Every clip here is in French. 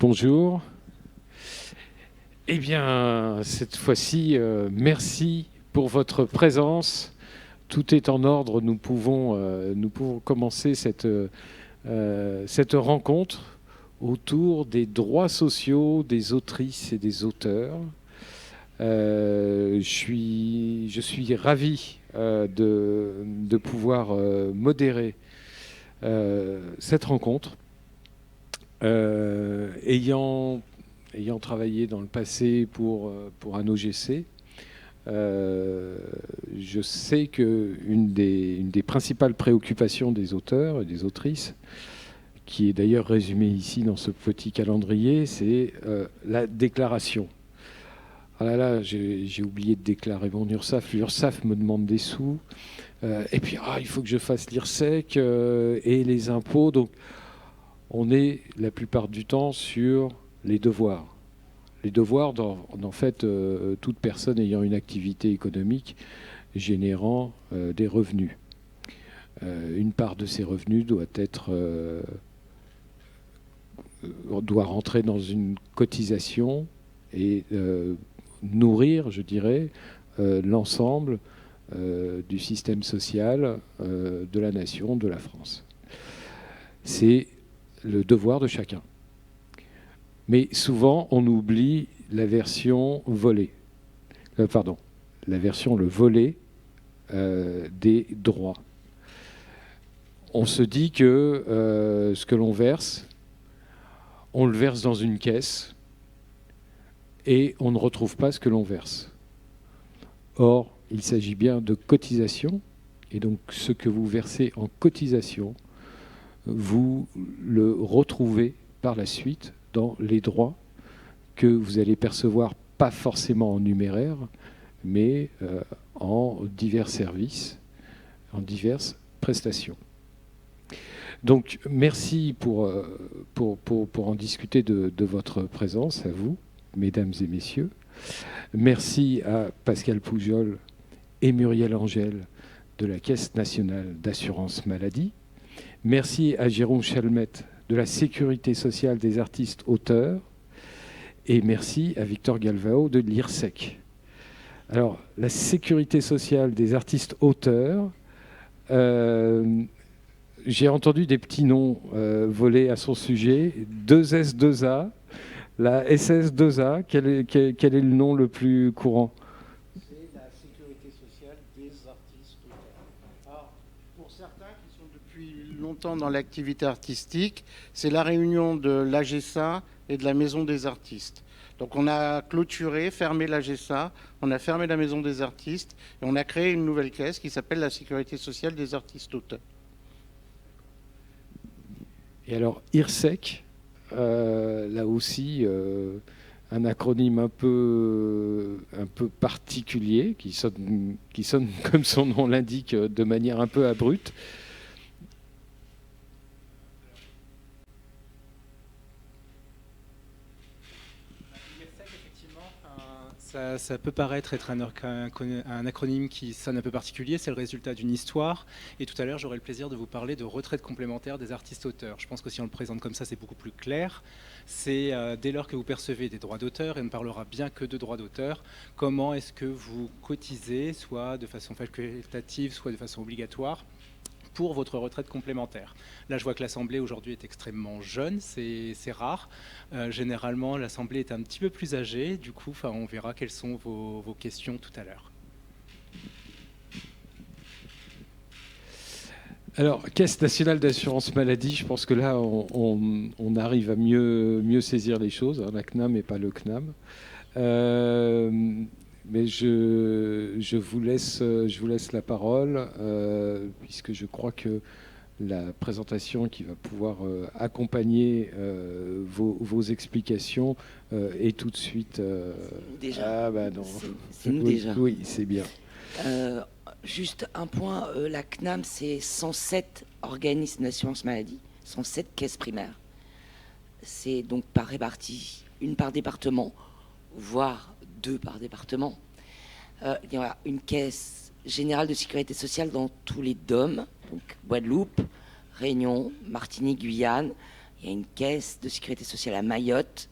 Bonjour. Eh bien, cette fois-ci, merci pour votre présence. Tout est en ordre. Nous pouvons commencer cette rencontre autour des droits sociaux des autrices et des auteurs. Je suis ravi de pouvoir modérer cette rencontre. Ayant travaillé dans le passé pour un OGC, je sais qu'une des principales préoccupations des auteurs et des autrices, qui est d'ailleurs résumée ici dans ce petit calendrier, c'est la déclaration. Ah là là, j'ai oublié de déclarer mon URSSAF. L'URSSAF me demande des sous. Et puis, il faut que je fasse l'IRSEC et les impôts. Donc, on est la plupart du temps sur les devoirs. Les devoirs, en fait, toute personne ayant une activité économique générant des revenus. Une part de ces revenus doit rentrer dans une cotisation et nourrir, je dirais, l'ensemble du système social de la nation, de la France. C'est le devoir de chacun. Mais souvent, on oublie la version volée. Le volet des droits. On se dit que ce que l'on verse, on le verse dans une caisse et on ne retrouve pas ce que l'on verse. Or, il s'agit bien de cotisation, et donc ce que vous versez en cotisation, vous le retrouvez par la suite dans les droits que vous allez percevoir, pas forcément en numéraire, mais en divers services, en diverses prestations. Donc, merci pour en discuter de votre présence, à vous, mesdames et messieurs. Merci à Pascal Poujol et Muriel Angel de la Caisse nationale d'assurance maladie. Merci à Jérôme Chalmette de la Sécurité sociale des artistes auteurs. Et merci à Victor Galvao de l'IRSEC. Alors, la Sécurité sociale des artistes auteurs, j'ai entendu des petits noms volés à son sujet. 2S2A, la SS2A, quel est le nom le plus courant ? C'est la Sécurité sociale des artistes auteurs. Alors, pour certains qui sont depuis longtemps dans l'activité artistique, c'est la réunion de l'AGESA et de la Maison des artistes. Donc on a clôturé, fermé l'AGESA, on a fermé la Maison des artistes et on a créé une nouvelle caisse qui s'appelle la Sécurité sociale des artistes auteurs. Et alors, IRSEC, là aussi, un acronyme un peu particulier, qui sonne comme son nom l'indique, de manière un peu abrupte. Ça peut paraître être un acronyme qui sonne un peu particulier, c'est le résultat d'une histoire. Et tout à l'heure, j'aurai le plaisir de vous parler de retraite complémentaire des artistes-auteurs. Je pense que si on le présente comme ça, c'est beaucoup plus clair. C'est dès lors que vous percevez des droits d'auteur, et on ne parlera bien que de droits d'auteur, comment est-ce que vous cotisez, soit de façon facultative, soit de façon obligatoire, pour votre retraite complémentaire. Là, je vois que l'Assemblée aujourd'hui est extrêmement jeune, c'est rare. Généralement, l'Assemblée est un petit peu plus âgée. Du coup, on verra quelles sont vos questions tout à l'heure. Alors, Caisse nationale d'assurance maladie, je pense que là, on arrive à mieux saisir les choses. La CNAM et pas le CNAM. Mais je vous laisse la parole, puisque je crois que la présentation qui va pouvoir accompagner vos explications est tout de suite... Déjà. Ah bah non. C'est nous oui, déjà. Oui, c'est bien. Juste un point, la CNAM, c'est 107 organismes d'assurance maladie, 107 caisses primaires. C'est donc par répartie, une par département, voire 2 par département. Il y a une caisse générale de sécurité sociale dans tous les DOM, donc Guadeloupe, Réunion, Martinique, Guyane. il y a une caisse de sécurité sociale à Mayotte.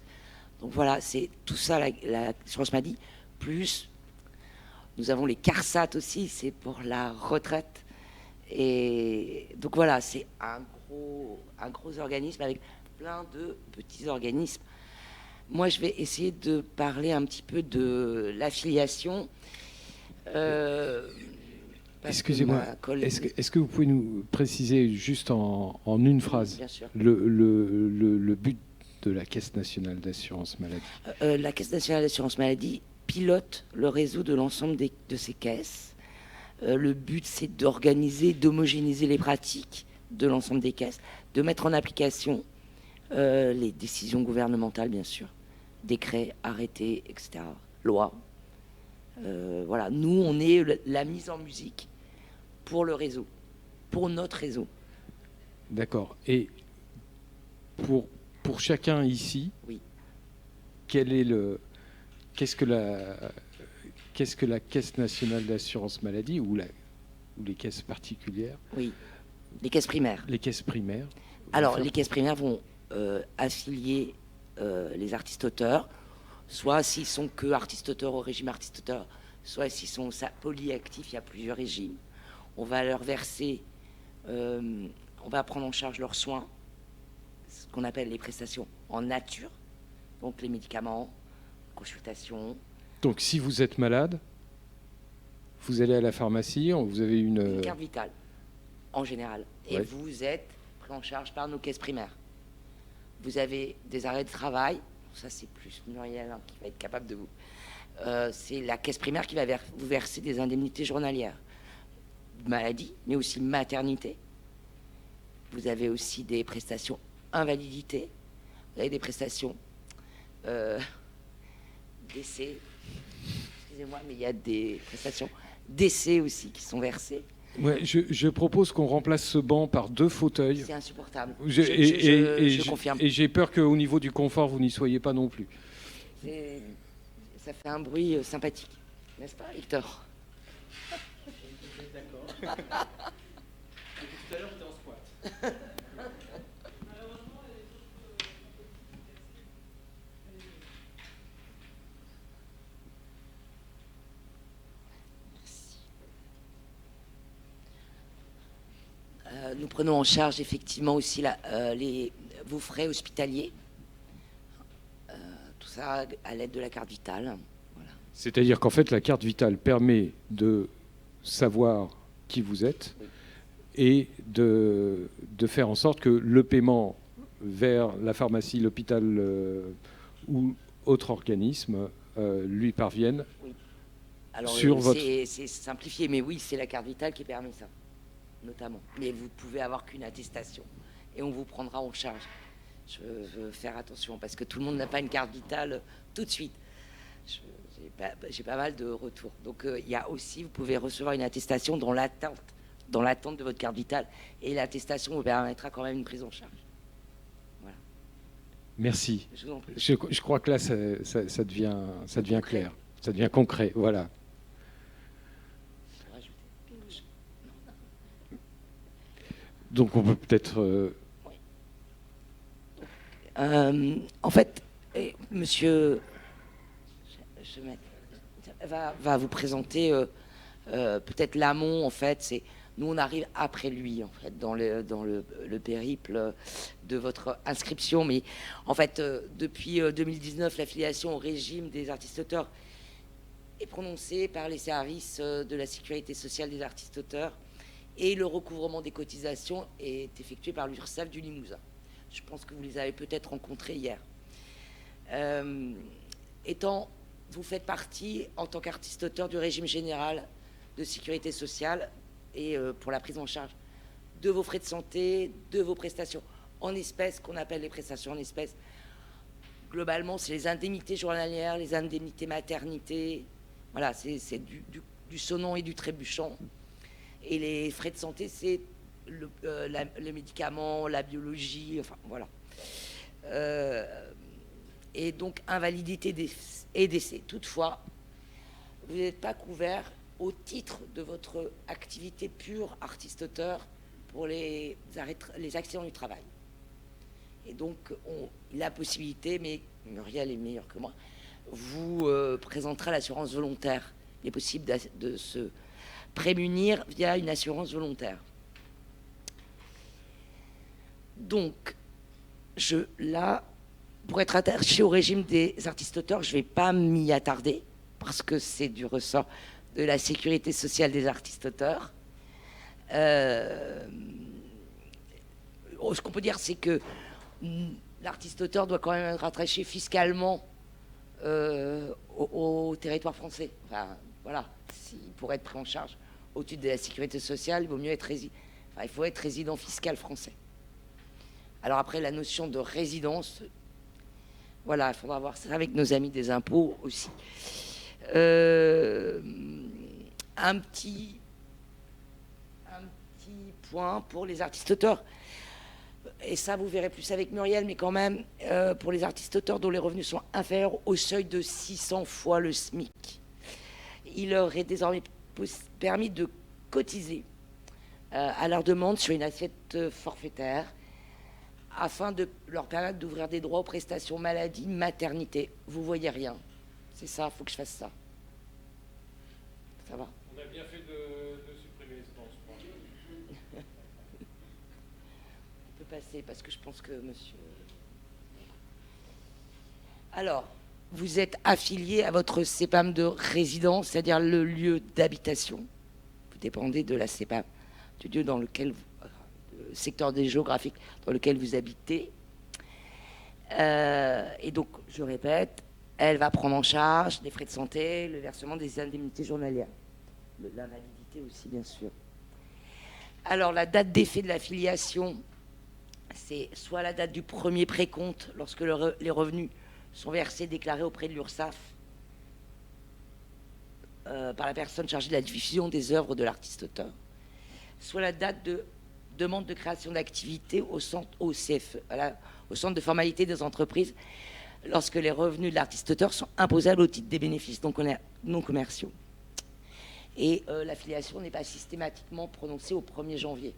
Donc voilà, c'est tout ça l'assurance maladie. Plus, nous avons les CARSAT aussi, c'est pour la retraite. Et donc voilà, c'est un gros organisme avec plein de petits organismes. Moi, je vais essayer de parler un petit peu de l'affiliation. Excusez-moi, est-ce que vous pouvez nous préciser juste en une phrase Bien sûr. le but de la Caisse nationale d'assurance maladie? La Caisse nationale d'assurance maladie pilote le réseau de l'ensemble de ces caisses. Le but, c'est d'organiser, d'homogénéiser les pratiques de l'ensemble des caisses, de mettre en application les décisions gouvernementales, bien sûr, décrets, arrêtés, etc., lois. Voilà, nous, on est la mise en musique pour le réseau, pour notre réseau. D'accord. Et pour chacun ici, oui. Qu'est-ce que la Caisse nationale d'assurance maladie ou les caisses particulières? Oui, les caisses primaires. Les caisses primaires. Alors, les caisses primaires vont affilier les artistes-auteurs, soit s'ils sont que artistes-auteurs au régime artiste-auteur, soit s'ils sont polyactifs, il y a plusieurs régimes. On va leur verser, on va prendre en charge leurs soins, ce qu'on appelle les prestations en nature, donc les médicaments, consultations. Donc si vous êtes malade, vous allez à la pharmacie, vous avez une carte vitale, en général, et ouais. Vous êtes pris en charge par nos caisses primaires. Vous avez des arrêts de travail, ça c'est plus Muriel qui va être capable de vous. C'est la caisse primaire qui va vous verser des indemnités journalières, maladie, mais aussi maternité. Vous avez aussi des prestations invalidité. Vous avez des prestations décès. Excusez-moi, mais il y a des prestations décès aussi qui sont versées. Ouais, je propose qu'on remplace ce banc par 2 fauteuils. C'est insupportable. Je confirme. Et j'ai peur qu'au niveau du confort, vous n'y soyez pas non plus. Ça fait un bruit sympathique, n'est-ce pas, Victor? D'accord. Tout à l'heure, j'étais en squat. Nous prenons en charge effectivement aussi vos frais hospitaliers, tout ça à l'aide de la carte vitale. Voilà. C'est-à-dire qu'en fait, la carte vitale permet de savoir qui vous êtes oui. et de faire en sorte que le paiement vers la pharmacie, l'hôpital ou autre organisme lui parvienne. Oui. Alors, c'est simplifié, mais oui, c'est la carte vitale qui permet ça, notamment. Mais vous pouvez avoir qu'une attestation et on vous prendra en charge. Je veux faire attention parce que tout le monde n'a pas une carte vitale tout de suite. J'ai pas mal de retours. Donc il y a aussi, vous pouvez recevoir une attestation dans l'attente de votre carte vitale et l'attestation vous permettra quand même une prise en charge. Voilà. Merci. Je vous en prie. Je crois que là, ça devient clair, ça devient concret. Voilà. Donc on peut peut-être... En fait, monsieur va vous présenter peut-être l'amont. En fait, nous on arrive après lui en fait dans le périple de votre inscription. Mais en fait, depuis 2019, l'affiliation au régime des artistes-auteurs est prononcée par les services de la sécurité sociale des artistes-auteurs et le recouvrement des cotisations est effectué par l'URSSAF du Limousin. Je pense que vous les avez peut-être rencontrés hier. Vous faites partie, en tant qu'artiste-auteur, du régime général de sécurité sociale et pour la prise en charge de vos frais de santé, de vos prestations en espèces, qu'on appelle les prestations en espèces. Globalement, c'est les indemnités journalières, les indemnités maternité. Voilà, c'est du sonnant et du trébuchant. Et les frais de santé, c'est le médicament, la biologie, enfin voilà. Et donc invalidité et décès. Toutefois, vous n'êtes pas couvert au titre de votre activité pure artiste-auteur pour les accidents du travail. Et donc, il a la possibilité, mais Muriel est meilleure que moi, vous présentera l'assurance volontaire. Il est possible de se prémunir via une assurance volontaire. Donc, là, pour être attaché au régime des artistes-auteurs, je ne vais pas m'y attarder, parce que c'est du ressort de la sécurité sociale des artistes-auteurs. Ce qu'on peut dire, c'est que l'artiste-auteur doit quand même être rattaché fiscalement au territoire français. Enfin, voilà, pour être pris en charge au titre de la sécurité sociale, il vaut mieux être il faut être résident fiscal français. Alors après, la notion de résidence, voilà, il faudra voir ça avec nos amis des impôts aussi. Un petit point pour les artistes-auteurs. Et ça, vous verrez plus avec Muriel, mais quand même, pour les artistes-auteurs dont les revenus sont inférieurs au seuil de 600 fois le SMIC, il leur est désormais permis de cotiser à leur demande sur une assiette forfaitaire afin de leur permettre d'ouvrir des droits aux prestations maladie, maternité. Vous voyez rien. C'est ça, il faut que je fasse ça. Ça va ? On a bien fait de supprimer ce pense. On peut passer parce que je pense que monsieur... Alors, vous êtes affilié à votre CEPAM de résidence, c'est-à-dire le lieu d'habitation. Vous dépendez de la CEPAM, du lieu dans lequel le secteur géographique dans lequel vous habitez. Et donc, je répète, elle va prendre en charge les frais de santé, le versement des indemnités journalières. L'invalidité aussi, bien sûr. Alors, la date d'effet de l'affiliation, c'est soit la date du premier précompte, lorsque les revenus sont versés, déclarés auprès de l'URSSAF par la personne chargée de la diffusion des œuvres de l'artiste-auteur, soit la date de demande de création d'activité au CFE, au centre de formalité des entreprises, lorsque les revenus de l'artiste-auteur sont imposables au titre des bénéfices non commerciaux. Et l'affiliation n'est pas systématiquement prononcée au 1er janvier.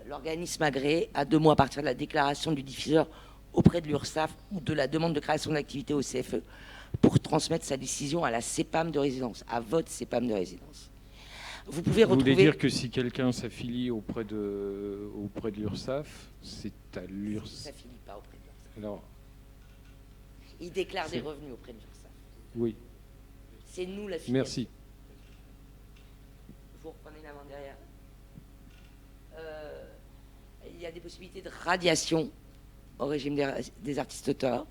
L'organisme agréé a 2 mois à partir de la déclaration du diffuseur auprès de l'URSSAF ou de la demande de création d'activité au CFE pour transmettre sa décision à la CEPAM de résidence, à votre CEPAM de résidence. Vous pouvez retrouver... Vous voulez dire que si quelqu'un s'affilie auprès de l'URSSAF, c'est à l'URSSAF. Il ne s'affilie pas auprès de l'URSSAF. Alors, il déclare des revenus auprès de l'URSSAF. Oui. C'est nous la filiation. Merci. Vous reprenez l'avant derrière. Il y a des possibilités de radiation au régime des artistes-auteurs.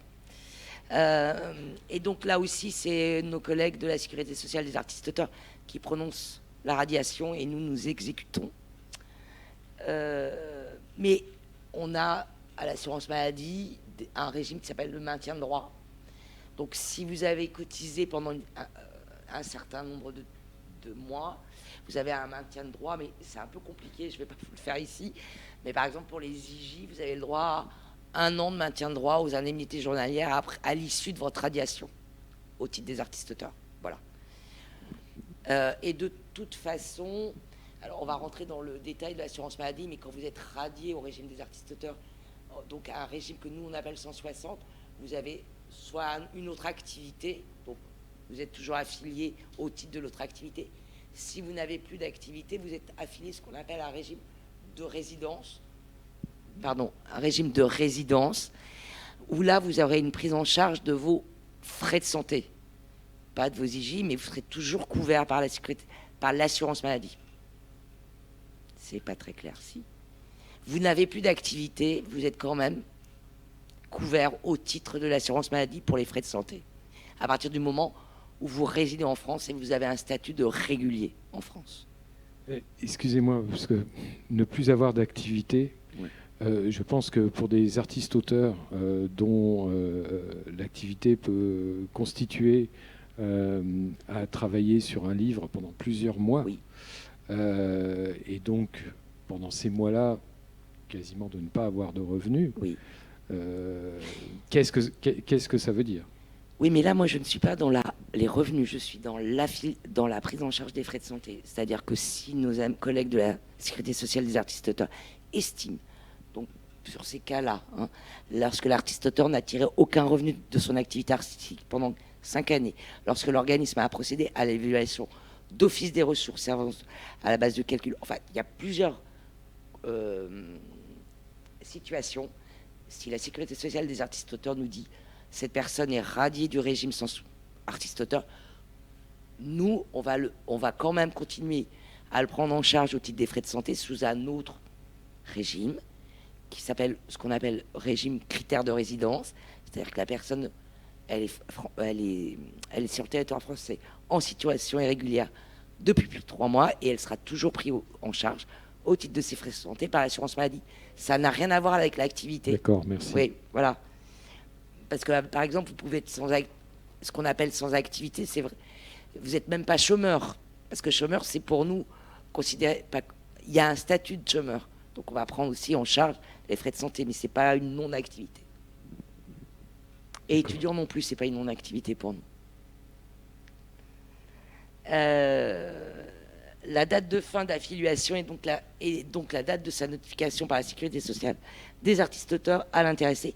Et donc là aussi, c'est nos collègues de la sécurité sociale des artistes-auteurs qui prononcent la radiation et nous exécutons. Mais on a à l'assurance maladie un régime qui s'appelle le maintien de droit. Donc si vous avez cotisé pendant un certain nombre de mois, vous avez un maintien de droit, mais c'est un peu compliqué, je ne vais pas vous le faire ici. Mais par exemple, pour les IJ, vous avez le droit à 1 an de maintien de droit aux indemnités journalières à l'issue de votre radiation, au titre des artistes-auteurs. Voilà. Et de toute façon, alors on va rentrer dans le détail de l'assurance maladie, mais quand vous êtes radié au régime des artistes-auteurs, donc à un régime que nous on appelle 160, vous avez soit une autre activité, donc vous êtes toujours affilié au titre de l'autre activité. Si vous n'avez plus d'activité, vous êtes affilié à ce qu'on appelle un régime de résidence, où là vous aurez une prise en charge de vos frais de santé, pas de vos IJ, mais vous serez toujours couvert par l'assurance maladie. C'est pas très clair, si. Vous n'avez plus d'activité, vous êtes quand même couvert au titre de l'assurance maladie pour les frais de santé, à partir du moment où vous résidez en France et vous avez un statut de régulier en France. Excusez-moi, parce que ne plus avoir d'activité, je pense que pour des artistes-auteurs dont l'activité peut constituer à travailler sur un livre pendant plusieurs mois, oui. Et donc pendant ces mois-là, quasiment de ne pas avoir de revenus, oui. Qu'est-ce que ça veut dire ? Oui, mais là, moi, je ne suis pas dans les revenus, je suis dans la prise en charge des frais de santé. C'est-à-dire que si nos collègues de la sécurité sociale des artistes-auteurs estiment sur ces cas-là, hein, lorsque l'artiste-auteur n'a tiré aucun revenu de son activité artistique pendant 5 années, lorsque l'organisme a procédé à l'évaluation d'office des ressources servant à la base de calcul. Enfin, il y a plusieurs situations. Si la sécurité sociale des artistes-auteurs nous dit cette personne est radiée du régime sans artiste-auteur, nous, on va quand même continuer à le prendre en charge au titre des frais de santé sous un autre régime qui s'appelle ce qu'on appelle régime critère de résidence. C'est-à-dire que la personne, elle est sur le territoire français en situation irrégulière depuis plus de 3 mois et elle sera toujours prise en charge au titre de ses frais de santé par l'assurance maladie. Ça n'a rien à voir avec l'activité. D'accord, merci. Oui, voilà. Parce que, par exemple, vous pouvez être ce qu'on appelle sans activité, c'est vrai. Vous n'êtes même pas chômeur. Parce que chômeur, c'est pour nous considéré. Il y a un statut de chômeur. Donc on va prendre aussi en charge les frais de santé, mais ce n'est pas une non-activité. Et étudiant non plus, ce n'est pas une non-activité pour nous. La date de fin d'affiliation est donc la date de sa notification par la sécurité sociale des artistes-auteurs à l'intéressé,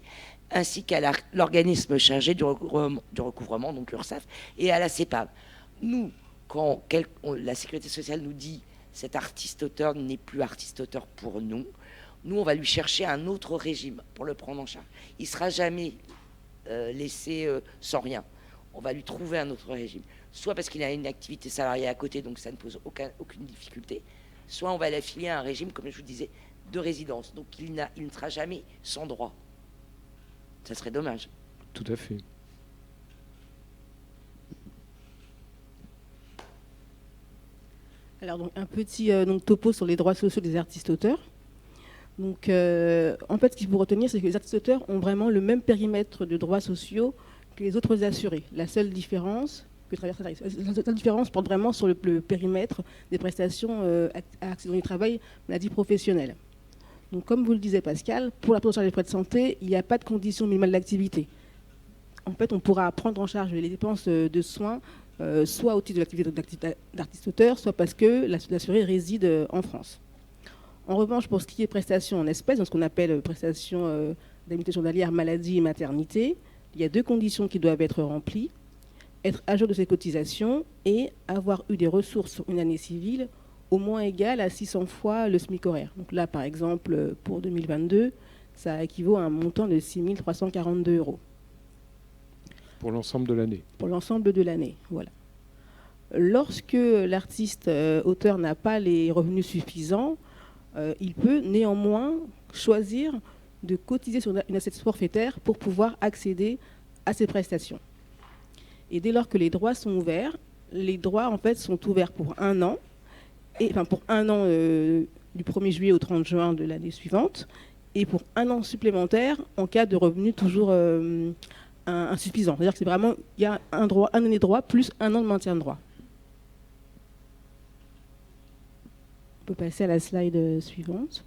ainsi qu'à l'organisme chargé du recouvrement, donc l'URSSAF, et à la CEPAM. Nous, quand la sécurité sociale nous dit cet artiste-auteur n'est plus artiste-auteur pour nous, on va lui chercher un autre régime pour le prendre en charge. Il ne sera jamais laissé sans rien. On va lui trouver un autre régime. Soit parce qu'il a une activité salariée à côté, donc ça ne pose aucune difficulté, soit on va l'affilier à un régime, comme je vous disais, de résidence. Donc il ne sera jamais sans droit. Ça serait dommage. Tout à fait. Alors, donc, un petit topo sur les droits sociaux des artistes-auteurs. Donc, en fait, ce qu'il faut retenir, c'est que les artistes-auteurs ont vraiment le même périmètre de droits sociaux que les autres assurés. La seule différence porte vraiment sur le périmètre des prestations à accident du travail, maladie professionnelle. Donc, comme vous le disiez, Pascal, pour la prise en charge des frais de santé, il n'y a pas de condition minimale d'activité. En fait, on pourra prendre en charge les dépenses de soins, soit au titre de l'activité d'artiste-auteur, soit parce que l'assuré réside en France. En revanche, pour ce qui est prestations en espèces, dans ce qu'on appelle prestations d'indemnité journalière, maladie et maternité, il y a 2 conditions qui doivent être remplies. Être à jour de ses cotisations et avoir eu des ressources sur une année civile au moins égales à 600 fois le SMIC horaire. Donc là, par exemple, pour 2022, ça équivaut à un montant de 6 342 €. Pour l'ensemble de l'année. Pour l'ensemble de l'année, voilà. Lorsque l'artiste auteur n'a pas les revenus suffisants, il peut néanmoins choisir de cotiser sur une assiette forfaitaire pour pouvoir accéder à ces prestations. Et dès lors que les droits sont ouverts, les droits en fait sont ouverts pour 1 an, pour 1 an du 1er juillet au 30 juin de l'année suivante, et pour 1 an supplémentaire en cas de revenus toujours insuffisants. C'est-à-dire que c'est vraiment, il y a un année de droit plus 1 an de maintien de droit. On peut passer à la slide suivante.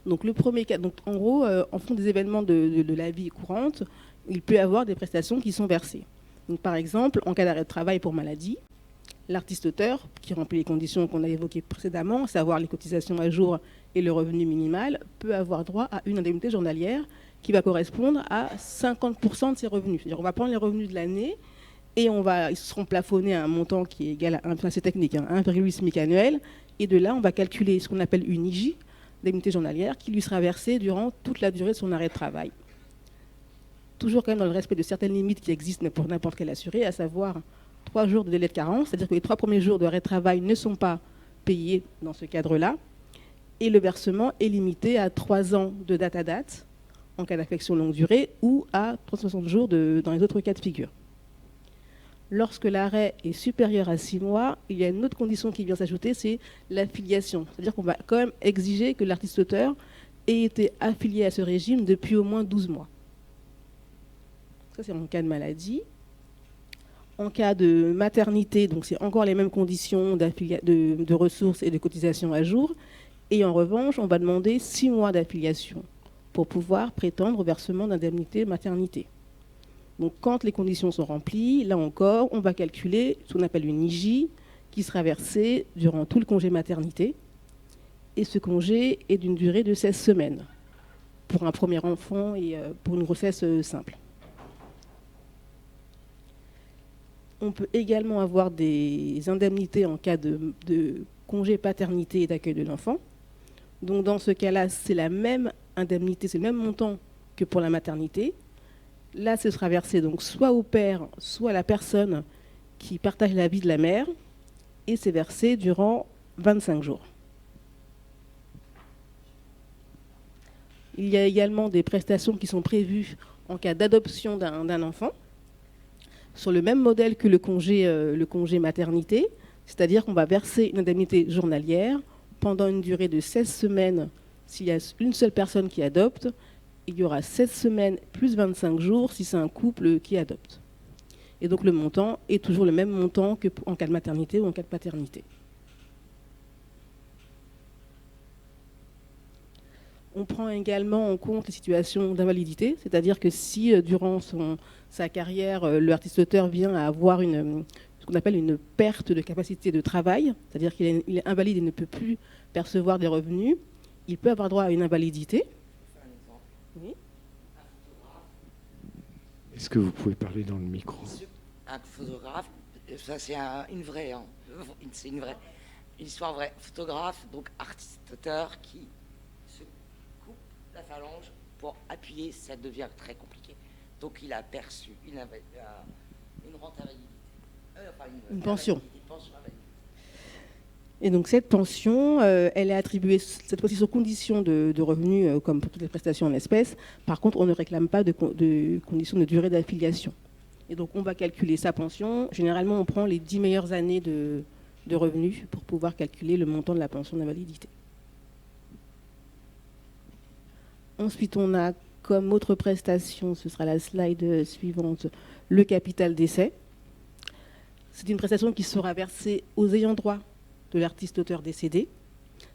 Donc le premier cas, donc en gros, en fonction des événements de la vie courante, il peut y avoir des prestations qui sont versées. Donc, par exemple, en cas d'arrêt de travail pour maladie, l'artiste-auteur, qui remplit les conditions qu'on a évoquées précédemment, à savoir les cotisations à jour et le revenu minimal, peut avoir droit à une indemnité journalière qui va correspondre à 50% de ses revenus. C'est-à-dire qu'on va prendre les revenus de l'année et ils seront plafonnés à un montant qui est égal à, c'est technique, 1,8 SMIC annuel. Et de là, on va calculer ce qu'on appelle une IJ, indemnité journalière, qui lui sera versée durant toute la durée de son arrêt de travail. Toujours quand même dans le respect de certaines limites qui existent pour n'importe quel assuré, à savoir 3 jours de délai de carence, c'est-à-dire que les 3 premiers jours de arrêt de travail ne sont pas payés dans ce cadre-là, et le versement est limité à 3 ans de date à date, en cas d'affection longue durée, ou à 360 jours dans les autres cas de figure. Lorsque l'arrêt est supérieur à 6 mois, il y a une autre condition qui vient s'ajouter, c'est l'affiliation. C'est-à-dire qu'on va quand même exiger que l'artiste-auteur ait été affilié à ce régime depuis au moins 12 mois. Ça, c'est en cas de maladie. En cas de maternité, donc c'est encore les mêmes conditions de ressources et de cotisations à jour. Et en revanche, on va demander 6 mois d'affiliation pour pouvoir prétendre au versement d'indemnité maternité. Donc quand les conditions sont remplies, là encore, on va calculer ce qu'on appelle une IJ qui sera versée durant tout le congé maternité. Et ce congé est d'une durée de 16 semaines. pour un premier enfant et pour une grossesse simple. On peut également avoir des indemnités en cas de congé paternité et d'accueil de l'enfant. Donc dans ce cas-là, c'est la même indemnité, c'est le même montant que pour la maternité. Là, ce sera versé donc soit au père, soit à la personne qui partage la vie de la mère, et c'est versé durant 25 jours. Il y a également des prestations qui sont prévues en cas d'adoption d'un enfant, sur le même modèle que le congé maternité, c'est-à-dire qu'on va verser une indemnité journalière pendant une durée de 16 semaines s'il y a une seule personne qui adopte. Il y aura 16 semaines plus 25 jours si c'est un couple qui adopte. Et donc le montant est toujours le même montant qu'en cas de maternité ou en cas de paternité. On prend également en compte les situations d'invalidité, c'est-à-dire que si durant sa carrière, l'artiste-auteur vient à avoir ce qu'on appelle une perte de capacité de travail, c'est-à-dire qu'il est invalide et ne peut plus percevoir des revenus, il peut avoir droit à une invalidité. Oui. Est-ce que vous pouvez parler dans le micro? Un photographe, ça c'est c'est une histoire vraie. Photographe, donc artiste-auteur qui se coupe la phalange pour appuyer, ça devient très compliqué. Donc il a perçu une rente invalidité. Une pension. Et donc cette pension, elle est attribuée cette fois-ci sur condition de revenus, comme pour toutes les prestations en espèces. Par contre, on ne réclame pas de conditions de durée d'affiliation. Et donc on va calculer sa pension. Généralement, on prend les 10 meilleures années de revenus pour pouvoir calculer le montant de la pension d'invalidité. Ensuite, on a comme autre prestation, ce sera la slide suivante, le capital décès. C'est une prestation qui sera versée aux ayants droit de l'artiste-auteur décédé.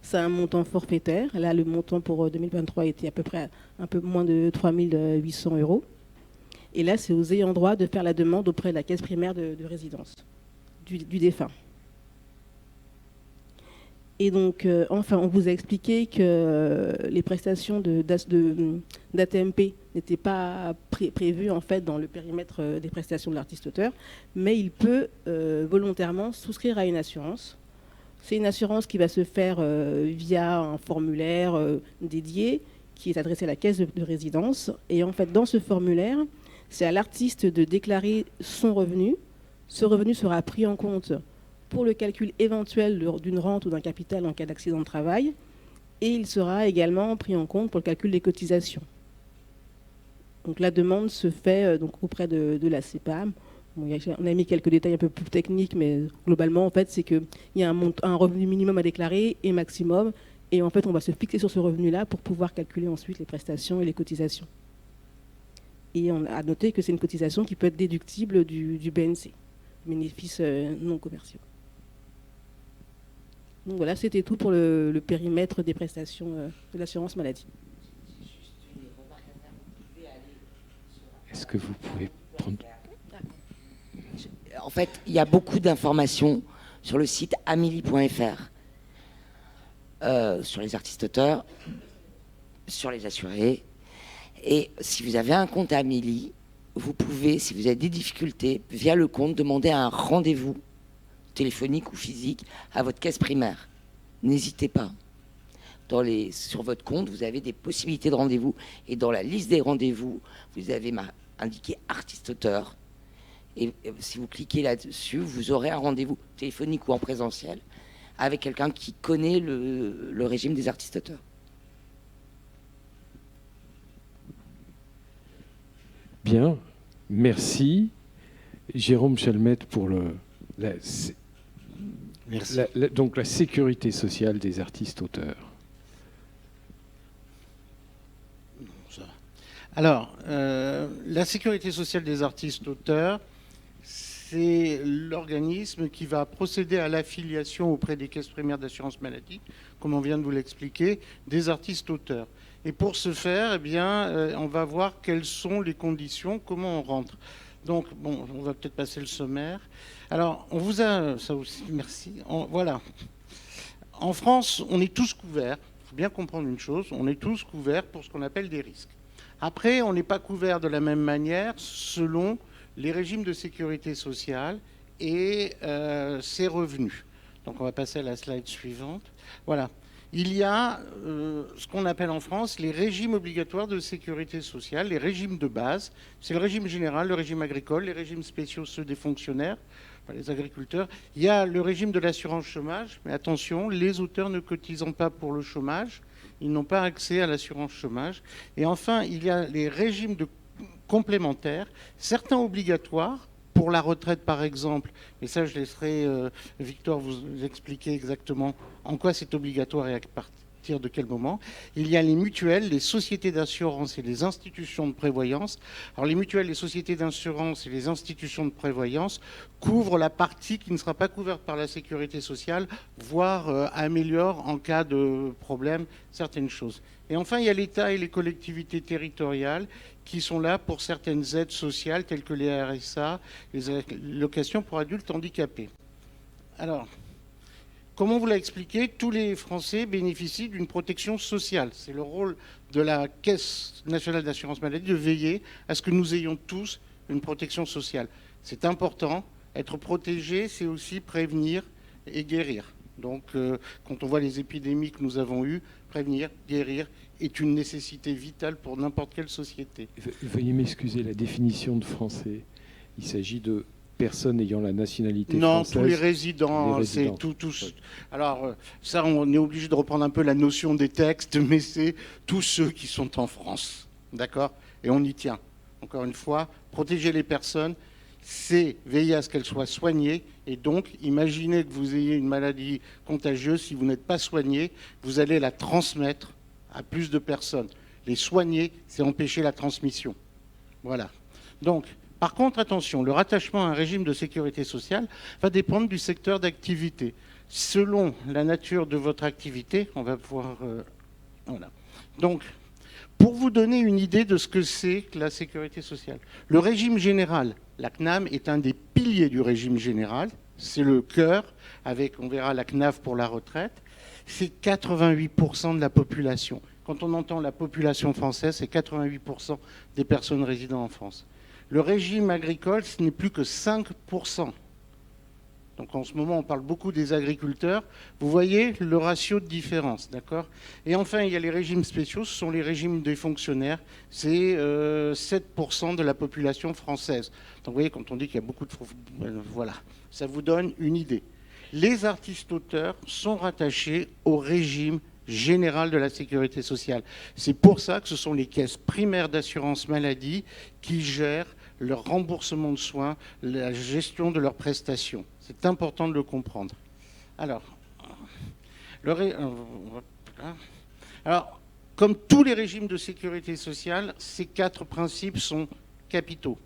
C'est un montant forfaitaire. Là, le montant pour 2023 était à peu près un peu moins de 3 800 €. Et là, c'est aux ayants droit de faire la demande auprès de la caisse primaire de résidence du défunt. Et donc, enfin, on vous a expliqué que les prestations d'ATMP n'étaient pas prévues en fait dans le périmètre des prestations de l'artiste-auteur, mais il peut volontairement souscrire à une assurance. C'est une assurance qui va se faire via un formulaire dédié qui est adressé à la caisse de résidence. Et en fait, dans ce formulaire, c'est à l'artiste de déclarer son revenu. Ce revenu sera pris en compte pour le calcul éventuel d'une rente ou d'un capital en cas d'accident de travail. Et il sera également pris en compte pour le calcul des cotisations. Donc la demande se fait donc auprès de la CEPAM. Bon, on a mis quelques détails un peu plus techniques, mais globalement, en fait, c'est qu'il y a un revenu minimum à déclarer et maximum. Et en fait, on va se fixer sur ce revenu-là pour pouvoir calculer ensuite les prestations et les cotisations. Et on a noté que c'est une cotisation qui peut être déductible du BNC, bénéfices non commerciaux. Donc voilà, c'était tout pour le périmètre des prestations de l'assurance maladie. Est-ce que vous pouvez prendre... En fait, il y a beaucoup d'informations sur le site amélie.fr, sur les artistes-auteurs, sur les assurés. Et si vous avez un compte Amélie, vous pouvez, si vous avez des difficultés, via le compte, demander un rendez-vous téléphonique ou physique à votre caisse primaire. N'hésitez pas. Sur votre compte, vous avez des possibilités de rendez-vous. Et dans la liste des rendez-vous, vous avez indiqué artiste-auteur. Et si vous cliquez là-dessus, vous aurez un rendez-vous téléphonique ou en présentiel avec quelqu'un qui connaît le régime des artistes-auteurs. Bien, merci. Jérôme Chalmette pour donc la sécurité sociale des artistes-auteurs. Alors, la sécurité sociale des artistes-auteurs, c'est l'organisme qui va procéder à l'affiliation auprès des caisses primaires d'assurance maladie, comme on vient de vous l'expliquer, des artistes-auteurs. Et pour ce faire, eh bien, on va voir quelles sont les conditions, comment on rentre. Donc, bon, on va peut-être passer le sommaire. Alors, on vous a... Ça aussi, merci. Voilà. En France, on est tous couverts. faut bien comprendre une chose, on est tous couverts pour ce qu'on appelle des risques. Après, on n'est pas couvert de la même manière selon les régimes de sécurité sociale et ses revenus. Donc on va passer à la slide suivante. Voilà. Il y a ce qu'on appelle en France les régimes obligatoires de sécurité sociale, les régimes de base. C'est le régime général, le régime agricole, les régimes spéciaux, ceux des fonctionnaires, enfin, les agriculteurs. Il y a le régime de l'assurance chômage, mais attention, les auteurs ne cotisant pas pour le chômage, ils n'ont pas accès à l'assurance chômage. Et enfin, il y a les régimes complémentaires, certains obligatoires, pour la retraite, par exemple, et ça, je laisserai Victor vous expliquer exactement en quoi c'est obligatoire et à partir de quel moment. Il y a les mutuelles, les sociétés d'assurance et les institutions de prévoyance. Alors, les mutuelles, les sociétés d'assurance et les institutions de prévoyance couvrent la partie qui ne sera pas couverte par la sécurité sociale, voire améliorent en cas de problème certaines choses. Et enfin, il y a l'État et les collectivités territoriales qui sont là pour certaines aides sociales telles que les RSA, les allocations pour adultes handicapés. Alors, comme on vous l'a expliqué, tous les Français bénéficient d'une protection sociale. C'est le rôle de la Caisse nationale d'assurance maladie de veiller à ce que nous ayons tous une protection sociale. C'est important. Être protégé, c'est aussi prévenir et guérir. Donc, quand on voit les épidémies que nous avons eues, prévenir, guérir est une nécessité vitale pour n'importe quelle société. Veuillez m'excuser, la définition de français, il s'agit de personnes ayant la nationalité Non, française. tous les résidents, c'est tout. Alors, ça, on est obligé de reprendre un peu la notion des textes, mais c'est tous ceux qui sont en France, d'accord ? Et on y tient. Encore une fois, protéger les personnes, c'est veiller à ce qu'elles soient soignées. Et donc, imaginez que vous ayez une maladie contagieuse, si vous n'êtes pas soigné, vous allez la transmettre à plus de personnes. Les soigner, c'est empêcher la transmission. Voilà. Donc, par contre, attention, le rattachement à un régime de sécurité sociale va dépendre du secteur d'activité. Selon la nature de votre activité, on va pouvoir... voilà. Donc, pour vous donner une idée de ce que c'est que la sécurité sociale, le régime général, la CNAM est un des piliers du régime général, c'est le cœur, avec, on verra, la CNAV pour la retraite, c'est 88% de la population. Quand on entend la population française, c'est 88% des personnes résidant en France. Le régime agricole, ce n'est plus que 5%. Donc en ce moment, on parle beaucoup des agriculteurs. Vous voyez le ratio de différence, d'accord ? Et enfin, il y a les régimes spéciaux, ce sont les régimes des fonctionnaires. C'est 7% de la population française. Donc vous voyez, quand on dit qu'il y a beaucoup de... Voilà, ça vous donne une idée. Les artistes-auteurs sont rattachés au régime général de la sécurité sociale. C'est pour ça que ce sont les caisses primaires d'assurance maladie qui gèrent leur remboursement de soins, la gestion de leurs prestations. C'est important de le comprendre. Alors, comme tous les régimes de sécurité sociale, ces 4 principes sont capitaux.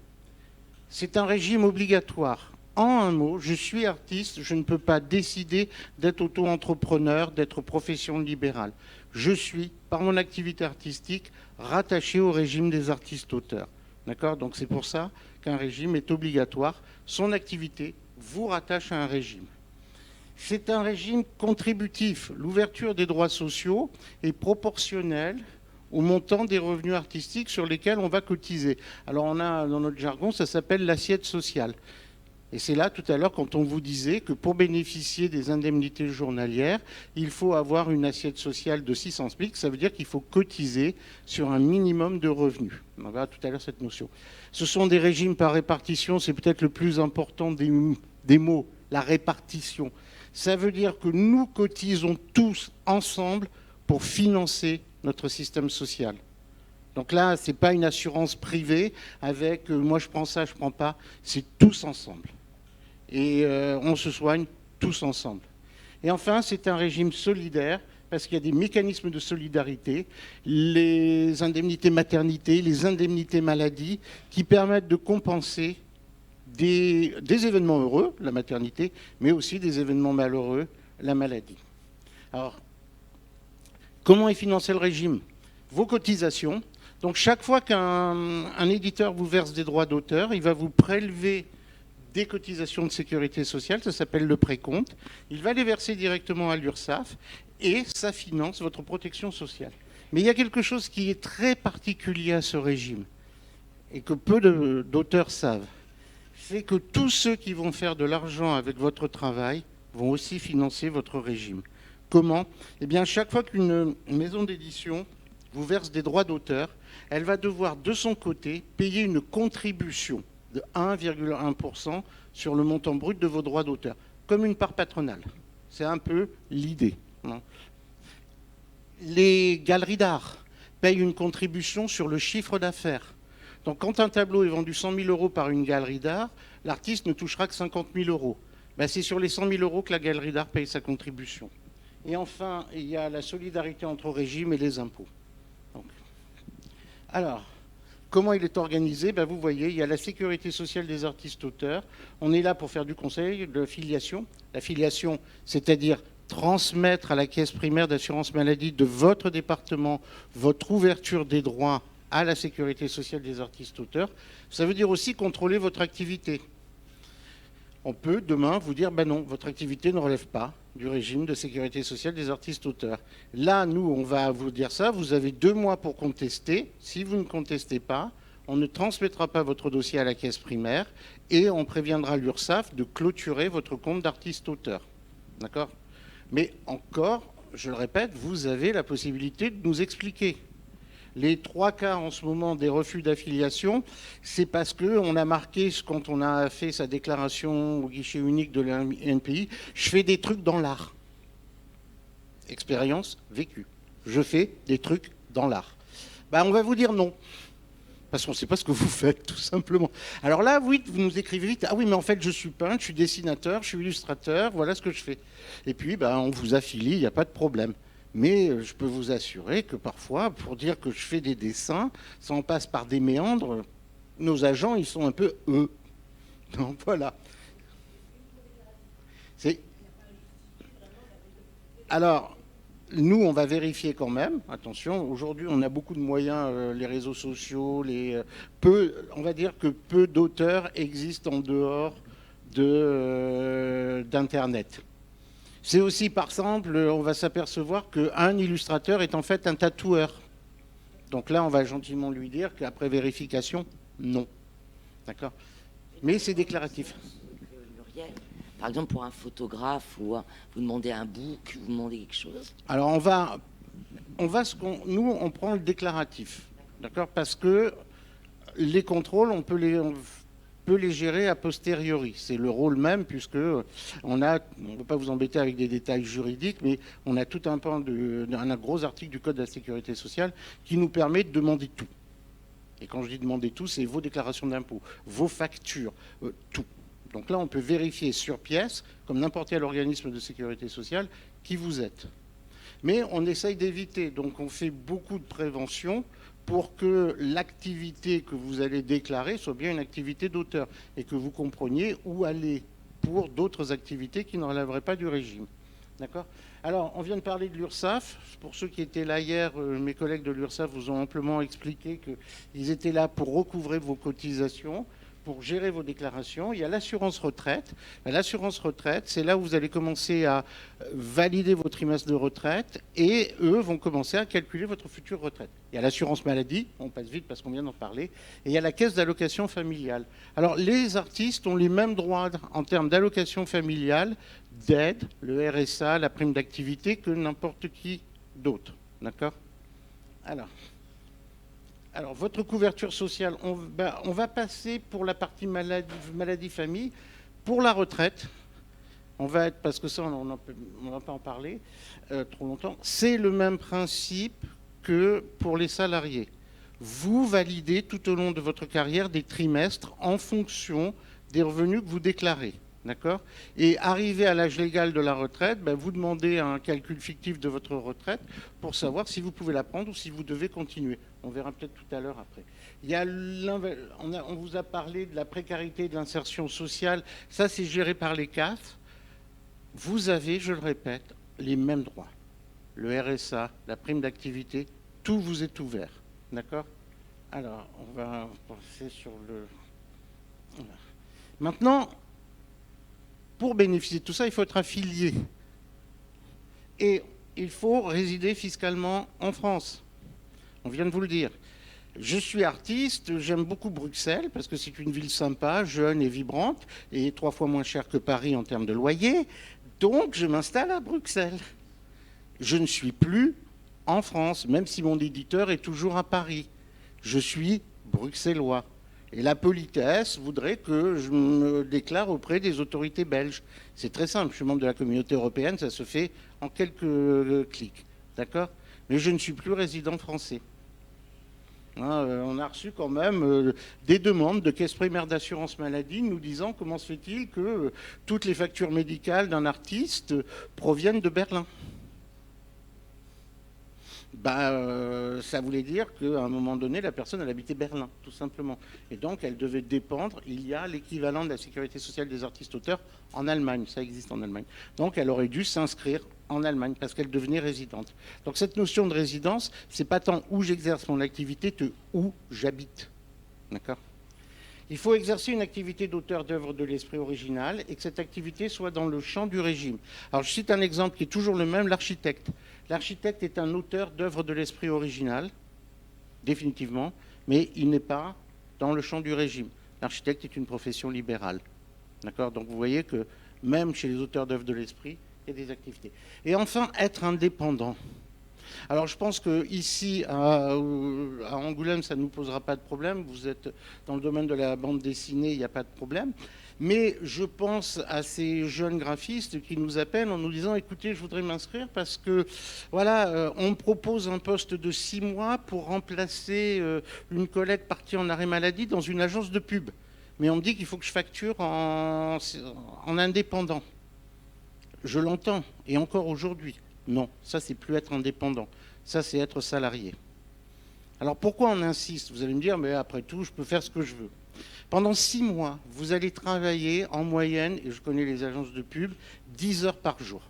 C'est un régime obligatoire. En un mot, je suis artiste, je ne peux pas décider d'être auto-entrepreneur, d'être profession libérale. Je suis, par mon activité artistique, rattaché au régime des artistes-auteurs. D'accord ? Donc c'est pour ça qu'un régime est obligatoire. Son activité vous rattache à un régime. C'est un régime contributif. L'ouverture des droits sociaux est proportionnelle au montant des revenus artistiques sur lesquels on va cotiser. Alors on a, dans notre jargon, ça s'appelle l'assiette sociale. Et c'est là, tout à l'heure, quand on vous disait que pour bénéficier des indemnités journalières, il faut avoir une assiette sociale de 600 SMIC. Ça veut dire qu'il faut cotiser sur un minimum de revenus. On verra tout à l'heure cette notion. Ce sont des régimes par répartition. C'est peut-être le plus important des mots, la répartition. Ça veut dire que nous cotisons tous ensemble pour financer notre système social. Donc là, ce n'est pas une assurance privée avec moi je prends ça, je ne prends pas. C'est tous ensemble. Et on se soigne tous ensemble. Et enfin, c'est un régime solidaire parce qu'il y a des mécanismes de solidarité, les indemnités maternité, les indemnités maladie, qui permettent de compenser des événements heureux, la maternité, mais aussi des événements malheureux, la maladie. Alors, comment est financé le régime ? Vos cotisations. Donc chaque fois qu'un éditeur vous verse des droits d'auteur, il va vous prélever des cotisations de sécurité sociale, ça s'appelle le précompte. Il va les verser directement à l'URSSAF et ça finance votre protection sociale. Mais il y a quelque chose qui est très particulier à ce régime et que peu d'auteurs savent. C'est que tous ceux qui vont faire de l'argent avec votre travail vont aussi financer votre régime. Comment? Eh bien, chaque fois qu'une maison d'édition vous verse des droits d'auteur, elle va devoir de son côté payer une contribution de 1,1% sur le montant brut de vos droits d'auteur, comme une part patronale. C'est un peu l'idée. Les galeries d'art payent une contribution sur le chiffre d'affaires. Donc quand un tableau est vendu 100 000 euros par une galerie d'art, l'artiste ne touchera que 50 000 euros. Ben, c'est sur les 100 000 euros que la galerie d'art paye sa contribution. Et enfin, il y a la solidarité entre régimes et les impôts. Donc, alors, comment il est organisé? Ben, vous voyez, il y a la sécurité sociale des artistes-auteurs. On est là pour faire du conseil, de filiation. La filiation, c'est-à-dire transmettre à la caisse primaire d'assurance maladie de votre département votre ouverture des droits à la sécurité sociale des artistes-auteurs. Ça veut dire aussi contrôler votre activité. On peut demain vous dire, ben non, votre activité ne relève pas du régime de sécurité sociale des artistes-auteurs. Là, nous, on va vous dire ça, vous avez 2 mois pour contester. Si vous ne contestez pas, on ne transmettra pas votre dossier à la caisse primaire et on préviendra l'URSSAF de clôturer votre compte d'artiste-auteur. D'accord? Mais encore, je le répète, vous avez la possibilité de nous expliquer. Les 3 quarts en ce moment des refus d'affiliation, c'est parce qu'on a marqué, quand on a fait sa déclaration au guichet unique de l'NPI, je fais des trucs dans l'art. Expérience vécue. Je fais des trucs dans l'art. Ben, on va vous dire non. Parce qu'on ne sait pas ce que vous faites, tout simplement. Alors là, oui, vous nous écrivez vite. Ah oui, mais en fait, je suis peintre, je suis dessinateur, je suis illustrateur, voilà ce que je fais. Et puis, ben, on vous affilie, il n'y a pas de problème. Mais je peux vous assurer que parfois, pour dire que je fais des dessins, ça en passe par des méandres. Nos agents, ils sont un peu eux. Donc voilà. Alors, nous, on va vérifier quand même. Attention, aujourd'hui, on a beaucoup de moyens, les réseaux sociaux, on va dire que peu d'auteurs existent en dehors d'Internet. C'est aussi, par exemple, on va s'apercevoir qu'un illustrateur est en fait un tatoueur. Donc là, on va gentiment lui dire qu'après vérification, non. D'accord? Mais c'est déclaratif. Muriel, par exemple, pour un photographe, ou vous demandez un book, vous demandez quelque chose? Alors, nous, on prend le déclaratif. D'accord? Parce que les contrôles, on peut les gérer a posteriori. C'est le rôle même, puisque on ne veut pas vous embêter avec des détails juridiques, mais on a tout un gros article du Code de la sécurité sociale qui nous permet de demander tout. Et quand je dis demander tout, c'est vos déclarations d'impôts, vos factures, tout. Donc là, on peut vérifier sur pièce, comme n'importe quel organisme de sécurité sociale, qui vous êtes. Mais on essaye d'éviter, donc on fait beaucoup de prévention pour que l'activité que vous allez déclarer soit bien une activité d'auteur et que vous compreniez où aller pour d'autres activités qui ne relèveraient pas du régime. D'accord? Alors, on vient de parler de l'URSSAF. Pour ceux qui étaient là hier, mes collègues de l'URSSAF vous ont amplement expliqué qu'ils étaient là pour recouvrer vos cotisations, pour gérer vos déclarations. Il y a l'assurance retraite. L'assurance retraite, c'est là où vous allez commencer à valider vos trimestres de retraite et eux vont commencer à calculer votre future retraite. Il y a l'assurance maladie, on passe vite parce qu'on vient d'en parler, et il y a la caisse d'allocation familiale. Alors les artistes ont les mêmes droits en termes d'allocation familiale, d'aide, le RSA, la prime d'activité, que n'importe qui d'autre. D'accord? Alors, votre couverture sociale, on va passer pour la partie maladie-famille. Pour la retraite, parce que ça, on ne va pas en parler trop longtemps, c'est le même principe que pour les salariés. Vous validez tout au long de votre carrière des trimestres en fonction des revenus que vous déclarez. D'accord? Et arrivé à l'âge légal de la retraite, vous demandez un calcul fictif de votre retraite pour savoir si vous pouvez la prendre ou si vous devez continuer. On verra peut-être tout à l'heure après. On vous a parlé de la précarité et de l'insertion sociale. Ça, c'est géré par les CAF. Vous avez, je le répète, les mêmes droits. Le RSA, la prime d'activité, tout vous est ouvert. D'accord? Alors, on va passer sur le... Maintenant... Pour bénéficier de tout ça, il faut être affilié. Et il faut résider fiscalement en France. On vient de vous le dire. Je suis artiste, j'aime beaucoup Bruxelles parce que c'est une ville sympa, jeune et vibrante et 3 fois moins chère que Paris en termes de loyer. Donc je m'installe à Bruxelles. Je ne suis plus en France, même si mon éditeur est toujours à Paris. Je suis bruxellois. Et la politesse voudrait que je me déclare auprès des autorités belges. C'est très simple, je suis membre de la communauté européenne, ça se fait en quelques clics. D'accord ? Mais je ne suis plus résident français. On a reçu quand même des demandes de caisses primaires d'assurance maladie nous disant comment se fait-il que toutes les factures médicales d'un artiste proviennent de Berlin. Ça voulait dire qu'à un moment donné, la personne, elle habitait Berlin, tout simplement. Et donc, elle devait dépendre. Il y a l'équivalent de la sécurité sociale des artistes-auteurs en Allemagne. Ça existe en Allemagne. Donc, elle aurait dû s'inscrire en Allemagne parce qu'elle devenait résidente. Donc, cette notion de résidence, c'est pas tant où j'exerce mon activité que où j'habite. D'accord ? Il faut exercer une activité d'auteur d'œuvres de l'esprit original et que cette activité soit dans le champ du régime. Alors, je cite un exemple qui est toujours le même, l'architecte. L'architecte est un auteur d'œuvres de l'esprit original, définitivement, mais il n'est pas dans le champ du régime. L'architecte est une profession libérale. D'accord ? Donc, vous voyez que même chez les auteurs d'œuvres de l'esprit, il y a des activités. Et enfin, être indépendant. Alors, je pense qu'ici, à Angoulême, ça ne nous posera pas de problème. Vous êtes dans le domaine de la bande dessinée, il n'y a pas de problème. Mais je pense à ces jeunes graphistes qui nous appellent en nous disant « Écoutez, je voudrais m'inscrire parce que, voilà, on me propose un poste de 6 mois pour remplacer une collègue partie en arrêt maladie dans une agence de pub. Mais on me dit qu'il faut que je facture en indépendant. » Je l'entends, et encore aujourd'hui. Non, ça, c'est plus être indépendant. Ça, c'est être salarié. Alors, pourquoi on insiste ? Vous allez me dire, mais après tout, je peux faire ce que je veux. Pendant 6 mois, vous allez travailler en moyenne, et je connais les agences de pub, 10 heures par jour.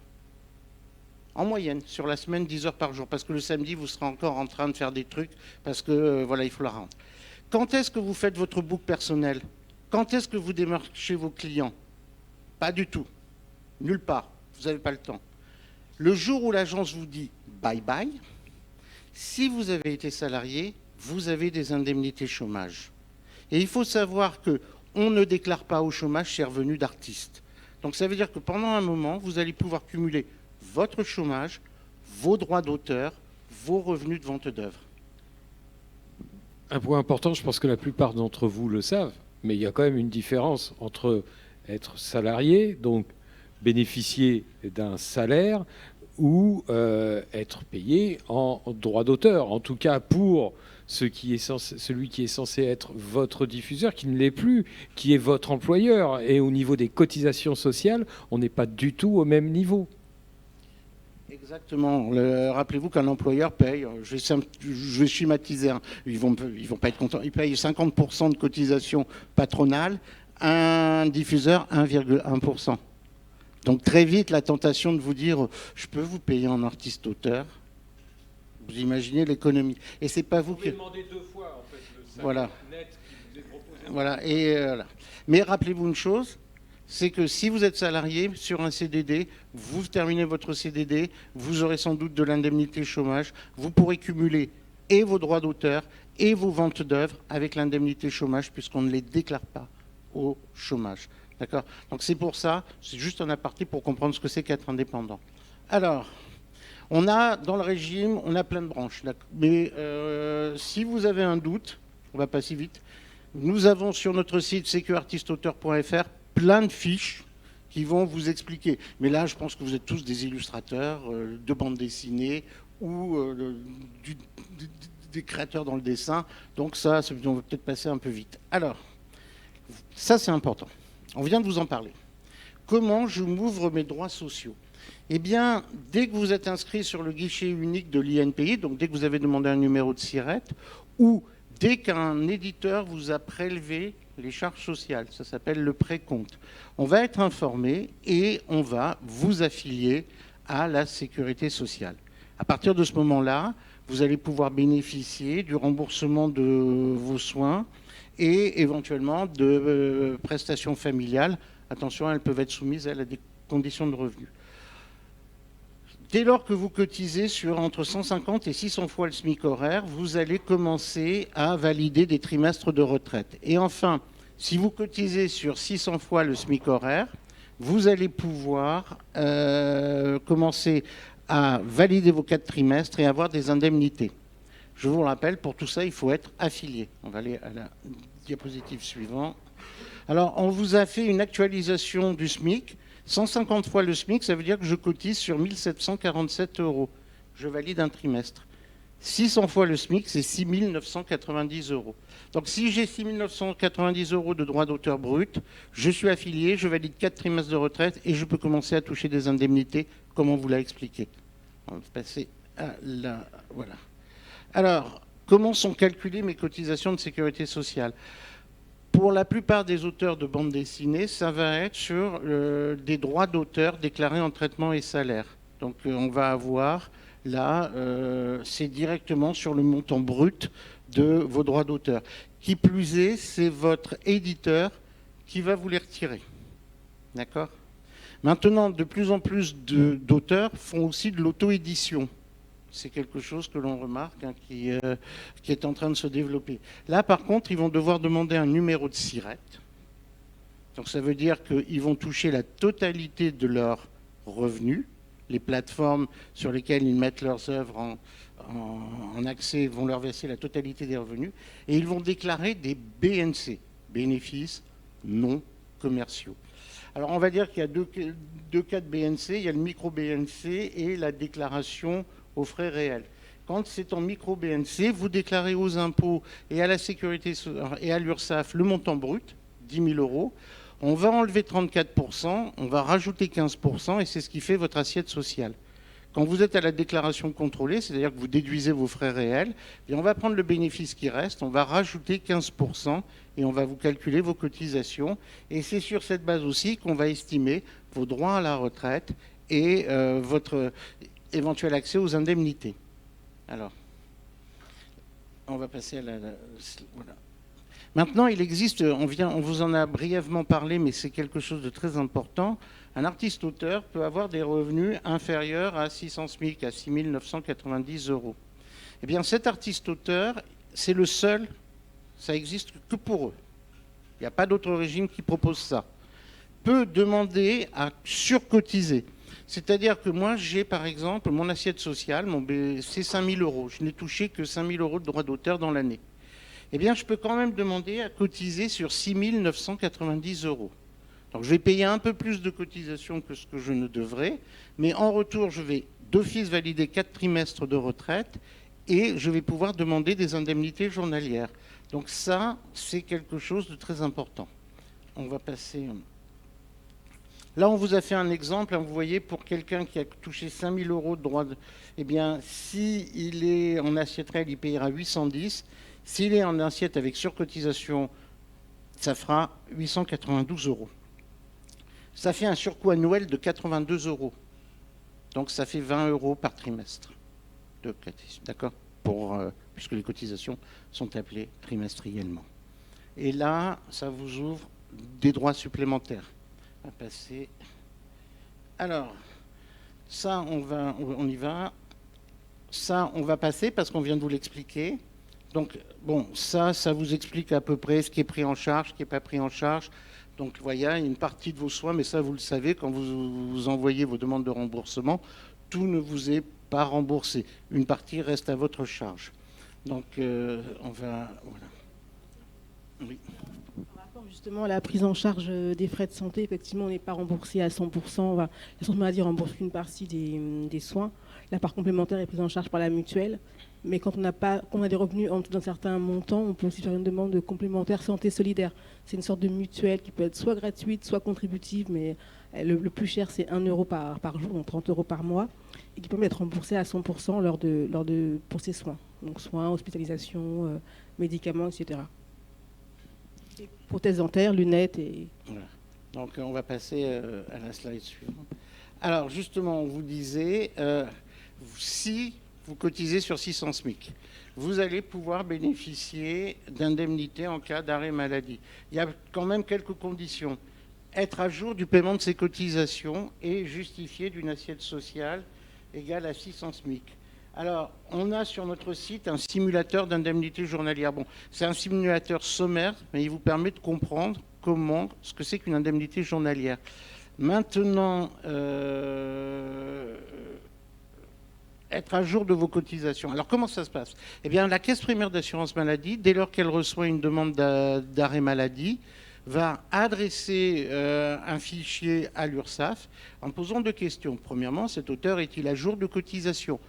En moyenne, sur la semaine, 10 heures par jour. Parce que le samedi, vous serez encore en train de faire des trucs, parce que, voilà, il faut la rendre. Quand est-ce que vous faites votre book personnel ? Quand est-ce que vous démarchez vos clients ? Pas du tout. Nulle part. Vous n'avez pas le temps. Le jour où l'agence vous dit bye bye, si vous avez été salarié, vous avez des indemnités chômage. Et il faut savoir qu'on ne déclare pas au chômage ses revenus d'artiste. Donc ça veut dire que pendant un moment, vous allez pouvoir cumuler votre chômage, vos droits d'auteur, vos revenus de vente d'œuvres. Un point important, je pense que la plupart d'entre vous le savent, mais il y a quand même une différence entre être salarié, donc bénéficier d'un salaire, ou être payé en droit d'auteur. En tout cas, pour celui qui est censé être votre diffuseur, qui ne l'est plus, qui est votre employeur. Et au niveau des cotisations sociales, on n'est pas du tout au même niveau. Exactement. Rappelez-vous qu'un employeur paye, je vais schématiser, ils vont pas être contents, ils payent 50% de cotisation patronale, un diffuseur 1,1%. Donc très vite, la tentation de vous dire « je peux vous payer en artiste-auteur », vous imaginez l'économie. Et c'est pas vous qui... Vous demandez 2 fois, en fait, le salaire voilà. net qui vous est proposé. Voilà. Voilà. Mais rappelez-vous une chose, c'est que si vous êtes salarié sur un CDD, vous terminez votre CDD, vous aurez sans doute de l'indemnité chômage, vous pourrez cumuler et vos droits d'auteur et vos ventes d'œuvres avec l'indemnité chômage puisqu'on ne les déclare pas au chômage. D'accord ? Donc c'est pour ça, c'est juste un aparté pour comprendre ce que c'est qu'être indépendant. Alors, on a dans le régime, on a plein de branches. Mais si vous avez un doute, on va pas si vite, nous avons sur notre site secuartisteauteur.fr plein de fiches qui vont vous expliquer. Mais là, je pense que vous êtes tous des illustrateurs de bande dessinée ou des créateurs dans le dessin. Donc ça, on va peut-être passer un peu vite. Alors, ça c'est important. On vient de vous en parler. Comment je m'ouvre mes droits sociaux ? Eh bien, dès que vous êtes inscrit sur le guichet unique de l'INPI, donc dès que vous avez demandé un numéro de SIRET, ou dès qu'un éditeur vous a prélevé les charges sociales, ça s'appelle le précompte, on va être informé et on va vous affilier à la sécurité sociale. À partir de ce moment-là, vous allez pouvoir bénéficier du remboursement de vos soins et éventuellement de prestations familiales. Attention, elles peuvent être soumises à des conditions de revenus. Dès lors que vous cotisez sur entre 150 et 600 fois le SMIC horaire, vous allez commencer à valider des trimestres de retraite. Et enfin, si vous cotisez sur 600 fois le SMIC horaire, vous allez pouvoir commencer à valider vos 4 trimestres et avoir des indemnités. Je vous le rappelle, pour tout ça, il faut être affilié. On va aller à la diapositive suivante. Alors, on vous a fait une actualisation du SMIC. 150 fois le SMIC, ça veut dire que je cotise sur 1 747 €. Je valide un trimestre. 600 fois le SMIC, c'est 6 990 €. Donc si j'ai 6 990 € de droits d'auteur brut, je suis affilié, je valide 4 trimestres de retraite et je peux commencer à toucher des indemnités, comme on vous l'a expliqué. On va passer à la... Voilà. Alors, comment sont calculées mes cotisations de sécurité sociale ? Pour la plupart des auteurs de bande dessinée, ça va être sur des droits d'auteur déclarés en traitement et salaire. Donc on va avoir là, c'est directement sur le montant brut de vos droits d'auteur. Qui plus est, c'est votre éditeur qui va vous les retirer. D'accord ? Maintenant, de plus en plus d'auteurs font aussi de l'auto-édition. C'est quelque chose que l'on remarque qui est en train de se développer. Là, par contre, ils vont devoir demander un numéro de SIRET. Donc ça veut dire qu'ils vont toucher la totalité de leurs revenus. Les plateformes sur lesquelles ils mettent leurs œuvres en accès vont leur verser la totalité des revenus. Et ils vont déclarer des BNC, bénéfices non commerciaux. Alors on va dire qu'il y a deux cas de BNC. Il y a le micro-BNC et la déclaration aux frais réels. Quand c'est en micro-BNC, vous déclarez aux impôts et à la sécurité et à l'URSSAF le montant brut, 10 000 €. On va enlever 34%, on va rajouter 15% et c'est ce qui fait votre assiette sociale. Quand vous êtes à la déclaration contrôlée, c'est-à-dire que vous déduisez vos frais réels, et on va prendre le bénéfice qui reste, on va rajouter 15% et on va vous calculer vos cotisations. Et c'est sur cette base aussi qu'on va estimer vos droits à la retraite et votre éventuel accès aux indemnités. Alors, on va passer à voilà. Maintenant, il existe, on vous en a brièvement parlé, mais c'est quelque chose de très important. Un artiste-auteur peut avoir des revenus inférieurs à 600 SMIC, à 6 990 €. Eh bien, cet artiste-auteur, c'est le seul, ça existe que pour eux. Il n'y a pas d'autre régime qui propose ça. Peut demander à surcotiser. C'est-à-dire que moi, j'ai par exemple mon assiette sociale, c'est 5 000 €. Je n'ai touché que 5 000 € de droits d'auteur dans l'année. Eh bien, je peux quand même demander à cotiser sur 6 990 €. Donc, je vais payer un peu plus de cotisation que ce que je ne devrais, mais en retour, je vais d'office valider 4 trimestres de retraite et je vais pouvoir demander des indemnités journalières. Donc ça, c'est quelque chose de très important. On va passer... Là, on vous a fait un exemple. Vous voyez, pour quelqu'un qui a touché 5 000 € de droits, eh bien, s'il est en assiette réelle, il payera 810. S'il est en assiette avec surcotisation, ça fera 892 €. Ça fait un surcoût annuel de 82 €. Donc, ça fait 20 € par trimestre. D'accord ? Puisque les cotisations sont appelées trimestriellement. Et là, ça vous ouvre des droits supplémentaires. On va passer. Alors, ça, on y va. Ça, on va passer parce qu'on vient de vous l'expliquer. Donc, bon, ça vous explique à peu près ce qui est pris en charge, ce qui n'est pas pris en charge. Donc, vous voyez, il y a une partie de vos soins, mais ça, vous le savez, quand vous envoyez vos demandes de remboursement, tout ne vous est pas remboursé. Une partie reste à votre charge. Donc, on va... Voilà. Oui. Par rapport justement à la prise en charge des frais de santé, effectivement, on n'est pas remboursé à 100%. L'assurance maladie rembourse qu'une partie des soins. La part complémentaire est prise en charge par la mutuelle. Mais quand on a des revenus en dessous d'un certain montant, on peut aussi faire une demande de complémentaire santé solidaire. C'est une sorte de mutuelle qui peut être soit gratuite, soit contributive, mais le plus cher, c'est 1 € par jour, donc 30 € par mois, et qui peut être remboursé à 100% pour ses soins. Donc soins, hospitalisation, médicaments, etc. Et prothèses dentaires, lunettes et... Voilà. Donc on va passer à la slide suivante. Alors justement, on vous disait, si vous cotisez sur 600 SMIC, vous allez pouvoir bénéficier d'indemnités en cas d'arrêt maladie. Il y a quand même quelques conditions. Être à jour du paiement de ses cotisations et justifier d'une assiette sociale égale à 600 SMIC. Alors, on a sur notre site un simulateur d'indemnité journalière. Bon, c'est un simulateur sommaire, mais il vous permet de comprendre ce que c'est qu'une indemnité journalière. Maintenant, être à jour de vos cotisations. Alors, comment ça se passe? Eh bien, la Caisse primaire d'assurance maladie, dès lors qu'elle reçoit une demande d'arrêt maladie, va adresser un fichier à l'URSSAF en posant deux questions. Premièrement, cet auteur est-il à jour de cotisation?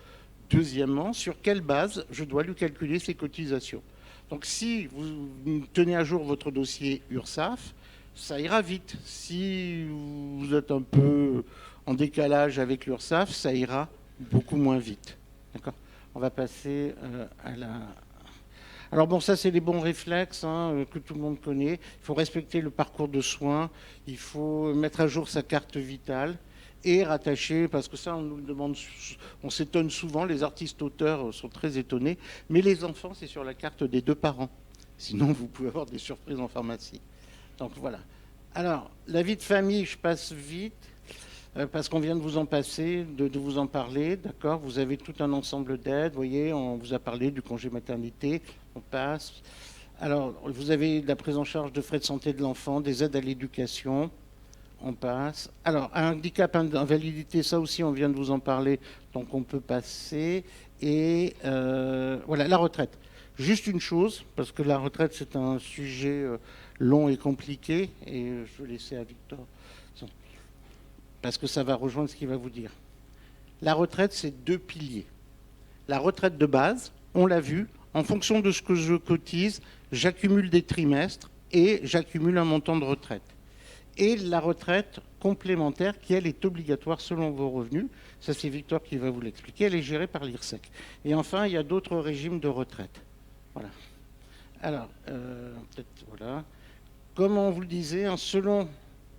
Deuxièmement, sur quelle base je dois lui calculer ses cotisations? Donc, si vous tenez à jour votre dossier URSSAF, ça ira vite. Si vous êtes un peu en décalage avec l'URSSAF, ça ira beaucoup moins vite. D'accord? On va passer à la... Alors bon, ça c'est les bons réflexes que tout le monde connaît. Il faut respecter le parcours de soins, il faut mettre à jour sa carte vitale et rattacher, parce que ça on nous le demande, on s'étonne souvent, les artistes-auteurs sont très étonnés, mais les enfants c'est sur la carte des deux parents. Sinon vous pouvez avoir des surprises en pharmacie. Donc voilà. Alors, la vie de famille, je passe vite. Parce qu'on vient de vous en passer, de vous en parler, d'accord? Vous avez tout un ensemble d'aides, vous voyez, on vous a parlé du congé maternité, on passe. Alors, vous avez la prise en charge de frais de santé de l'enfant, des aides à l'éducation, on passe. Alors, un handicap, invalidité, ça aussi, on vient de vous en parler, donc on peut passer. Et voilà, la retraite. Juste une chose, parce que la retraite, c'est un sujet long et compliqué, et je vais laisser à Victor, parce que ça va rejoindre ce qu'il va vous dire. La retraite, c'est deux piliers. La retraite de base, on l'a vu, en fonction de ce que je cotise, j'accumule des trimestres et j'accumule un montant de retraite. Et la retraite complémentaire, qui elle est obligatoire selon vos revenus, ça c'est Victor qui va vous l'expliquer, elle est gérée par l'IRSEC. Et enfin, il y a d'autres régimes de retraite. Voilà. Alors, peut-être, voilà. Comme on vous le disait, selon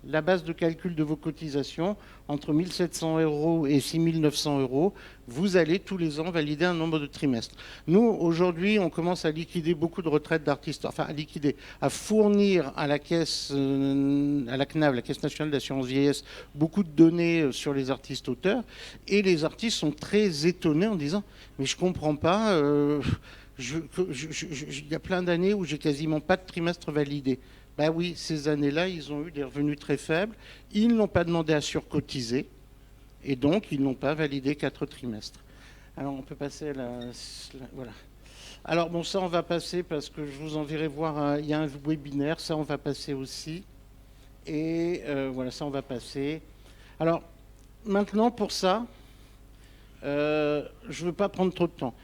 la base de calcul de vos cotisations, entre 1 700 € et 6 900 €, vous allez tous les ans valider un nombre de trimestres. Nous, aujourd'hui, on commence à liquider beaucoup de retraites d'artistes, enfin à fournir à la caisse, à la CNAV, la Caisse nationale d'assurance vieillesse, beaucoup de données sur les artistes auteurs, et les artistes sont très étonnés en disant « mais je ne comprends pas, il y a plein d'années où j'ai quasiment pas de trimestre validé ». Ben oui, ces années-là, ils ont eu des revenus très faibles. Ils n'ont pas demandé à surcotiser. Et donc, ils n'ont pas validé 4 trimestres. Alors, on peut passer à voilà. Alors, bon, ça, on va passer parce que je vous enverrai voir. Il y a un webinaire. Ça, on va passer aussi. Et voilà, ça, on va passer. Alors, maintenant, pour ça, je ne veux pas prendre trop de temps.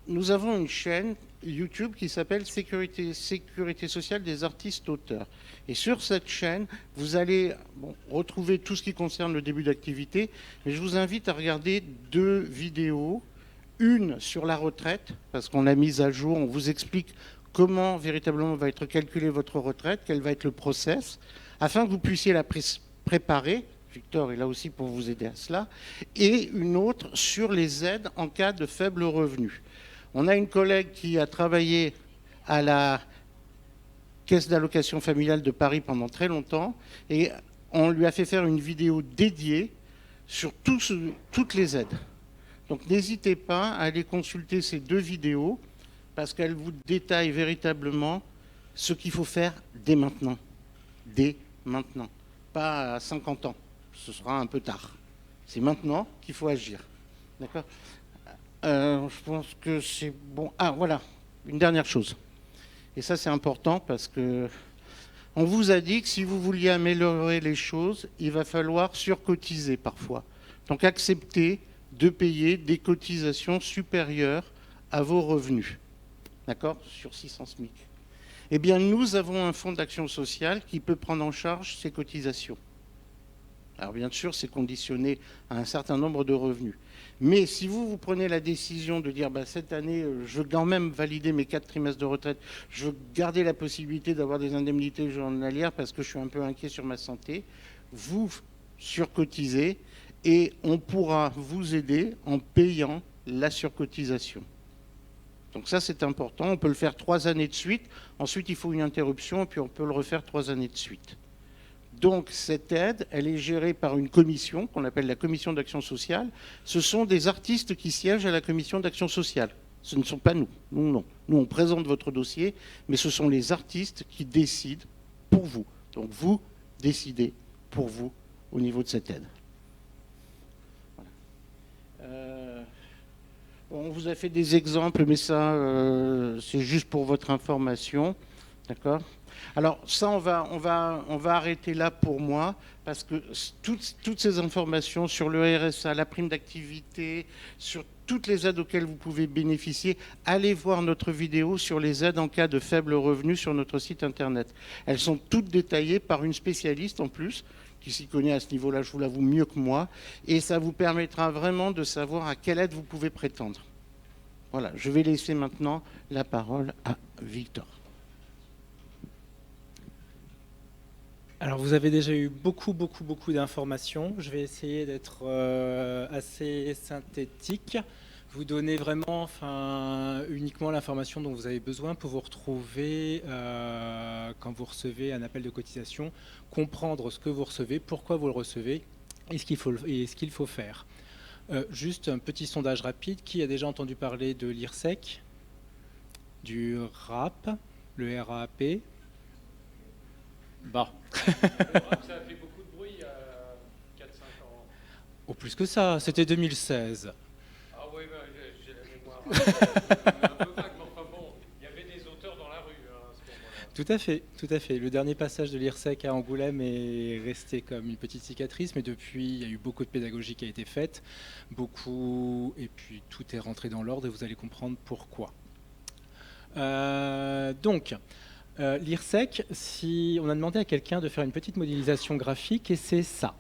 Nous avons une chaîne YouTube qui s'appelle Sécurité sociale des artistes auteurs. Et sur cette chaîne, vous allez retrouver tout ce qui concerne le début d'activité. Mais je vous invite à regarder 2 vidéos. Une sur la retraite, parce qu'on l'a mise à jour, on vous explique comment véritablement va être calculée votre retraite, quel va être le process, afin que vous puissiez la préparer. Victor est là aussi pour vous aider à cela. Et une autre sur les aides en cas de faible revenu. On a une collègue qui a travaillé à la Caisse d'allocation familiale de Paris pendant très longtemps et on lui a fait faire une vidéo dédiée sur toutes les aides. Donc n'hésitez pas à aller consulter ces 2 vidéos parce qu'elles vous détaillent véritablement ce qu'il faut faire dès maintenant. Dès maintenant. Pas à 50 ans. Ce sera un peu tard. C'est maintenant qu'il faut agir. D'accord ? Je pense que c'est bon. Ah, voilà, une dernière chose. Et ça, c'est important parce que on vous a dit que si vous vouliez améliorer les choses, il va falloir surcotiser parfois. Donc, acceptez de payer des cotisations supérieures à vos revenus. D'accord ? Sur 600 SMIC. Eh bien, nous avons un fonds d'action sociale qui peut prendre en charge ces cotisations. Alors, bien sûr, c'est conditionné à un certain nombre de revenus. Mais si vous prenez la décision de dire cette année, je veux quand même valider mes 4 trimestres de retraite, je veux garder la possibilité d'avoir des indemnités journalières parce que je suis un peu inquiet sur ma santé, vous surcotisez et on pourra vous aider en payant la surcotisation. Donc ça, c'est important. On peut le faire 3 années de suite. Ensuite, il faut une interruption et puis on peut le refaire 3 années de suite. Donc cette aide, elle est gérée par une commission qu'on appelle la commission d'action sociale. Ce sont des artistes qui siègent à la commission d'action sociale. Ce ne sont pas nous. Nous, non. Nous, on présente votre dossier, mais ce sont les artistes qui décident pour vous. Donc vous décidez pour vous au niveau de cette aide. Voilà. On vous a fait des exemples, mais ça, c'est juste pour votre information. D'accord ? Alors ça, on va arrêter là pour moi, parce que toutes ces informations sur le RSA, la prime d'activité, sur toutes les aides auxquelles vous pouvez bénéficier, allez voir notre vidéo sur les aides en cas de faible revenu sur notre site internet. Elles sont toutes détaillées par une spécialiste en plus, qui s'y connaît à ce niveau-là, je vous l'avoue, mieux que moi, et ça vous permettra vraiment de savoir à quelle aide vous pouvez prétendre. Voilà, je vais laisser maintenant la parole à Victor. Alors vous avez déjà eu beaucoup d'informations. Je vais essayer d'être assez synthétique, vous donner vraiment uniquement l'information dont vous avez besoin pour vous retrouver quand vous recevez un appel de cotisation, comprendre ce que vous recevez, pourquoi vous le recevez et ce qu'il faut faire. Juste un petit sondage rapide. Qui a déjà entendu parler de l'IRSEC, du RAP, le RAP? Bah. Le rap, ça a fait beaucoup de bruit il y a 4-5 ans. Oh, plus que ça, c'était 2016. Ah oui, j'ai la mémoire un peu vague, mais enfin bon, il y avait des auteurs dans la rue à ce moment-là. Tout à fait. Le dernier passage de l'IRSEC à Angoulême est resté comme une petite cicatrice, mais depuis, il y a eu beaucoup de pédagogie qui a été faite, et puis tout est rentré dans l'ordre et vous allez comprendre pourquoi. L'IRSEC, si on a demandé à quelqu'un de faire une petite modélisation graphique, et c'est ça.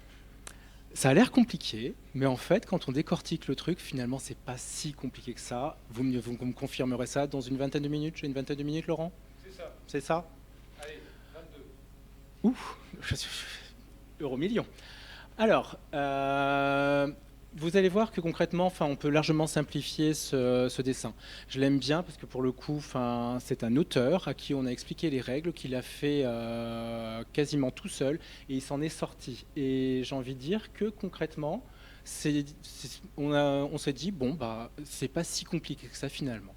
Ça a l'air compliqué, mais en fait, quand on décortique le truc, finalement, c'est pas si compliqué que ça. Vous me confirmerez ça dans une vingtaine de minutes? J'ai une vingtaine de minutes, Laurent? C'est ça. C'est ça? Allez, 22. Ouf, euro-million. Alors, vous allez voir que concrètement, on peut largement simplifier ce dessin. Je l'aime bien parce que pour le coup, c'est un auteur à qui on a expliqué les règles, qu'il a fait quasiment tout seul et il s'en est sorti. Et j'ai envie de dire que concrètement, on s'est dit, bon, c'est pas si compliqué que ça finalement.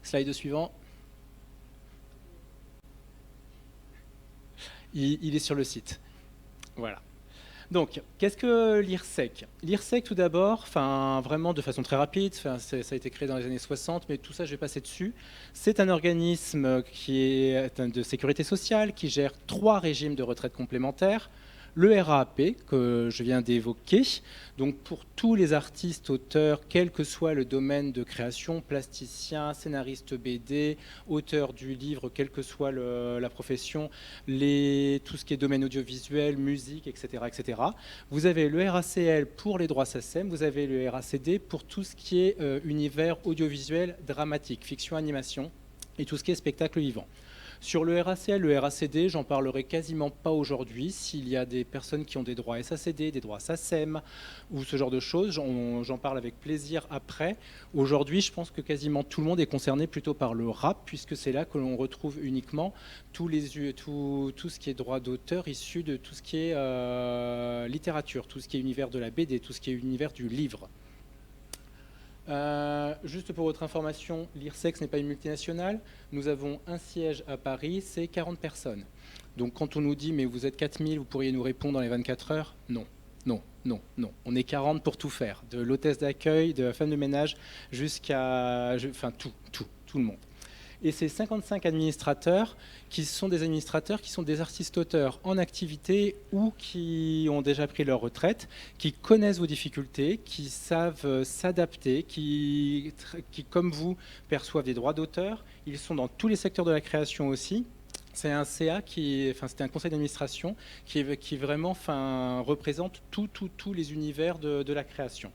Slide suivant. Il est sur le site. Voilà. Donc, qu'est-ce que l'IRSEC? L'IRSEC, tout d'abord, vraiment de façon très rapide, ça a été créé dans les années 60, mais tout ça, je vais passer dessus. C'est un organisme qui est de sécurité sociale, qui gère 3 régimes de retraite complémentaires. Le RAP, que je viens d'évoquer, donc pour tous les artistes, auteurs, quel que soit le domaine de création, plasticien, scénariste BD, auteur du livre, quelle que soit la profession, tout ce qui est domaine audiovisuel, musique, etc., etc. Vous avez le RACL pour les droits SACEM, vous avez le RACD pour tout ce qui est univers audiovisuel dramatique, fiction, animation, et tout ce qui est spectacle vivant. Sur le RACL, le RACD, j'en parlerai quasiment pas aujourd'hui. S'il y a des personnes qui ont des droits SACD, des droits SACEM ou ce genre de choses, j'en parle avec plaisir après. Aujourd'hui, je pense que quasiment tout le monde est concerné plutôt par le RAP, puisque c'est là que l'on retrouve uniquement tout ce qui est droit d'auteur issu de tout ce qui est littérature, tout ce qui est univers de la BD, tout ce qui est univers du livre. Juste pour votre information, l'IRSEC n'est pas une multinationale. Nous avons un siège à Paris, c'est 40 personnes. Donc quand on nous dit mais vous êtes 4000, vous pourriez nous répondre dans les 24 heures? Non. On est 40 pour tout faire, de l'hôtesse d'accueil, de la femme de ménage, jusqu'à tout le monde. Et ces 55 administrateurs qui sont des administrateurs qui sont des artistes-auteurs en activité ou qui ont déjà pris leur retraite, qui connaissent vos difficultés, qui savent s'adapter, qui, comme vous, perçoivent des droits d'auteur. Ils sont dans tous les secteurs de la création aussi. C'est un CA c'était un conseil d'administration qui vraiment représente tous les univers de la création.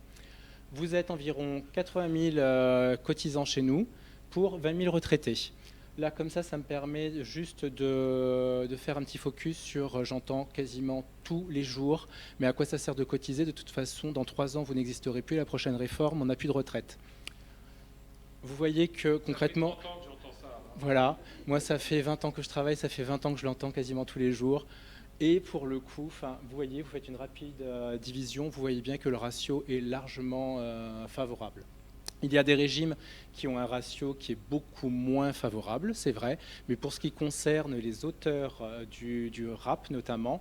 Vous êtes environ 80 000 cotisants chez nous, pour 20 000 retraités. Là, comme ça me permet juste de faire un petit focus sur, j'entends quasiment tous les jours, mais à quoi ça sert de cotiser? De toute façon, dans 3 ans, vous n'existerez plus. La prochaine réforme, on n'a plus de retraite. Vous voyez que concrètement... Ça fait 30 ans que j'entends ça. Voilà, moi ça fait 20 ans que je travaille, ça fait 20 ans que je l'entends quasiment tous les jours. Et pour le coup, vous voyez, vous faites une rapide division, vous voyez bien que le ratio est largement favorable. Il y a des régimes qui ont un ratio qui est beaucoup moins favorable, c'est vrai, mais pour ce qui concerne les auteurs du rap notamment,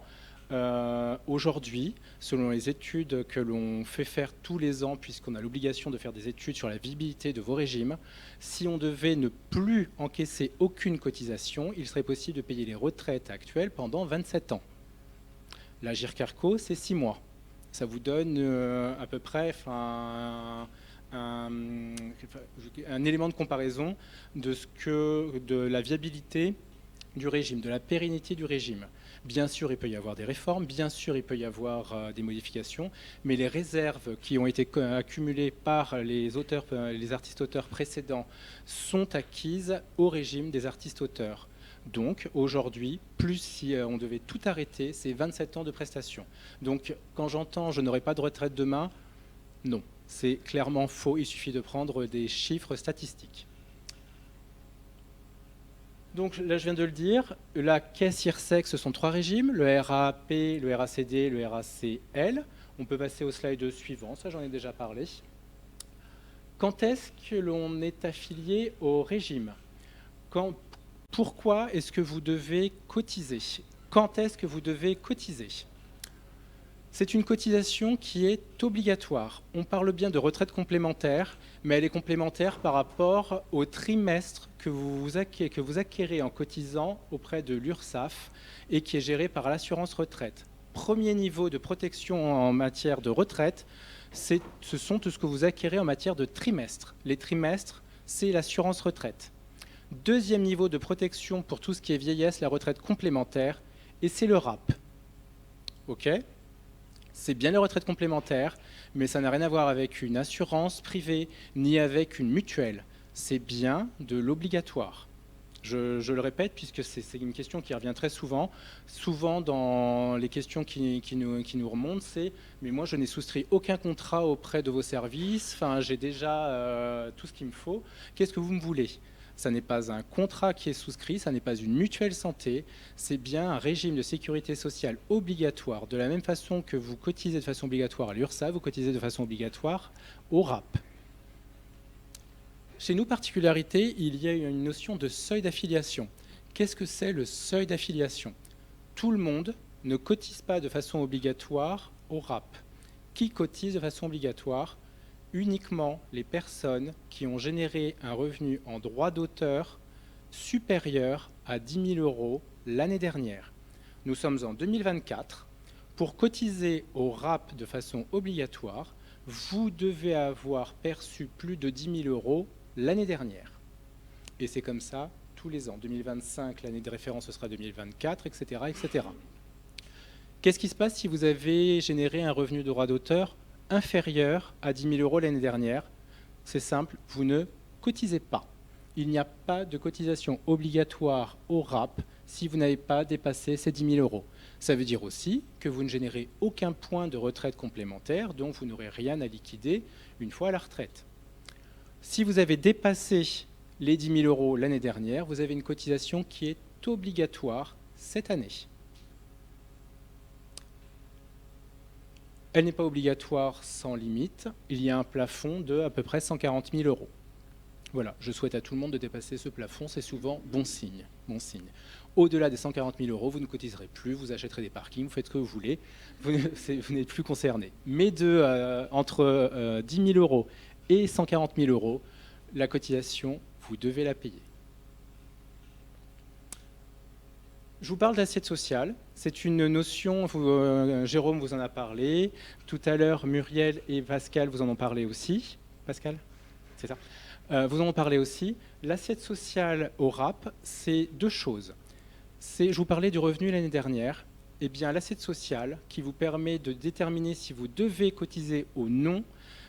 aujourd'hui, selon les études que l'on fait faire tous les ans, puisqu'on a l'obligation de faire des études sur la viabilité de vos régimes, si on devait ne plus encaisser aucune cotisation, il serait possible de payer les retraites actuelles pendant 27 ans. La GIRC-ARCO, c'est 6 mois. Ça vous donne à peu près un élément de comparaison de la viabilité du régime, de la pérennité du régime. Bien sûr, il peut y avoir des réformes, bien sûr, il peut y avoir des modifications, mais les réserves qui ont été accumulées par les artistes-auteurs précédents sont acquises au régime des artistes-auteurs. Donc, aujourd'hui, plus si on devait tout arrêter, c'est 27 ans de prestations. Donc, quand j'entends « je n'aurai pas de retraite demain », non, c'est clairement faux. Il suffit de prendre des chiffres statistiques. Donc là, je viens de le dire, la caisse IRSEC, ce sont 3 régimes, le RAP, le RACD, le RACL. On peut passer au slide suivant, ça j'en ai déjà parlé. Quand est-ce que l'on est affilié au régime ? Pourquoi est-ce que vous devez cotiser ? Quand est-ce que vous devez cotiser ? C'est une cotisation qui est obligatoire. On parle bien de retraite complémentaire, mais elle est complémentaire par rapport au trimestre que vous acquérez en cotisant auprès de l'URSSAF et qui est géré par l'assurance retraite. Premier niveau de protection en matière de retraite, ce sont tout ce que vous acquérez en matière de trimestre. Les trimestres, c'est l'assurance retraite. Deuxième niveau de protection pour tout ce qui est vieillesse, la retraite complémentaire, et c'est le RAP. OK ? C'est bien la retraite complémentaire, mais ça n'a rien à voir avec une assurance privée ni avec une mutuelle. C'est bien de l'obligatoire. Je le répète puisque c'est une question qui revient très souvent. Souvent dans les questions qui nous remontent, c'est « mais moi je n'ai souscrit aucun contrat auprès de vos services, j'ai déjà tout ce qu'il me faut, qu'est-ce que vous me voulez ?» Ça n'est pas un contrat qui est souscrit, ça n'est pas une mutuelle santé, c'est bien un régime de sécurité sociale obligatoire. De la même façon que vous cotisez de façon obligatoire à l'URSSAF, vous cotisez de façon obligatoire au RAP. Chez nous, particularité, il y a une notion de seuil d'affiliation. Qu'est-ce que c'est le seuil d'affiliation ? Tout le monde ne cotise pas de façon obligatoire au RAP. Qui cotise de façon obligatoire ? Uniquement les personnes qui ont généré un revenu en droit d'auteur supérieur à 10 000 € l'année dernière. Nous sommes en 2024. Pour cotiser au RAP de façon obligatoire, vous devez avoir perçu plus de 10 000 € l'année dernière. Et c'est comme ça tous les ans. 2025, l'année de référence, ce sera 2024, etc., etc. Qu'est-ce qui se passe si vous avez généré un revenu de droit d'auteur inférieur à 10 000 € l'année dernière? C'est simple, vous ne cotisez pas. Il n'y a pas de cotisation obligatoire au RAP si vous n'avez pas dépassé ces 10 000 €. Ça veut dire aussi que vous ne générez aucun point de retraite complémentaire, donc vous n'aurez rien à liquider une fois à la retraite. Si vous avez dépassé les 10 000 € l'année dernière, vous avez une cotisation qui est obligatoire cette année. Elle n'est pas obligatoire sans limite. Il y a un plafond de à peu près 140 000 €. Voilà, je souhaite à tout le monde de dépasser ce plafond, c'est souvent bon signe. Bon signe. Au-delà des 140 000 €, vous ne cotiserez plus, vous achèterez des parkings, vous faites ce que vous voulez, vous n'êtes plus concerné. Mais entre 10 000 € et 140 000 €, la cotisation, vous devez la payer. Je vous parle d'assiette sociale. C'est une notion, Jérôme vous en a parlé. Tout à l'heure, Muriel et Pascal vous en ont parlé aussi. Pascal, c'est ça. Vous en parlez aussi. L'assiette sociale au RAP, c'est deux choses. Je vous parlais du revenu l'année dernière. Eh bien, l'assiette sociale qui vous permet de déterminer si vous devez cotiser ou non,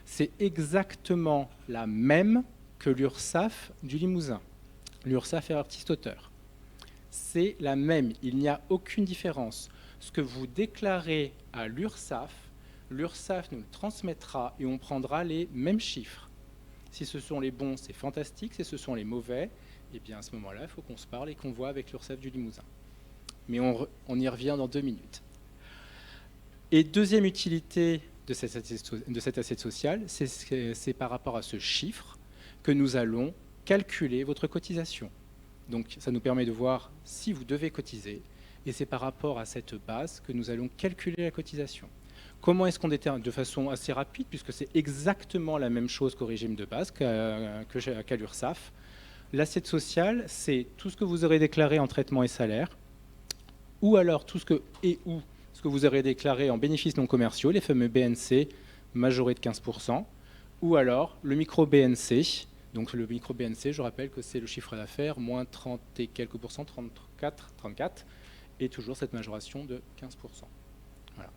c'est exactement la même que l'URSSAF du Limousin. L'URSSAF est artiste-auteur. C'est la même, il n'y a aucune différence. Ce que vous déclarez à l'URSSAF, l'URSSAF nous le transmettra et on prendra les mêmes chiffres. Si ce sont les bons, c'est fantastique. Si ce sont les mauvais, eh bien à ce moment-là, il faut qu'on se parle et qu'on voit avec l'URSSAF du Limousin. Mais on y revient dans 2 minutes. Et deuxième utilité de cet assiette sociale, c'est par rapport à ce chiffre que nous allons calculer votre cotisation. Donc ça nous permet de voir si vous devez cotiser, et c'est par rapport à cette base que nous allons calculer la cotisation. Comment est-ce qu'on détermine de façon assez rapide, puisque c'est exactement la même chose qu'au régime de base, qu'à l'URSSAF. L'assiette sociale, c'est tout ce que vous aurez déclaré en traitement et salaire, ou alors tout ce que vous aurez déclaré en bénéfices non commerciaux, les fameux BNC majorés de 15%, ou alors le micro-BNC. Donc le micro-BNC, je rappelle que c'est le chiffre d'affaires, moins 30 et quelques pourcents, 34, et toujours cette majoration de 15%. Voilà.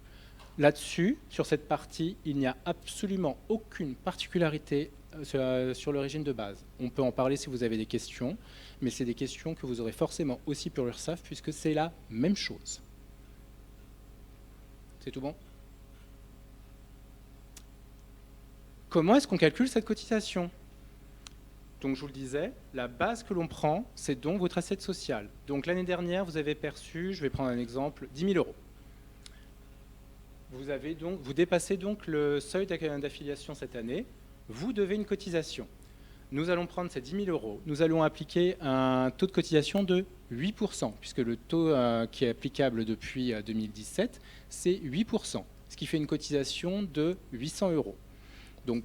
Là-dessus, sur cette partie, il n'y a absolument aucune particularité sur le régime de base. On peut en parler si vous avez des questions, mais c'est des questions que vous aurez forcément aussi pour l'URSSAF, puisque c'est la même chose. C'est tout bon? Comment est-ce qu'on calcule cette cotisation? Donc je vous le disais, la base que l'on prend, c'est donc votre assiette sociale. Donc l'année dernière, vous avez perçu, je vais prendre un exemple, 10 000 €. Vous dépassez donc le seuil d'affiliation cette année, vous devez une cotisation. Nous allons prendre ces 10 000 €, nous allons appliquer un taux de cotisation de 8%, puisque le taux qui est applicable depuis 2017, c'est 8%, ce qui fait une cotisation de 800 €. Donc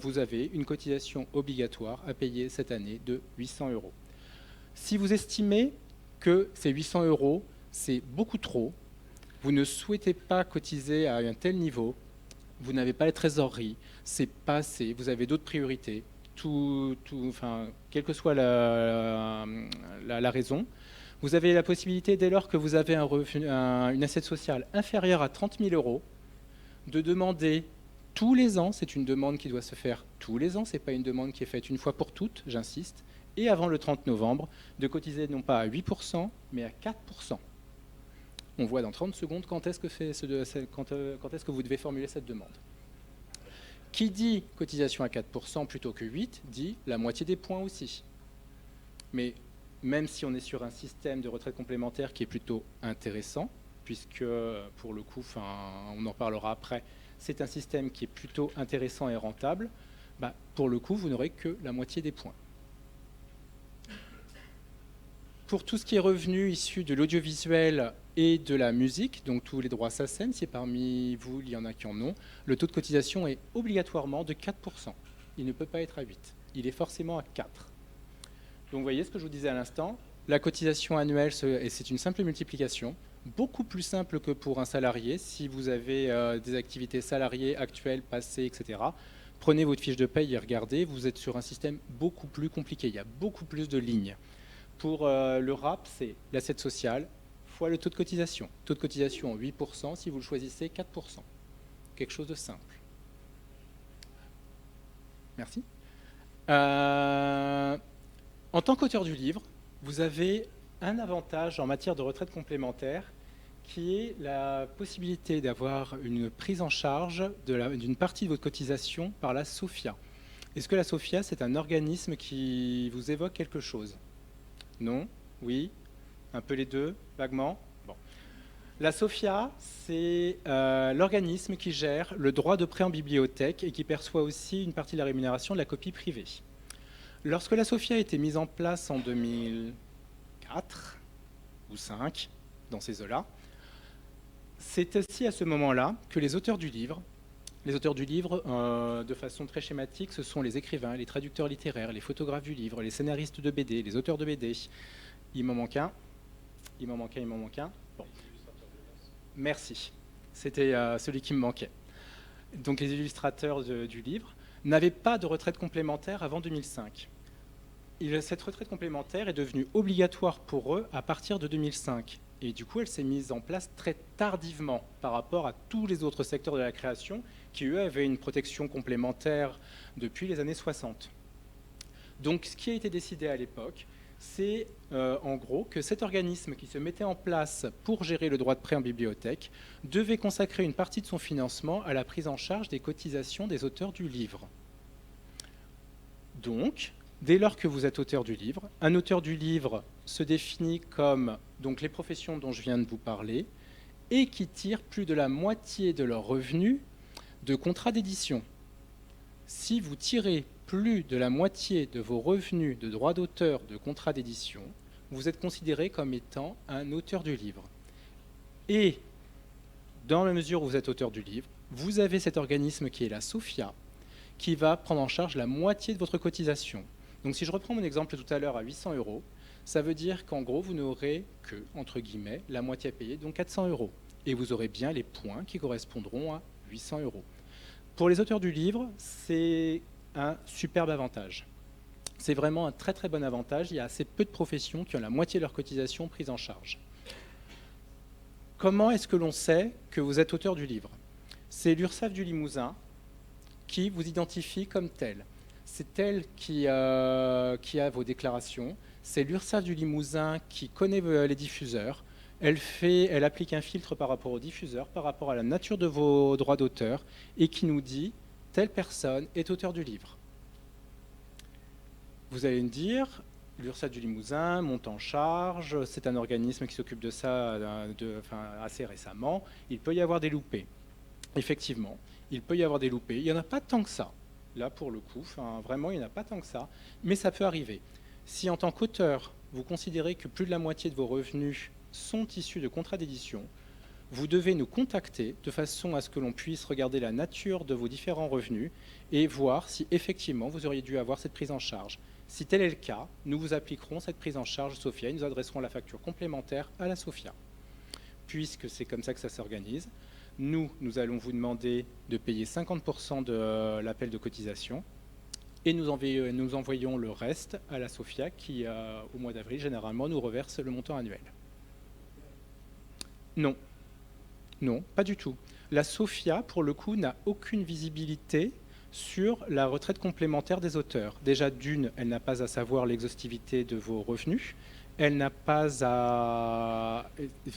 vous avez une cotisation obligatoire à payer cette année de 800 €. Si vous estimez que ces 800 €, c'est beaucoup trop, vous ne souhaitez pas cotiser à un tel niveau, vous n'avez pas la trésorerie, c'est pas assez, vous avez d'autres priorités, quelle que soit la raison, vous avez la possibilité, dès lors que vous avez une assiette sociale inférieure à 30 000 €, de demander tous les ans, c'est une demande qui doit se faire tous les ans, ce n'est pas une demande qui est faite une fois pour toutes, j'insiste, et avant le 30 novembre, de cotiser non pas à 8%, mais à 4%. On voit dans 30 secondes quand est-ce que vous devez formuler cette demande. Qui dit cotisation à 4% plutôt que 8, dit la moitié des points aussi. Mais même si on est sur un système de retraite complémentaire qui est plutôt intéressant, puisque pour le coup, on en parlera après, c'est un système qui est plutôt intéressant et rentable, pour le coup, vous n'aurez que la moitié des points. Pour tout ce qui est revenu issu de l'audiovisuel et de la musique, donc tous les droits SACEM, si parmi vous, il y en a qui en ont, le taux de cotisation est obligatoirement de 4%. Il ne peut pas être à 8. Il est forcément à 4. Donc vous voyez ce que je vous disais à l'instant, la cotisation annuelle, c'est une simple multiplication, beaucoup plus simple que pour un salarié. Si vous avez des activités salariées actuelles, passées, etc., prenez votre fiche de paye et regardez, vous êtes sur un système beaucoup plus compliqué. Il y a beaucoup plus de lignes. Pour le RAP, c'est l'assiette sociale fois le taux de cotisation. Taux de cotisation 8%, si vous le choisissez, 4%. Quelque chose de simple. Merci. En tant qu'auteur du livre, vous avez un avantage en matière de retraite complémentaire qui est la possibilité d'avoir une prise en charge d'une partie de votre cotisation par la SOFIA. Est-ce que la SOFIA, c'est un organisme qui vous évoque quelque chose? Non? Oui? Un peu les deux? Vaguement? Bon. La SOFIA, c'est l'organisme qui gère le droit de prêt en bibliothèque et qui perçoit aussi une partie de la rémunération de la copie privée. Lorsque la SOFIA a été mise en place en 2004 ou 2005, dans ces eaux-là, c'est aussi à ce moment-là que les auteurs du livre, de façon très schématique, ce sont les écrivains, les traducteurs littéraires, les photographes du livre, les scénaristes de BD, les auteurs de BD. Il m'en manque un. Bon. Merci. C'était celui qui me manquait. Donc les illustrateurs du livre n'avaient pas de retraite complémentaire avant 2005. Cette retraite complémentaire est devenue obligatoire pour eux à partir de 2005. Et du coup, elle s'est mise en place très tardivement par rapport à tous les autres secteurs de la création qui, eux, avaient une protection complémentaire depuis les années 60. Donc, ce qui a été décidé à l'époque, c'est en gros que cet organisme qui se mettait en place pour gérer le droit de prêt en bibliothèque devait consacrer une partie de son financement à la prise en charge des cotisations des auteurs du livre. Donc, Dès lors que vous êtes auteur du livre, un auteur du livre se définit comme donc, les professions dont je viens de vous parler et qui tirent plus de la moitié de leurs revenus de contrats d'édition. Si vous tirez plus de la moitié de vos revenus de droits d'auteur de contrats d'édition, vous êtes considéré comme étant un auteur du livre. Et dans la mesure où vous êtes auteur du livre, vous avez cet organisme qui est la SOFIA, qui va prendre en charge la moitié de votre cotisation. Donc si je reprends mon exemple tout à l'heure à 800 €, ça veut dire qu'en gros, vous n'aurez que, entre guillemets, la moitié à payer, donc 400 €. Et vous aurez bien les points qui correspondront à 800 €. Pour les auteurs du livre, c'est un superbe avantage. C'est vraiment un très très bon avantage. Il y a assez peu de professions qui ont la moitié de leur cotisation prise en charge. Comment est-ce que l'on sait que vous êtes auteur du livre? C'est l'URSSAF du Limousin qui vous identifie comme tel. C'est elle qui a vos déclarations. C'est l'URSSAF du Limousin qui connaît les diffuseurs. Elle applique un filtre par rapport aux diffuseurs, par rapport à la nature de vos droits d'auteur, et qui nous dit « telle personne est auteur du livre ». Vous allez me dire, l'URSSAF du Limousin monte en charge, c'est un organisme qui s'occupe de ça assez récemment, il peut y avoir des loupés. Effectivement, il peut y avoir des loupés. Il n'y en a pas tant que ça, là pour le coup, vraiment il n'y en a pas tant que ça, mais ça peut arriver. Si en tant qu'auteur, vous considérez que plus de la moitié de vos revenus sont issus de contrats d'édition, vous devez nous contacter de façon à ce que l'on puisse regarder la nature de vos différents revenus et voir si effectivement vous auriez dû avoir cette prise en charge. Si tel est le cas, nous vous appliquerons cette prise en charge SOFIA et nous adresserons la facture complémentaire à la SOFIA. Puisque c'est comme ça que ça s'organise, nous allons vous demander de payer 50% de l'appel de cotisation et nous envoyons le reste à la SOFIA qui, au mois d'avril, généralement, nous reverse le montant annuel. Non. Non, pas du tout. La SOFIA, pour le coup, n'a aucune visibilité sur la retraite complémentaire des auteurs. Déjà, d'une, elle n'a pas à savoir l'exhaustivité de vos revenus, elle n'a pas à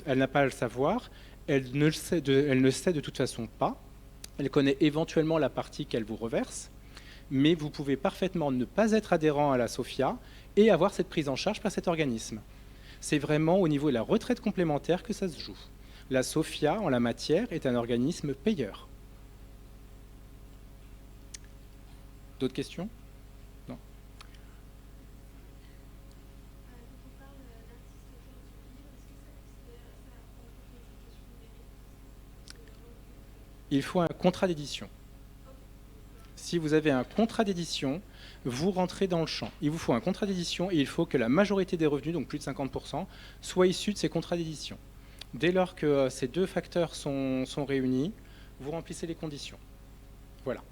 le savoir, elle ne le sait de toute façon pas, elle connaît éventuellement la partie qu'elle vous reverse, mais vous pouvez parfaitement ne pas être adhérent à la SOFIA et avoir cette prise en charge par cet organisme. C'est vraiment au niveau de la retraite complémentaire que ça se joue. La SOFIA, en la matière, est un organisme payeur. D'autres questions? Non. Il faut un contrat d'édition. Si vous avez un contrat d'édition, vous rentrez dans le champ. Il vous faut un contrat d'édition et il faut que la majorité des revenus, donc plus de 50%, soient issus de ces contrats d'édition. Dès lors que ces deux facteurs sont réunis, vous remplissez les conditions. Voilà.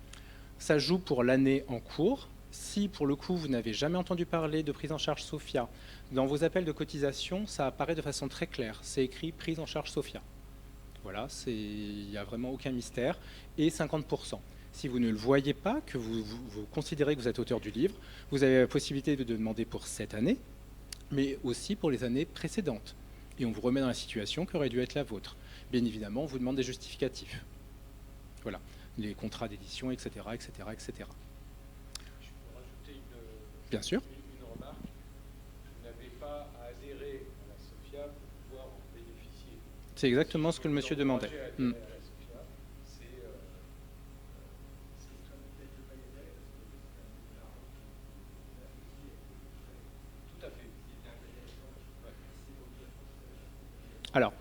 Ça joue pour l'année en cours. Si, pour le coup, vous n'avez jamais entendu parler de prise en charge SOFIA, dans vos appels de cotisation, ça apparaît de façon très claire. C'est écrit prise en charge SOFIA. Voilà, il n'y a vraiment aucun mystère. Et 50%. Si vous ne le voyez pas, que vous considérez que vous êtes auteur du livre, vous avez la possibilité de demander pour cette année, mais aussi pour les années précédentes. Et on vous remet dans la situation qui aurait dû être la vôtre. Bien évidemment, on vous demande des justificatifs. Voilà, les contrats d'édition, etc., etc., etc. Je peux rajouter Bien sûr. une remarque. Vous n'avez pas à adhérer à la SOFIA pour pouvoir en bénéficier. C'est exactement ce que le monsieur demandait. Alors,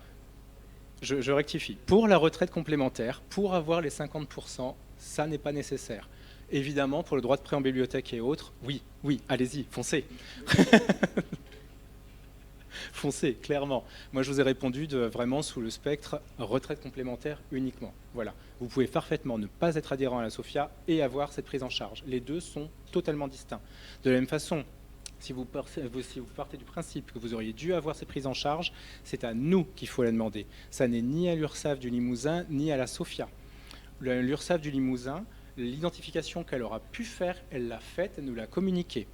je rectifie. Pour la retraite complémentaire, pour avoir les 50%, ça n'est pas nécessaire. Évidemment, pour le droit de prêt en bibliothèque et autres, oui, allez-y, foncez. Foncez, clairement. Moi, je vous ai répondu vraiment sous le spectre retraite complémentaire uniquement. Voilà. Vous pouvez parfaitement ne pas être adhérent à la SOFIA et avoir cette prise en charge. Les deux sont totalement distincts. De la même façon, si vous partez du principe que vous auriez dû avoir cette prise en charge, c'est à nous qu'il faut la demander. Ça n'est ni à l'URSSAF du Limousin, ni à la SOFIA. L'URSSAF du Limousin, l'identification qu'elle aura pu faire, elle l'a faite, elle nous l'a communiquée.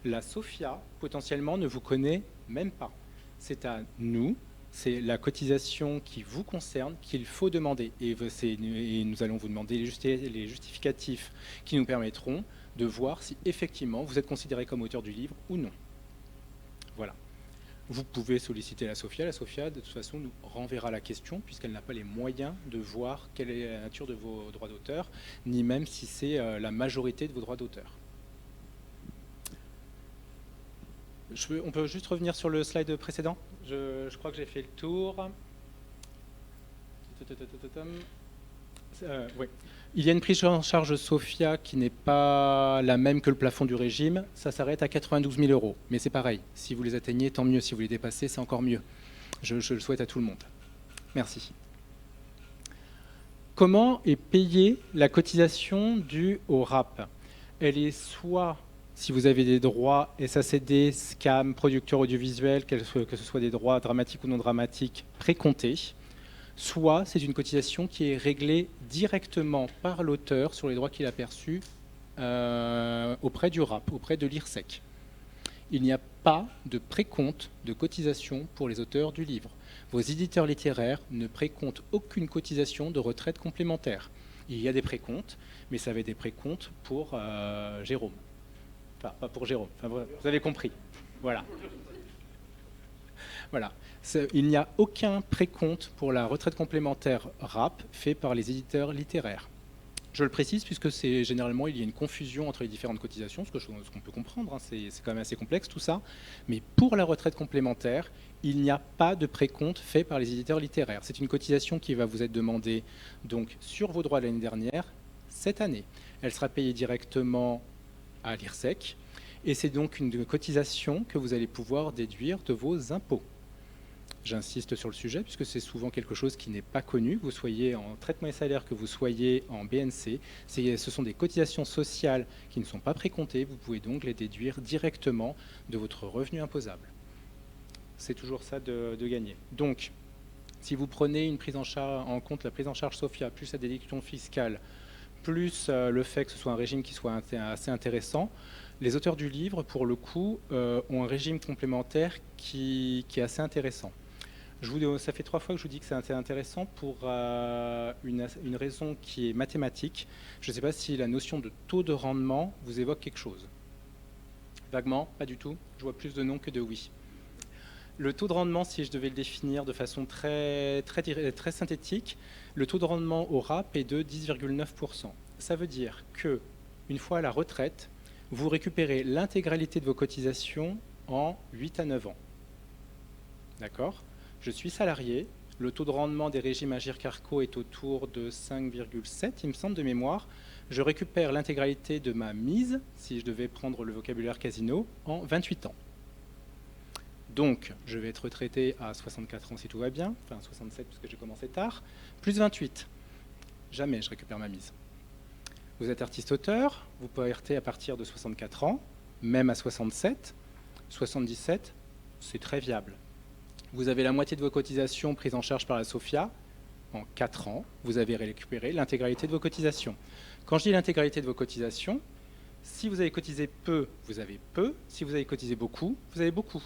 La SOFIA, potentiellement, ne vous connaît même pas. C'est à nous, c'est la cotisation qui vous concerne qu'il faut demander. Et nous allons vous demander les justificatifs qui nous permettront de voir si effectivement vous êtes considéré comme auteur du livre ou non. Voilà. Vous pouvez solliciter la SOFIA. La SOFIA, de toute façon, nous renverra la question puisqu'elle n'a pas les moyens de voir quelle est la nature de vos droits d'auteur, ni même si c'est la majorité de vos droits d'auteur. On peut juste revenir sur le slide précédent. Je crois que j'ai fait le tour. Oui. Il y a une prise en charge SOFIA qui n'est pas la même que le plafond du régime. Ça s'arrête à 92 000 €. Mais c'est pareil. Si vous les atteignez, tant mieux. Si vous les dépassez, c'est encore mieux. Je le souhaite à tout le monde. Merci. Comment est payée la cotisation due au RAP? Elle est soit, si vous avez des droits SACD, SCAM, producteurs audiovisuels, que ce soit des droits dramatiques ou non dramatiques, précomptés, soit c'est une cotisation qui est réglée directement par l'auteur sur les droits qu'il a perçus auprès du RAP, auprès de l'IRSEC. Il n'y a pas de précompte de cotisation pour les auteurs du livre. Vos éditeurs littéraires ne précomptent aucune cotisation de retraite complémentaire. Il y a des précomptes, mais ça va être des précomptes pour Jérôme. Enfin, pas pour Jérôme, enfin, vous avez compris. Voilà. Voilà. Il n'y a aucun précompte pour la retraite complémentaire RAP fait par les éditeurs littéraires. Je le précise puisque généralement il y a une confusion entre les différentes cotisations, ce qu'on peut comprendre, hein, c'est quand même assez complexe tout ça. Mais pour la retraite complémentaire, il n'y a pas de précompte fait par les éditeurs littéraires. C'est une cotisation qui va vous être demandée donc sur vos droits de l'année dernière, cette année. Elle sera payée directement à l'IRSEC et c'est donc une cotisation que vous allez pouvoir déduire de vos impôts. J'insiste sur le sujet puisque c'est souvent quelque chose qui n'est pas connu, que vous soyez en traitement et salaire, que vous soyez en BNC. Ce sont des cotisations sociales qui ne sont pas précomptées, vous pouvez donc les déduire directement de votre revenu imposable. C'est toujours ça de gagner. Donc, si vous prenez en compte la prise en charge SOFIA, plus la déduction fiscale, plus le fait que ce soit un régime qui soit assez intéressant, les auteurs du livre, pour le coup, ont un régime complémentaire qui est assez intéressant. Ça fait 3 fois que je vous dis que c'est intéressant pour une raison qui est mathématique. Je ne sais pas si la notion de taux de rendement vous évoque quelque chose. Vaguement, pas du tout. Je vois plus de non que de oui. Le taux de rendement, si je devais le définir de façon très synthétique, le taux de rendement au RAP est de 10,9%. Ça veut dire que, une fois à la retraite, vous récupérez l'intégralité de vos cotisations en 8 à 9 ans. D'accord ? Je suis salarié, le taux de rendement des régimes Agirc-Arrco est autour de 5,7, il me semble, de mémoire. Je récupère l'intégralité de ma mise, si je devais prendre le vocabulaire casino, en 28 ans. Donc, je vais être retraité à 64 ans si tout va bien, enfin 67 parce que j'ai commencé tard, plus 28. Jamais je récupère ma mise. Vous êtes artiste-auteur, vous pouvez arrêter à partir de 64 ans, même à 67, 77, c'est très viable. Vous avez la moitié de vos cotisations prises en charge par la SOFIA. En 4 ans, vous avez récupéré l'intégralité de vos cotisations. Quand je dis l'intégralité de vos cotisations, si vous avez cotisé peu, vous avez peu. Si vous avez cotisé beaucoup, vous avez beaucoup.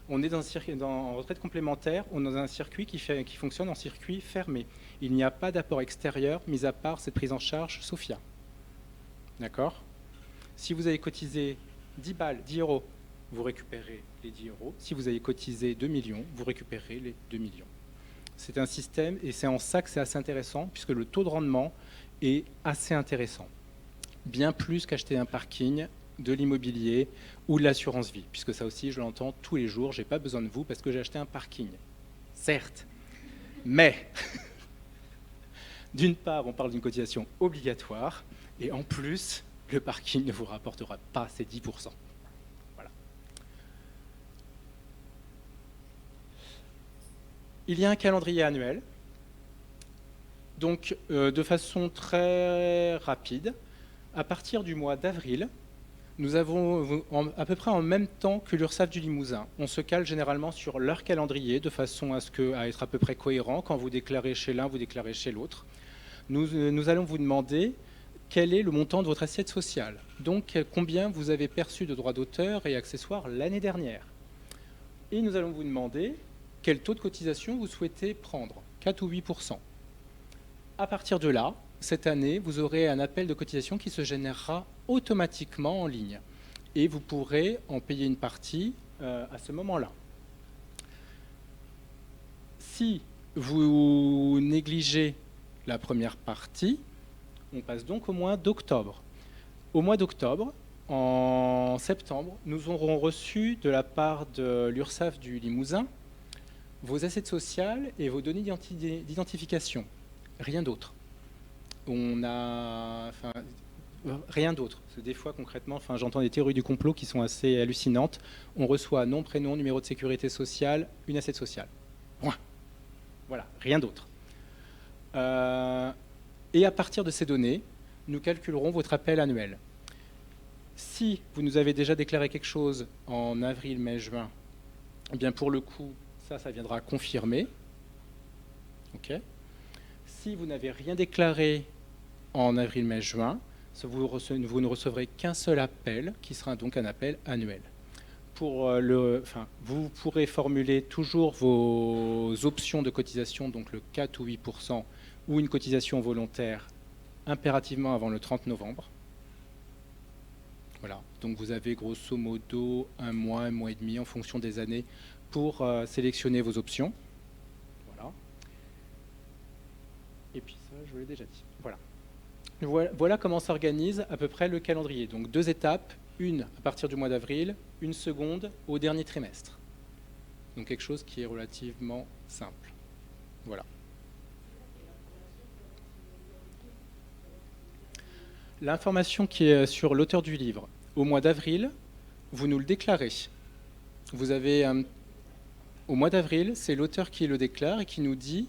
On est en retraite complémentaire, on est dans un circuit qui fonctionne en circuit fermé. Il n'y a pas d'apport extérieur, mis à part cette prise en charge SOFIA. D'accord ? Si vous avez cotisé 10 balles, 10 €, vous récupérez les 10 €. Si vous avez cotisé 2 millions, vous récupérez les 2 millions. C'est un système, et c'est en ça que c'est assez intéressant, puisque le taux de rendement est assez intéressant. Bien plus qu'acheter un parking, de l'immobilier ou de l'assurance vie, puisque ça aussi, je l'entends tous les jours, je n'ai pas besoin de vous parce que j'ai acheté un parking. Certes, mais d'une part, on parle d'une cotisation obligatoire, et en plus, le parking ne vous rapportera pas ces 10%. Voilà. Il y a un calendrier annuel, donc de façon très rapide, à partir du mois d'avril, nous avons à peu près en même temps que l'URSSAF du Limousin. On se cale généralement sur leur calendrier de façon à être à peu près cohérent. Quand vous déclarez chez l'un, vous déclarez chez l'autre. Nous allons vous demander quel est le montant de votre assiette sociale. Donc combien vous avez perçu de droits d'auteur et accessoires l'année dernière. Et nous allons vous demander quel taux de cotisation vous souhaitez prendre, 4 ou 8%. À partir de là, cette année, vous aurez un appel de cotisation qui se générera automatiquement en ligne. Et vous pourrez en payer une partie à ce moment-là. Si vous négligez la première partie, on passe donc au mois d'octobre. Au mois d'octobre, en septembre, nous aurons reçu de la part de l'URSSAF du Limousin vos assiettes sociales et vos données d'identification. Rien d'autre. Rien d'autre. Parce que des fois, concrètement, j'entends des théories du complot qui sont assez hallucinantes. On reçoit nom, prénom, numéro de sécurité sociale, une assiette sociale. Point. Voilà, rien d'autre. Et à partir de ces données, nous calculerons votre appel annuel. Si vous nous avez déjà déclaré quelque chose en avril, mai, juin, eh bien pour le coup, ça viendra confirmer. OK. Si vous n'avez rien déclaré en avril, mai, juin, vous ne recevrez qu'un seul appel, qui sera donc un appel annuel. Vous pourrez formuler toujours vos options de cotisation, donc le 4 ou 8%, ou une cotisation volontaire, impérativement avant le 30 novembre. Voilà, donc vous avez grosso modo un mois et demi en fonction des années pour sélectionner vos options. Voilà. Et puis ça, je vous l'ai déjà dit. Voilà comment s'organise à peu près le calendrier. Donc 2 étapes, une à partir du mois d'avril, une seconde au dernier trimestre. Donc quelque chose qui est relativement simple. Voilà. L'information qui est sur l'auteur du livre, au mois d'avril, vous nous le déclarez. Vous avez au mois d'avril, c'est l'auteur qui le déclare et qui nous dit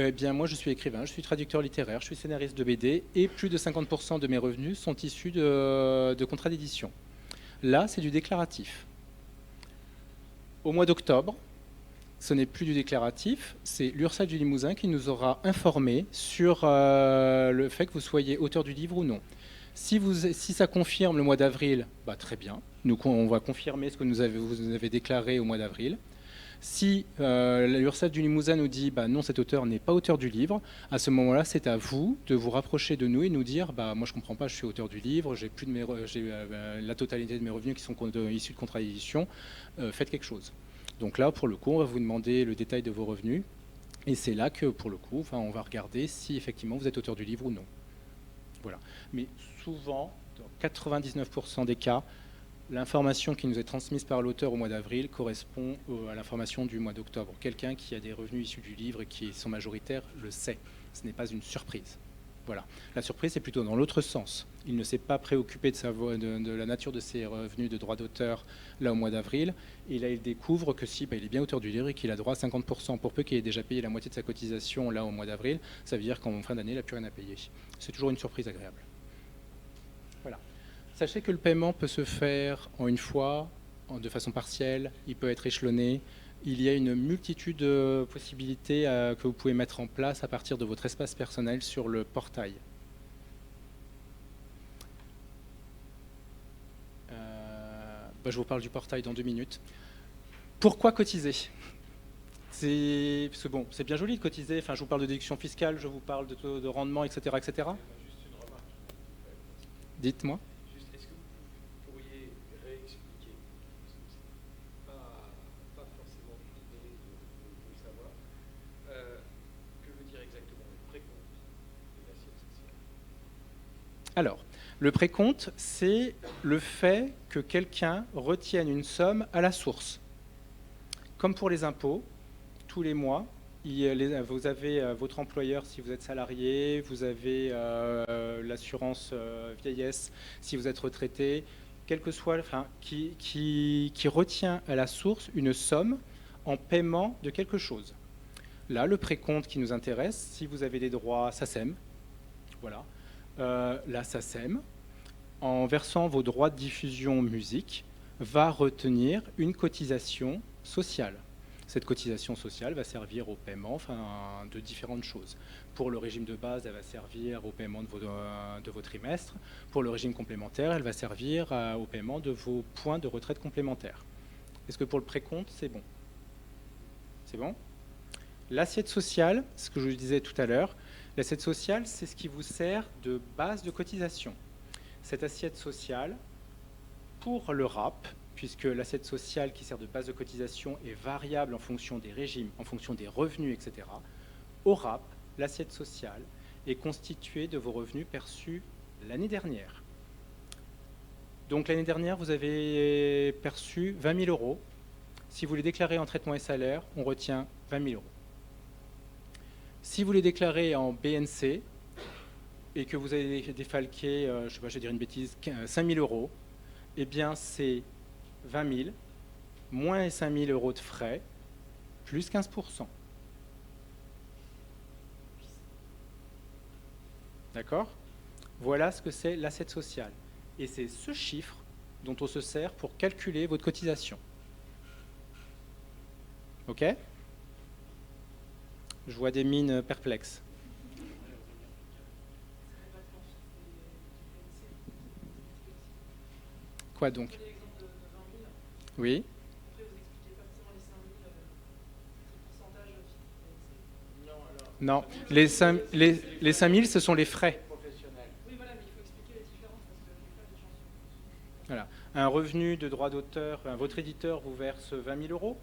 eh bien, moi, je suis écrivain, je suis traducteur littéraire, je suis scénariste de BD et plus de 50% de mes revenus sont issus de contrats d'édition. Là, c'est du déclaratif. Au mois d'octobre, ce n'est plus du déclaratif, c'est l'URSSAF du Limousin qui nous aura informé sur le fait que vous soyez auteur du livre ou non. Si ça confirme le mois d'avril, très bien. On va confirmer ce que vous avez déclaré au mois d'avril. Si l'URSSAF du Limousin nous dit non, cet auteur n'est pas auteur du livre, à ce moment-là, c'est à vous de vous rapprocher de nous et nous dire moi je ne comprends pas, je suis auteur du livre, j'ai la totalité de mes revenus qui sont issus de contrats d'édition, faites quelque chose. Donc là, pour le coup, on va vous demander le détail de vos revenus et c'est là que, pour le coup, on va regarder si effectivement vous êtes auteur du livre ou non. Voilà. Mais souvent, dans 99% des cas, l'information qui nous est transmise par l'auteur au mois d'avril correspond à l'information du mois d'octobre. Quelqu'un qui a des revenus issus du livre et qui sont majoritaires le sait. Ce n'est pas une surprise. Voilà. La surprise, c'est plutôt dans l'autre sens. Il ne s'est pas préoccupé de la nature de ses revenus de droit d'auteur là au mois d'avril. Et là, il découvre que si il est bien auteur du livre et qu'il a droit à 50%, pour peu qu'il ait déjà payé la moitié de sa cotisation là au mois d'avril, ça veut dire qu'en fin d'année, il n'a plus rien à payer. C'est toujours une surprise agréable. Voilà. Sachez que le paiement peut se faire en une fois, de façon partielle, il peut être échelonné. Il y a une multitude de possibilités que vous pouvez mettre en place à partir de votre espace personnel sur le portail. Je vous parle du portail dans 2 minutes. Pourquoi cotiser ? Parce que bon, c'est bien joli de cotiser, je vous parle de déduction fiscale, je vous parle de taux de rendement, etc. etc. Dites-moi. Alors, le précompte, c'est le fait que quelqu'un retienne une somme à la source. Comme pour les impôts, tous les mois, vous avez votre employeur si vous êtes salarié, vous avez l'assurance vieillesse si vous êtes retraité, quel que soit, qui retient à la source une somme en paiement de quelque chose. Là, le précompte qui nous intéresse, si vous avez des droits SACEM, voilà. La SACEM, en versant vos droits de diffusion musique, va retenir une cotisation sociale. Cette cotisation sociale va servir au paiement de différentes choses. Pour le régime de base, elle va servir au paiement de vos trimestres. Pour le régime complémentaire, elle va servir au paiement de vos points de retraite complémentaires. Est-ce que pour le précompte, c'est bon ? C'est bon ? L'assiette sociale, ce que je vous disais tout à l'heure, L'assiette sociale, c'est ce qui vous sert de base de cotisation. Cette assiette sociale, pour le RAP, puisque l'assiette sociale qui sert de base de cotisation est variable en fonction des régimes, en fonction des revenus, etc., au RAP, l'assiette sociale est constituée de vos revenus perçus l'année dernière. Donc l'année dernière, vous avez perçu 20 000 euros. Si vous les déclarez en traitement et salaire, on retient 20 000 euros. Si vous les déclarez en BNC et que vous avez défalqué, je ne sais pas, je vais dire une bêtise, 5 000 euros, eh bien c'est 20 000 moins les 5 000 euros de frais, plus 15%. D'accord ? Voilà ce que c'est l'assiette sociale. Et c'est ce chiffre dont on se sert pour calculer votre cotisation. OK ? Je vois des mines perplexes. Quoi donc ? Oui. Non, les 5 000, ce sont les frais. Voilà. Un revenu de droit d'auteur, votre éditeur vous verse 20 000 euros.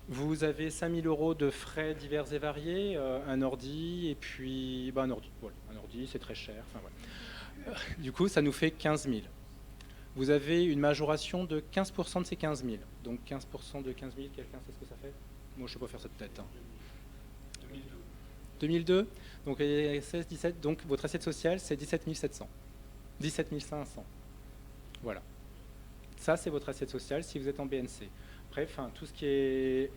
Vous avez 5 000 euros de frais divers et variés, un ordi, et puis... un ordi, voilà. Un ordi, c'est très cher. Enfin, voilà. Du coup, ça nous fait 15 000. Vous avez une majoration de 15% de ces 15 000. Donc 15% de 15 000, quelqu'un sait ce que ça fait ? Moi, je ne sais pas faire cette tête. 2002. Donc 16, 17. Donc votre assiette sociale, c'est 17 700. 17 500. Voilà. Ça, c'est votre assiette sociale si vous êtes en BNC. Après, tout ce qui est...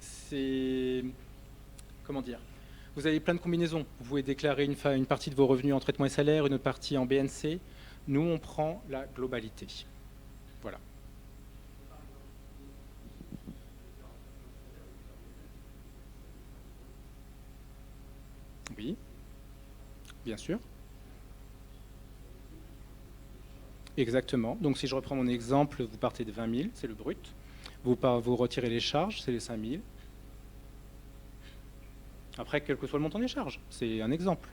C'est... Comment dire ? Vous avez plein de combinaisons. Vous pouvez déclarer une partie de vos revenus en traitement et salaire, une autre partie en BNC. Nous, on prend la globalité. Voilà. Oui, bien sûr. Exactement. Donc, si je reprends mon exemple, vous partez de 20 000, c'est le brut. Vous retirez les charges, c'est les 5 000. Après, quel que soit le montant des charges, c'est un exemple.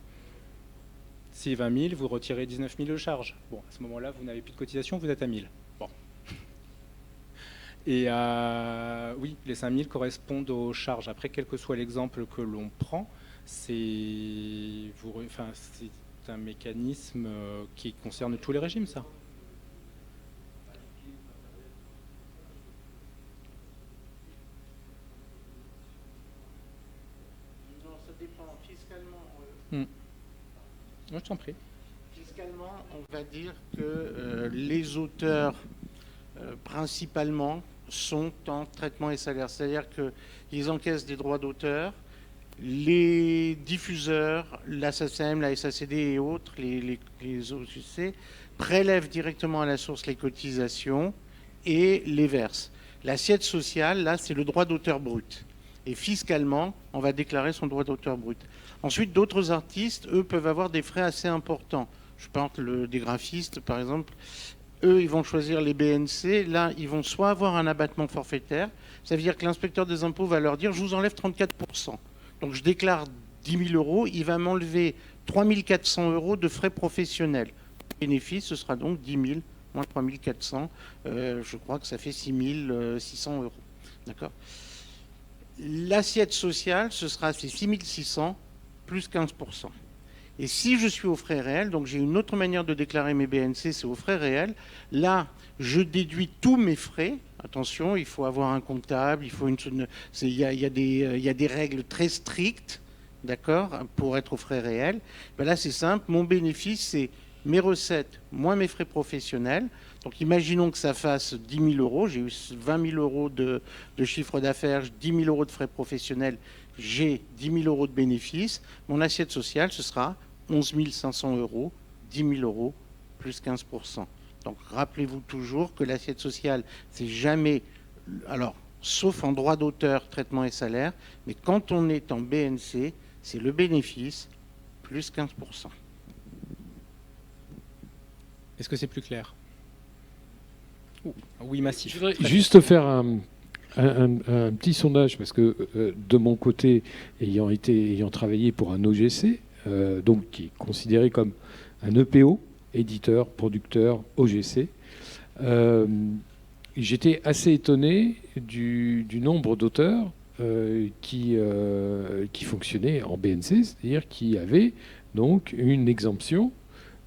Si 20 000, vous retirez 19 000 de charges. Bon, à ce moment-là, vous n'avez plus de cotisation, vous êtes à 1 000. Bon. Et oui, les 5 000 correspondent aux charges. Après, quel que soit l'exemple que l'on prend, c'est un mécanisme qui concerne tous les régimes, ça. Non, ça dépend. Fiscalement, Moi, je t'en prie. Fiscalement, on va dire que les auteurs, principalement, sont en traitement et salaire. C'est-à-dire qu'ils encaissent des droits d'auteur. Les diffuseurs, la SACEM, la SACD et autres, les OCC, prélèvent directement à la source les cotisations et les versent. L'assiette sociale, là, c'est le droit d'auteur brut. Et fiscalement, on va déclarer son droit d'auteur brut. Ensuite, d'autres artistes, eux, peuvent avoir des frais assez importants. Je pense des graphistes, par exemple. Eux, ils vont choisir les BNC. Là, ils vont soit avoir un abattement forfaitaire. Ça veut dire que l'inspecteur des impôts va leur dire « je vous enlève 34%. Donc, je déclare 10 000 euros. Il va m'enlever 3 400 euros de frais professionnels. Le bénéfice, ce sera donc 10 000 moins 3 400. Je crois que ça fait 6 600 euros. D'accord ? L'assiette sociale, ce sera 6 600 plus 15%. Et si je suis aux frais réels, donc j'ai une autre manière de déclarer mes BNC, c'est aux frais réels. Là, je déduis tous mes frais. Attention, il faut avoir un comptable, il y a des règles très strictes, d'accord, pour être aux frais réels. Ben là, c'est simple. Mon bénéfice, c'est mes recettes moins mes frais professionnels. Donc, imaginons que ça fasse 10 000 euros. J'ai eu 20 000 euros de chiffre d'affaires, 10 000 euros de frais professionnels. J'ai 10 000 euros de bénéfices. Mon assiette sociale, ce sera 11 500 euros, 10 000 euros plus 15%. Donc, rappelez-vous toujours que l'assiette sociale, c'est jamais... Alors, sauf en droit d'auteur, traitement et salaire, mais quand on est en BNC, c'est le bénéfice plus 15%. Est-ce que c'est plus clair ? Oui, massif. Je voudrais juste faire un petit sondage, parce que de mon côté, ayant travaillé pour un OGC, donc qui est considéré comme un EPO, éditeur, producteur, OGC. J'étais assez étonné du nombre d'auteurs qui fonctionnaient en BNC, c'est-à-dire qui avaient donc une exemption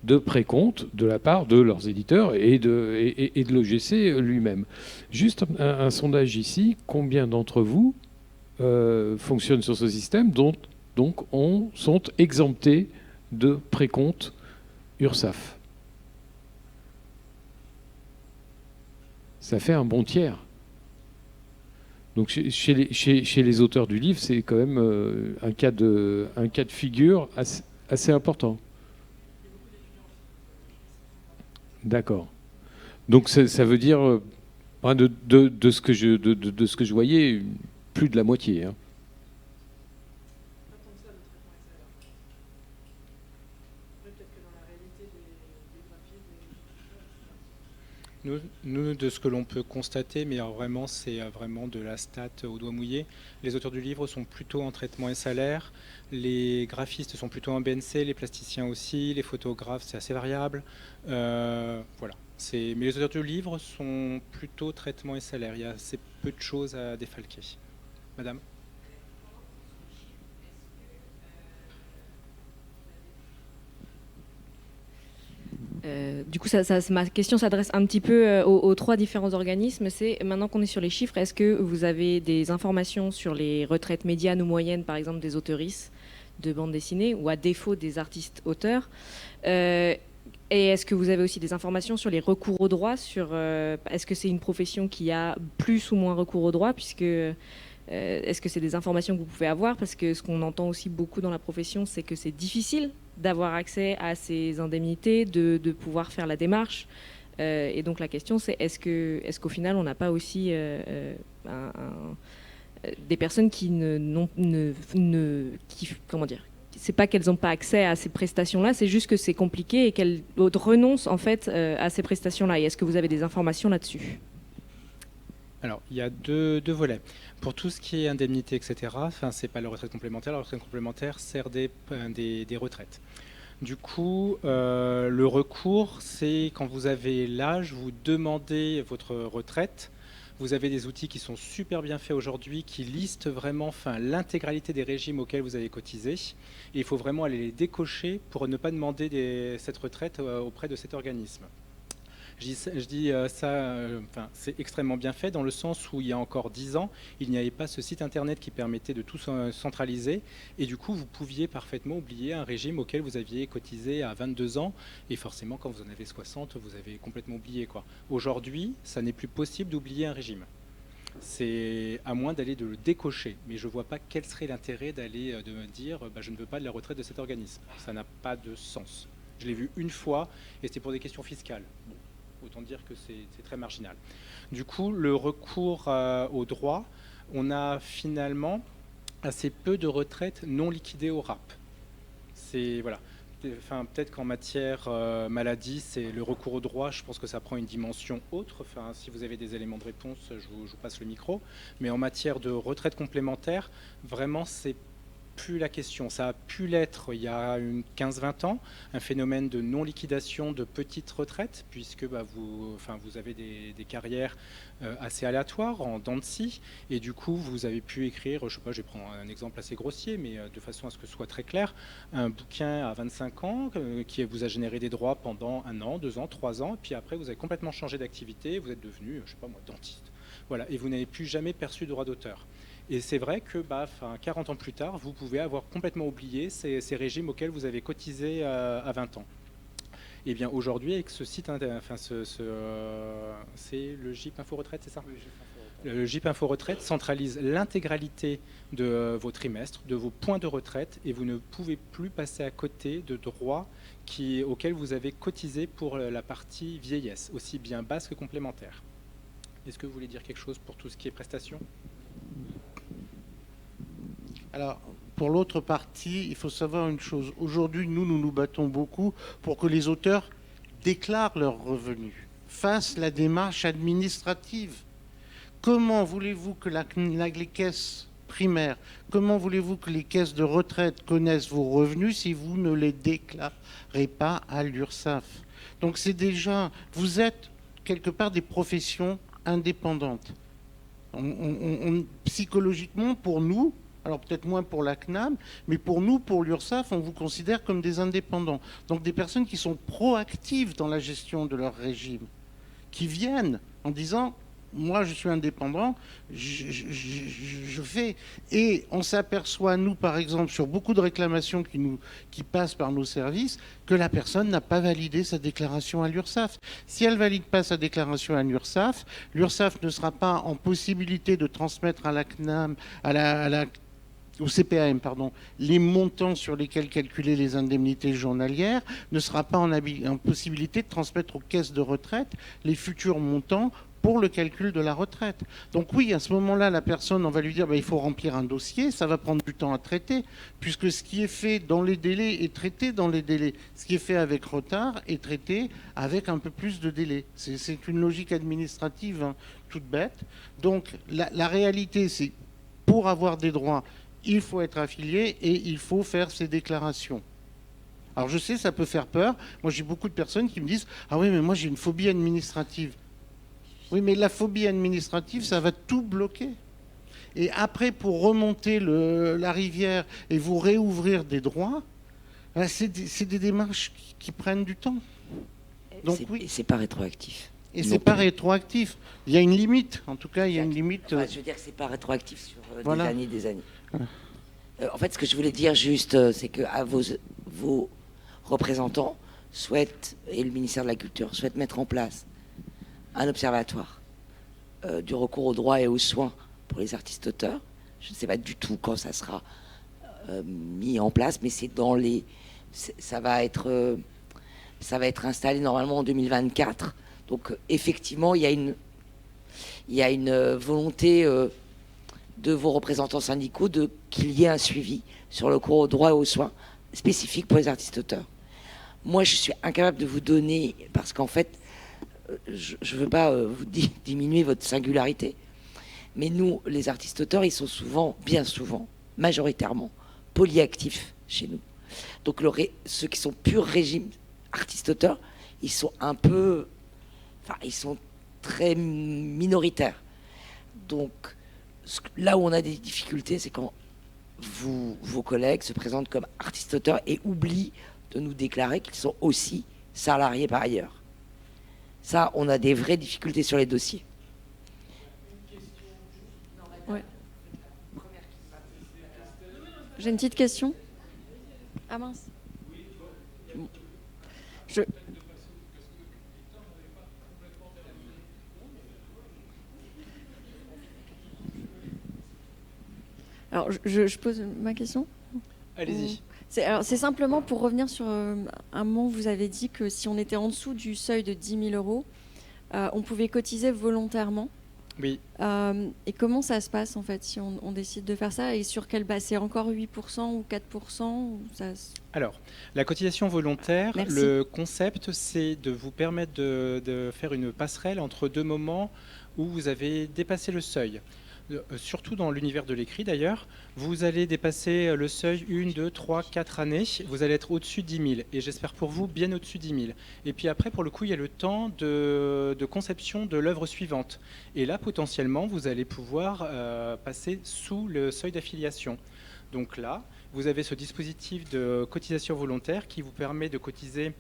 de précompte de la part de leurs éditeurs et de l'OGC lui-même. Juste un sondage ici, combien d'entre vous fonctionnent sur ce système, donc sont exemptés de précompte URSSAF? Ça fait un bon tiers. Donc chez les auteurs du livre, c'est quand même un cas de figure assez important. D'accord. Donc ça veut dire, de ce que je voyais, plus de la moitié. Hein. Nous, de ce que l'on peut constater, mais vraiment, c'est vraiment de la stat au doigt mouillé, les auteurs du livre sont plutôt en traitement et salaire, les graphistes sont plutôt en BNC, les plasticiens aussi, les photographes, c'est assez variable. Voilà. Mais les auteurs du livre sont plutôt traitement et salaire. Il y a assez peu de choses à défalquer. Madame ? Du coup, ma question s'adresse un petit peu aux trois différents organismes. C'est maintenant qu'on est sur les chiffres, est-ce que vous avez des informations sur les retraites médianes ou moyennes, par exemple des auteuristes de bande dessinée, ou à défaut des artistes-auteurs et est-ce que vous avez aussi des informations sur les recours au droit, est-ce que c'est une profession qui a plus ou moins recours au droit, puisque est-ce que c'est des informations que vous pouvez avoir? Parce que ce qu'on entend aussi beaucoup dans la profession, c'est que c'est difficile d'avoir accès à ces indemnités, de pouvoir faire la démarche. Et donc la question, c'est est-ce qu'au final, on n'a pas aussi des personnes qui comment dire, c'est pas qu'elles n'ont pas accès à ces prestations-là, c'est juste que c'est compliqué et qu'elles renoncent en fait à ces prestations-là. Et est-ce que vous avez des informations là-dessus? Alors, il y a deux volets. Pour tout ce qui est indemnité, etc., c'est pas la retraite complémentaire. La retraite complémentaire sert des retraites. Du coup, le recours, c'est quand vous avez l'âge, vous demandez votre retraite. Vous avez des outils qui sont super bien faits aujourd'hui, qui listent vraiment l'intégralité des régimes auxquels vous avez cotisé. Et il faut vraiment aller les décocher pour ne pas demander cette retraite auprès de cet organisme. Je dis ça, c'est extrêmement bien fait dans le sens où il y a encore 10 ans, il n'y avait pas ce site internet qui permettait de tout centraliser et du coup vous pouviez parfaitement oublier un régime auquel vous aviez cotisé à 22 ans et forcément quand vous en avez 60, vous avez complètement oublié quoi. Aujourd'hui, ça n'est plus possible d'oublier un régime. C'est à moins d'aller de le décocher, mais je ne vois pas quel serait l'intérêt de me dire je ne veux pas de la retraite de cet organisme. Ça n'a pas de sens. Je l'ai vu une fois et c'était pour des questions fiscales. Bon. Autant dire que c'est très marginal. Du coup, le recours au droit, on a finalement assez peu de retraites non liquidées au RAP. Voilà. Peut-être qu'en matière maladie, c'est le recours au droit, je pense que ça prend une dimension autre. Si vous avez des éléments de réponse, je vous passe le micro. Mais en matière de retraite complémentaire, vraiment, c'est plus la question. Ça a pu l'être il y a 15-20 ans, un phénomène de non-liquidation de petites retraites, puisque vous avez des carrières assez aléatoires, en dents de scie, et du coup, vous avez pu écrire, je vais prendre un exemple assez grossier, mais de façon à ce que ce soit très clair, un bouquin à 25 ans qui vous a généré des droits pendant 1 an, 2 ans, 3 ans, et puis après, vous avez complètement changé d'activité, vous êtes devenu, dentiste. Voilà, et vous n'avez plus jamais perçu de droit d'auteur. Et c'est vrai que 40 ans plus tard, vous pouvez avoir complètement oublié ces régimes auxquels vous avez cotisé à 20 ans. Et bien aujourd'hui, avec ce site, c'est le GIP Info Retraite, c'est ça ? Oui, le GIP Info Retraite centralise l'intégralité de vos trimestres, de vos points de retraite, et vous ne pouvez plus passer à côté de droits auxquels vous avez cotisé pour la partie vieillesse, aussi bien basse que complémentaire. Est-ce que vous voulez dire quelque chose pour tout ce qui est prestations ? Alors, pour l'autre partie, il faut savoir une chose. Aujourd'hui, nous nous battons beaucoup pour que les auteurs déclarent leurs revenus, fassent la démarche administrative. Comment voulez-vous que les caisses primaire. Comment voulez-vous que les caisses de retraite connaissent vos revenus si vous ne les déclarez pas à l'URSSAF? Donc c'est déjà, vous êtes quelque part des professions indépendantes. Psychologiquement, pour nous, alors peut-être moins pour la CNAM, mais pour nous, pour l'URSSAF, on vous considère comme des indépendants. Donc des personnes qui sont proactives dans la gestion de leur régime, qui viennent en disant moi je suis indépendant, je fais. Et on s'aperçoit, nous par exemple, sur beaucoup de réclamations qui passent par nos services, que la personne n'a pas validé sa déclaration à l'URSSAF. Si elle ne valide pas sa déclaration à l'URSSAF, l'URSSAF ne sera pas en possibilité de transmettre à la CNAM, au CPAM, pardon, les montants sur lesquels calculer les indemnités journalières, ne sera pas en possibilité de transmettre aux caisses de retraite les futurs montants pour le calcul de la retraite. Donc oui, à ce moment-là, la personne, on va lui dire il faut remplir un dossier, ça va prendre du temps à traiter, puisque ce qui est fait dans les délais est traité dans les délais. Ce qui est fait avec retard est traité avec un peu plus de délai. C'est une logique administrative toute bête. Donc la réalité, c'est pour avoir des droits, il faut être affilié et il faut faire ses déclarations. Alors je sais, ça peut faire peur. Moi, j'ai beaucoup de personnes qui me disent « Ah oui, mais moi, j'ai une phobie administrative. » Oui, mais la phobie administrative, ça va tout bloquer. Et après, pour remonter la rivière et vous réouvrir des droits, c'est des démarches qui prennent du temps. Donc, oui. Et c'est pas rétroactif. Et c'est pas rétroactif. Il y a une limite. En tout cas, il y a une limite. Enfin, je veux dire que c'est pas rétroactif sur voilà. des années. Voilà. En fait, ce que je voulais dire juste, c'est que vos représentants souhaitent, et le ministère de la Culture souhaite mettre en place un observatoire du recours aux droits et aux soins pour les artistes-auteurs. Je ne sais pas du tout quand ça sera mis en place, mais ça va être installé normalement en 2024. Donc effectivement, il y a une volonté de vos représentants syndicaux qu'il y ait un suivi sur le recours aux droits et aux soins spécifiques pour les artistes-auteurs. Moi, je suis incapable de vous donner, parce qu'en fait, je ne veux pas vous diminuer votre singularité, mais nous, les artistes-auteurs, ils sont souvent, bien souvent, majoritairement, polyactifs chez nous. Donc ceux qui sont pur régime artistes-auteurs, ils sont ils sont très minoritaires. Donc là où on a des difficultés, c'est quand vos collègues se présentent comme artistes-auteurs et oublient de nous déclarer qu'ils sont aussi salariés par ailleurs. Ça, on a des vraies difficultés sur les dossiers. Ouais. J'ai une petite question. Ah mince. Alors, je pose ma question. Allez-y. C'est simplement pour revenir sur un moment où vous avez dit que si on était en dessous du seuil de 10 000 euros, on pouvait cotiser volontairement. Oui. Et comment ça se passe en fait si on décide de faire ça, et sur quelle base? C'est encore 8% ou 4% ou ça... Alors, la cotisation volontaire, Merci. Le concept, c'est de vous permettre de faire une passerelle entre deux moments où vous avez dépassé le seuil. Surtout dans l'univers de l'écrit d'ailleurs, vous allez dépasser le seuil 1, 2, 3, 4 années, vous allez être au-dessus de 10 000, et j'espère pour vous bien au-dessus de 10 000. Et puis après, pour le coup, il y a le temps de conception de l'œuvre suivante. Et là, potentiellement, vous allez pouvoir passer sous le seuil d'affiliation. Donc là, vous avez ce dispositif de cotisation volontaire qui vous permet de cotiser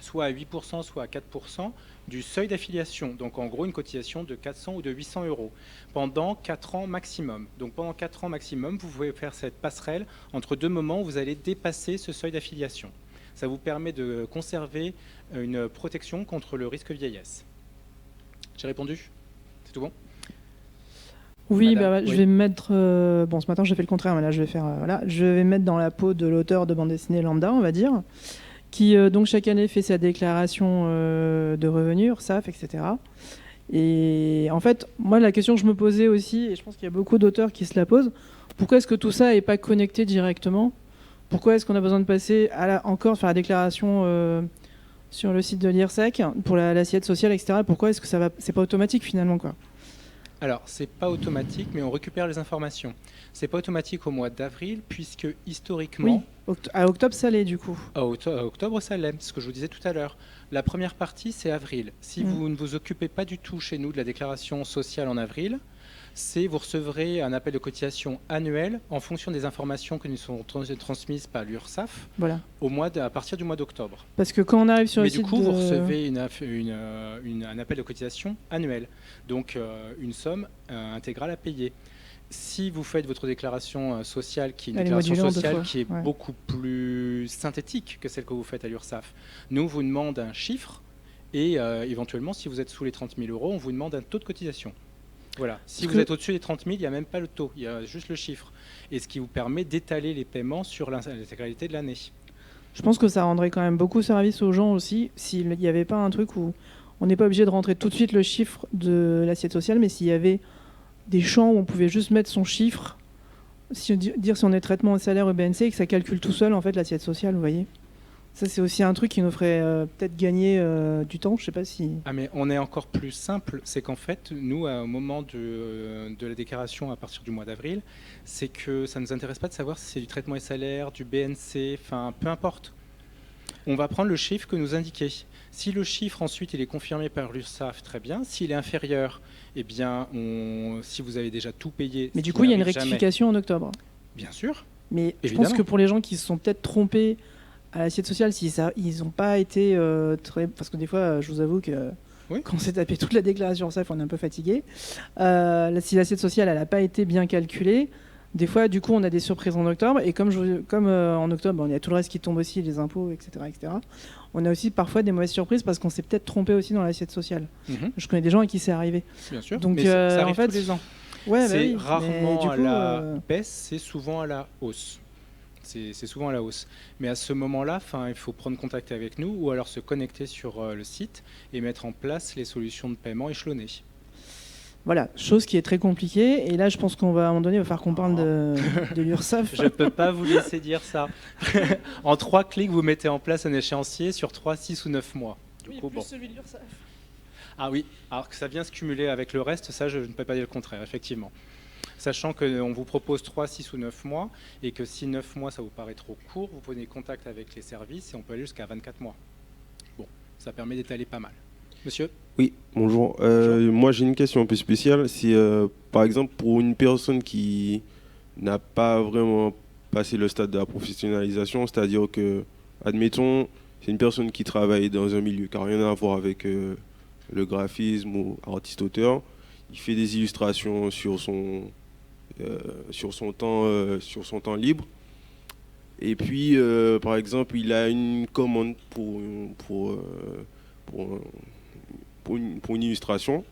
soit à 8%, soit à 4% du seuil d'affiliation. Donc en gros, une cotisation de 400 ou de 800 euros pendant 4 ans maximum. Donc pendant 4 ans maximum, vous pouvez faire cette passerelle entre deux moments où vous allez dépasser ce seuil d'affiliation. Ça vous permet de conserver une protection contre le risque vieillesse. J'ai répondu? C'est tout bon? Oui, Madame, je oui. vais me mettre... bon, ce matin, j'ai fait le contraire, mais là, je vais faire... voilà, je vais me mettre dans la peau de l'auteur de bande dessinée lambda, on va dire, qui donc chaque année fait sa déclaration de revenus, URSSAF, etc. Et en fait, moi, la question que je me posais aussi, et je pense qu'il y a beaucoup d'auteurs qui se la posent, pourquoi est-ce que tout ça n'est pas connecté directement? Pourquoi est-ce qu'on a besoin de passer encore faire la déclaration sur le site de l'IRSEC pour l'assiette sociale, etc. Pourquoi est-ce que c'est pas automatique finalement, quoi? Alors, c'est pas automatique, mais on récupère les informations. C'est pas automatique au mois d'avril, puisque historiquement, À octobre, ça l'est du coup. à octobre, ça l'est, ce que je vous disais tout à l'heure. La première partie, c'est avril. Si vous ne vous occupez pas du tout chez nous de la déclaration sociale en avril, vous recevrez un appel de cotisation annuel en fonction des informations que nous sont transmises par l'URSSAF Voilà. à partir du mois d'octobre. Parce que quand on arrive sur Mais le du site coup, de... vous recevez un appel de cotisation annuel, donc une somme intégrale à payer. Si vous faites votre déclaration sociale, qui est une Elle est déclaration modulée en sociale deux qui est fois, ouais. beaucoup plus synthétique que celle que vous faites à l'URSSAF, nous, on vous demande un chiffre et éventuellement, si vous êtes sous les 30 000 euros, on vous demande un taux de cotisation. Voilà. Si vous êtes au-dessus des 30 000, il n'y a même pas le taux, il y a juste le chiffre. Et ce qui vous permet d'étaler les paiements sur l'intégralité de l'année. Je pense que ça rendrait quand même beaucoup service aux gens aussi s'il n'y avait pas un truc où on n'est pas obligé de rentrer tout de suite le chiffre de l'assiette sociale, mais s'il y avait des champs où on pouvait juste mettre son chiffre, dire si on est traitement au salaire EBNC et que ça calcule tout seul en fait l'assiette sociale, vous voyez. Ça, c'est aussi un truc qui nous ferait peut-être gagner du temps. Je sais pas si... Ah, mais on est encore plus simple. C'est qu'en fait, nous, au moment de la déclaration à partir du mois d'avril, c'est que ça ne nous intéresse pas de savoir si c'est du traitement et salaire, du BNC, enfin, peu importe. On va prendre le chiffre que nous indiquez. Si le chiffre, ensuite, il est confirmé par l'URSSAF, très bien. S'il est inférieur, eh bien, si vous avez déjà tout payé... Mais du coup, il y a une rectification en octobre. Bien sûr. Mais évidemment. Je pense que pour les gens qui se sont peut-être trompés à l'assiette sociale, si ils n'ont pas été très... Parce que des fois, je vous avoue que quand on s'est tapé toute la déclaration SAF, on est un peu fatigué. Si l'assiette sociale n'a pas été bien calculée, des fois, du coup, on a des surprises en octobre. Et comme en octobre, il y a tout le reste qui tombe aussi, les impôts, etc., etc. On a aussi parfois des mauvaises surprises parce qu'on s'est peut-être trompé aussi dans l'assiette sociale. Je connais des gens à qui c'est arrivé. Bien sûr, donc, mais ça arrive en fait, tous les ans. Ouais, c'est oui, rarement à la baisse, c'est souvent à la hausse. C'est souvent à la hausse. Mais à ce moment-là, il faut prendre contact avec nous ou alors se connecter sur le site et mettre en place les solutions de paiement échelonnées. Voilà, chose qui est très compliquée. Et là, je pense qu'à un moment donné, il va falloir qu'on parle de l'URSSAF. Je ne peux pas vous laisser dire ça. En 3 clics, vous mettez en place un échéancier sur 3, 6 ou 9 mois. Du coup, plus celui de l'URSSAF. Ah oui, alors que ça vient se cumuler avec le reste, ça, je ne peux pas dire le contraire, effectivement. Sachant qu'on vous propose 3, 6 ou 9 mois, et que si 9 mois, ça vous paraît trop court, vous prenez contact avec les services et on peut aller jusqu'à 24 mois. Bon, ça permet d'étaler pas mal. Monsieur ? Oui, bonjour. Moi, j'ai une question un peu spéciale. Si, par exemple, pour une personne qui n'a pas vraiment passé le stade de la professionnalisation, c'est-à-dire que, admettons, c'est une personne qui travaille dans un milieu qui n'a rien à voir avec le graphisme ou artiste-auteur, il fait des illustrations sur son temps libre. Et puis, par exemple, il a une commande pour une illustration.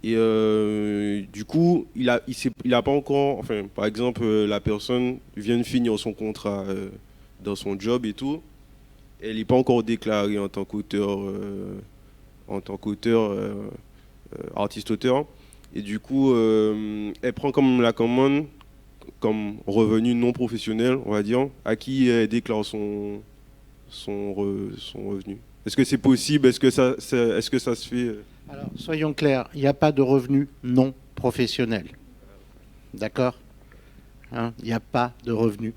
Et du coup, il a pas encore... Enfin, par exemple, la personne vient de finir son contrat dans son job et tout. Elle n'est pas encore déclarée en tant qu'auteur, artiste-auteur. Et du coup, elle prend comme la commande comme revenu non professionnel, on va dire, à qui elle déclare son revenu. Est-ce que c'est possible? Est-ce que ça se fait? Alors, soyons clairs, il n'y a pas de revenu non professionnel. D'accord? Il n'y a pas de revenu.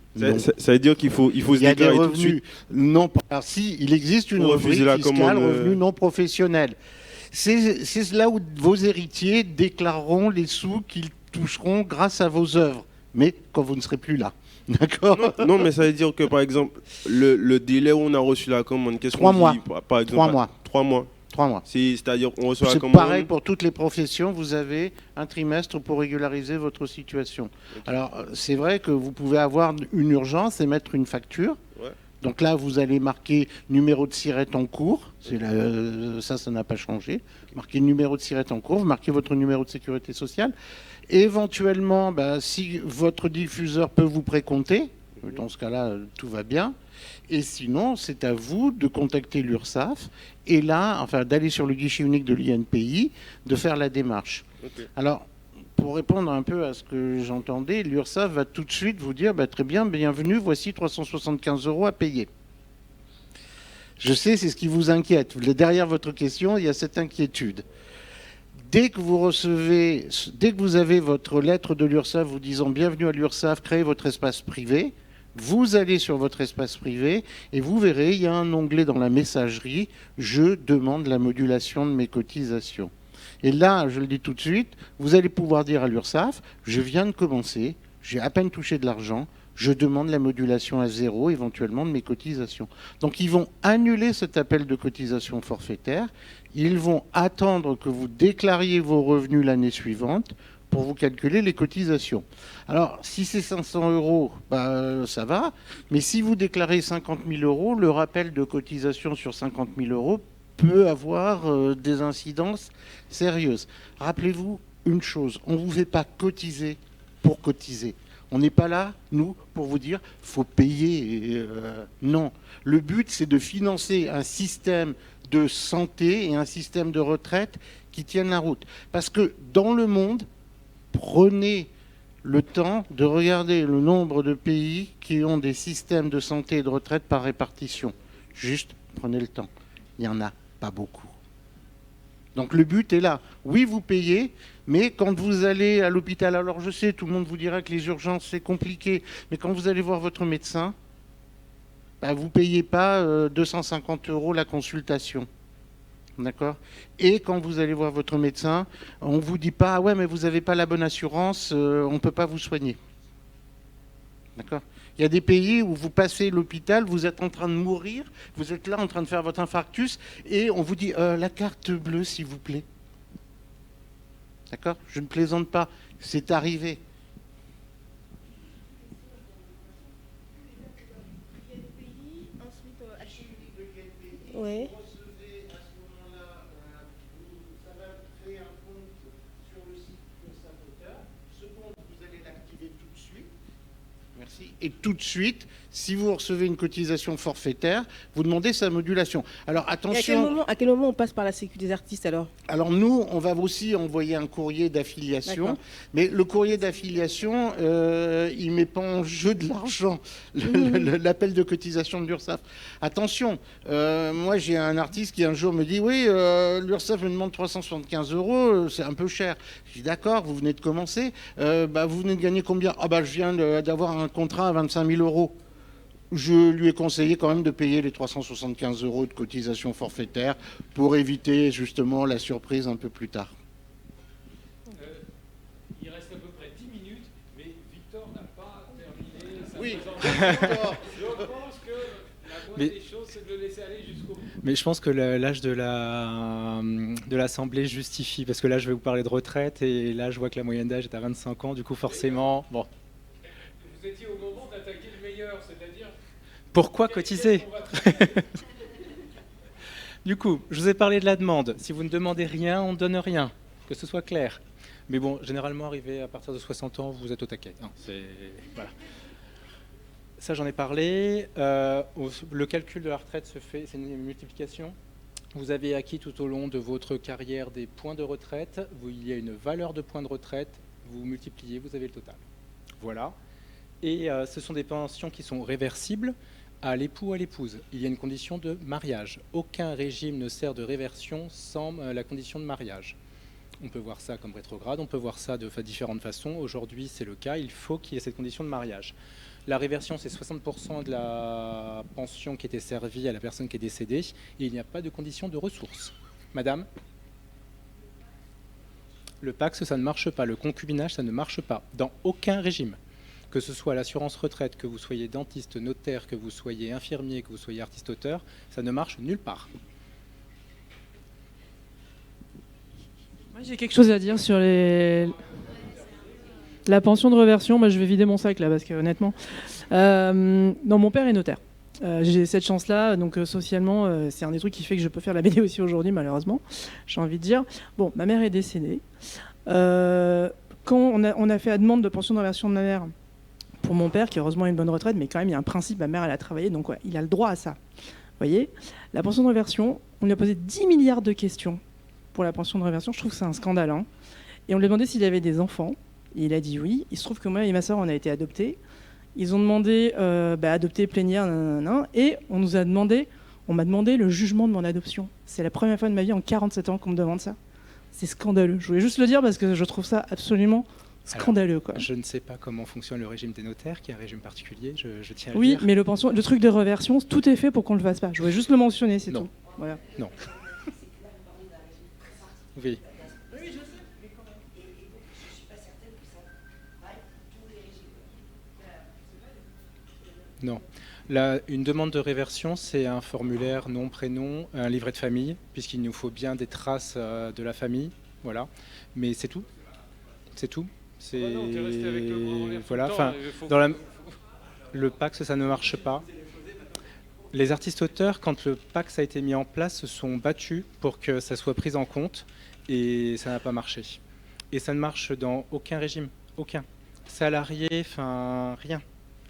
Ça veut dire qu'il faut se déclarer tout de suite. Non. Alors, si, il existe une rubrique fiscale revenu non professionnel. C'est là où vos héritiers déclareront les sous qu'ils toucheront grâce à vos œuvres, mais quand vous ne serez plus là. D'accord? Non, mais ça veut dire que, par exemple, le délai où on a reçu la commande, qu'est-ce qu'on dit? 3 mois. Par exemple, 3 mois. 3 mois. 3 mois. C'est-à-dire qu'on reçoit la C'est commande... pareil pour toutes les professions, vous avez un trimestre pour régulariser votre situation. Okay. Alors, c'est vrai que vous pouvez avoir une urgence et mettre une facture. Ouais. Donc là, vous allez marquer numéro de SIRET en cours. Ça n'a pas changé. Marquez le numéro de SIRET en cours, vous marquez votre numéro de sécurité sociale. Éventuellement, si votre diffuseur peut vous précompter, dans ce cas-là, tout va bien. Et sinon, c'est à vous de contacter l'URSSAF et là, d'aller sur le guichet unique de l'INPI, de faire la démarche. Okay. Alors, pour répondre un peu à ce que j'entendais, l'URSSAF va tout de suite vous dire très bien, bienvenue, voici 375 € à payer. Je sais, c'est ce qui vous inquiète. Derrière votre question, il y a cette inquiétude. Dès que vous avez votre lettre de l'URSSAF vous disant bienvenue à l'URSSAF, créez votre espace privé, vous allez sur votre espace privé et vous verrez, il y a un onglet dans la messagerie, je demande la modulation de mes cotisations. Et là, je le dis tout de suite, vous allez pouvoir dire à l'URSSAF, je viens de commencer, j'ai à peine touché de l'argent, je demande la modulation à 0 éventuellement de mes cotisations. Donc ils vont annuler cet appel de cotisation forfaitaire, ils vont attendre que vous déclariez vos revenus l'année suivante pour vous calculer les cotisations. Alors si c'est 500 €, ça va, mais si vous déclarez 50 000 €, le rappel de cotisation sur 50 000 € peut avoir des incidences sérieuses. Rappelez-vous une chose, on ne vous fait pas cotiser pour cotiser. On n'est pas là, nous, pour vous dire « faut payer ». Non. Le but, c'est de financer un système de santé et un système de retraite qui tiennent la route. Parce que dans le monde, prenez le temps de regarder le nombre de pays qui ont des systèmes de santé et de retraite par répartition. Juste, prenez le temps. Il n'y en a pas beaucoup. Donc le but est là. Oui, vous payez, mais quand vous allez à l'hôpital, alors je sais, tout le monde vous dira que les urgences, c'est compliqué, mais quand vous allez voir votre médecin, vous ne payez pas 250 € la consultation. D'accord ? Et quand vous allez voir votre médecin, on ne vous dit pas « Ah ouais, mais vous n'avez pas la bonne assurance, on ne peut pas vous soigner. » D'accord ? Il y a des pays où vous passez l'hôpital, vous êtes en train de mourir, vous êtes là en train de faire votre infarctus, et on vous dit la carte bleue, s'il vous plaît. D'accord ? Je ne plaisante pas, c'est arrivé. Ouais. Et tout de suite, si vous recevez une cotisation forfaitaire, vous demandez sa modulation. Alors attention. À quel moment on passe par la Sécu des artistes alors ? Alors nous, on va aussi envoyer un courrier d'affiliation. Mais le courrier d'affiliation, il ne met pas en jeu de l'argent, l'appel de cotisation de l'URSSAF. Attention, moi j'ai un artiste qui un jour me dit « Oui, l'URSSAF me demande 375 €, c'est un peu cher. » Je dis « D'accord, vous venez de commencer. Vous venez de gagner combien ? » « Ah je viens d'avoir un contrat à 25 000 €. Je lui ai conseillé quand même de payer les 375 € de cotisation forfaitaire pour éviter justement la surprise un peu plus tard. Il reste à peu près 10 minutes, mais Victor n'a pas terminé sa présentation. Je pense que la bonne des choses, c'est de le laisser aller jusqu'au bout. Mais je pense que l'âge de l'Assemblée justifie, parce que là, je vais vous parler de retraite, et là, je vois que la moyenne d'âge est à 25 ans, du coup, forcément, bon. Vous étiez au moment d'attaquer le meilleur, c'est-à-dire... Pourquoi cotiser ? Du coup, je vous ai parlé de la demande. Si vous ne demandez rien, on ne donne rien, que ce soit clair. Mais bon, généralement, arrivé à partir de 60 ans, vous êtes au taquet. Non, voilà. Ça, j'en ai parlé. Le calcul de la retraite se fait, c'est une multiplication. Vous avez acquis tout au long de votre carrière des points de retraite. Il y a une valeur de points de retraite. Vous multipliez, vous avez le total. Voilà. Et ce sont des pensions qui sont réversibles à l'époux ou à l'épouse. Il y a une condition de mariage. Aucun régime ne sert de réversion sans la condition de mariage. On peut voir ça comme rétrograde, on peut voir ça de différentes façons. Aujourd'hui, c'est le cas, il faut qu'il y ait cette condition de mariage. La réversion, c'est 60% de la pension qui était servie à la personne qui est décédée, et il n'y a pas de condition de ressources. Madame ? Le Pacs, ça ne marche pas. Le concubinage, ça ne marche pas. Dans aucun régime. Que ce soit l'assurance retraite, que vous soyez dentiste, notaire, que vous soyez infirmier, que vous soyez artiste-auteur, ça ne marche nulle part. Moi, j'ai quelque chose à dire sur la pension de réversion. Moi, je vais vider mon sac là, parce que honnêtement... Non, mon père est notaire. J'ai cette chance-là, donc socialement, c'est un des trucs qui fait que je peux faire la BD aussi aujourd'hui, malheureusement, j'ai envie de dire. Bon, ma mère est décédée. Quand on a fait la demande de pension de réversion de ma mère, pour mon père, qui heureusement a une bonne retraite, mais quand même, il y a un principe, ma mère, elle a travaillé, donc ouais, il a le droit à ça. Vous voyez, la pension de réversion, on lui a posé 10 milliards de questions pour la pension de réversion, je trouve que c'est un scandale. Hein. Et on lui a demandé s'il avait des enfants, et il a dit oui. Il se trouve que moi et ma soeur, on a été adoptés. Ils ont demandé, adopter, plénière, et on m'a demandé le jugement de mon adoption. C'est la première fois de ma vie en 47 ans qu'on me demande ça. C'est scandaleux. Je voulais juste le dire parce que je trouve ça absolument scandaleux. Quoi. Je ne sais pas comment fonctionne le régime des notaires, qui est un régime particulier, je tiens à le Oui, dire. mais le truc de réversion, tout est fait pour qu'on ne le fasse pas. Je voulais juste le mentionner, c'est tout. Voilà. Non. Oui. Non. Une demande de réversion, c'est un formulaire nom, prénom, un livret de famille, puisqu'il nous faut bien des traces de la famille. Voilà. Mais c'est tout. C'est tout. C'est... Voilà. Enfin, le PACS, ça ne marche pas. Les artistes-auteurs, quand le PACS a été mis en place, se sont battus pour que ça soit pris en compte et ça n'a pas marché. Et ça ne marche dans aucun régime. Aucun. Salarié, enfin, rien.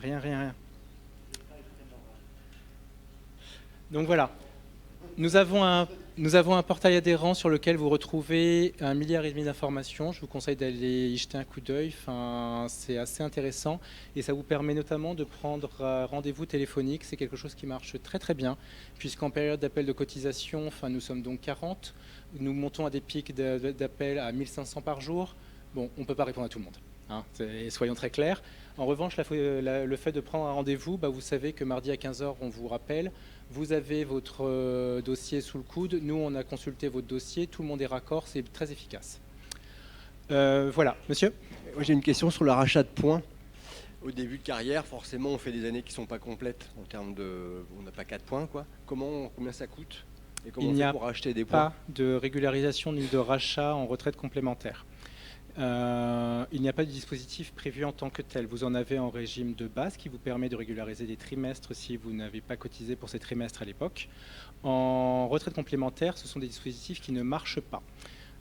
Rien. Donc voilà, nous avons un portail adhérent sur lequel vous retrouvez 1,5 milliard d'informations. Je vous conseille d'aller y jeter un coup d'œil. Enfin, c'est assez intéressant et ça vous permet notamment de prendre rendez-vous téléphonique. C'est quelque chose qui marche très très bien puisqu'en période d'appel de cotisation, enfin, nous sommes donc 40. Nous montons à des pics d'appels à 1500 par jour. Bon, on ne peut pas répondre à tout le monde. Hein, soyons très clairs. En revanche, le fait de prendre un rendez-vous, vous savez que mardi à 15h, on vous rappelle. Vous avez votre dossier sous le coude. Nous, on a consulté votre dossier. Tout le monde est raccord. C'est très efficace. Voilà, monsieur. Moi, j'ai une question sur le rachat de points. Au début de carrière, forcément, on fait des années qui ne sont pas complètes en termes de... On n'a pas 4 points, quoi. Combien ça coûte? Et comment on fait pour racheter des points? Il n'y a pas de régularisation ni de rachat en retraite complémentaire. Il n'y a pas de dispositif prévu en tant que tel. Vous en avez en régime de base qui vous permet de régulariser des trimestres si vous n'avez pas cotisé pour ces trimestres à l'époque. En retraite complémentaire, ce sont des dispositifs qui ne marchent pas.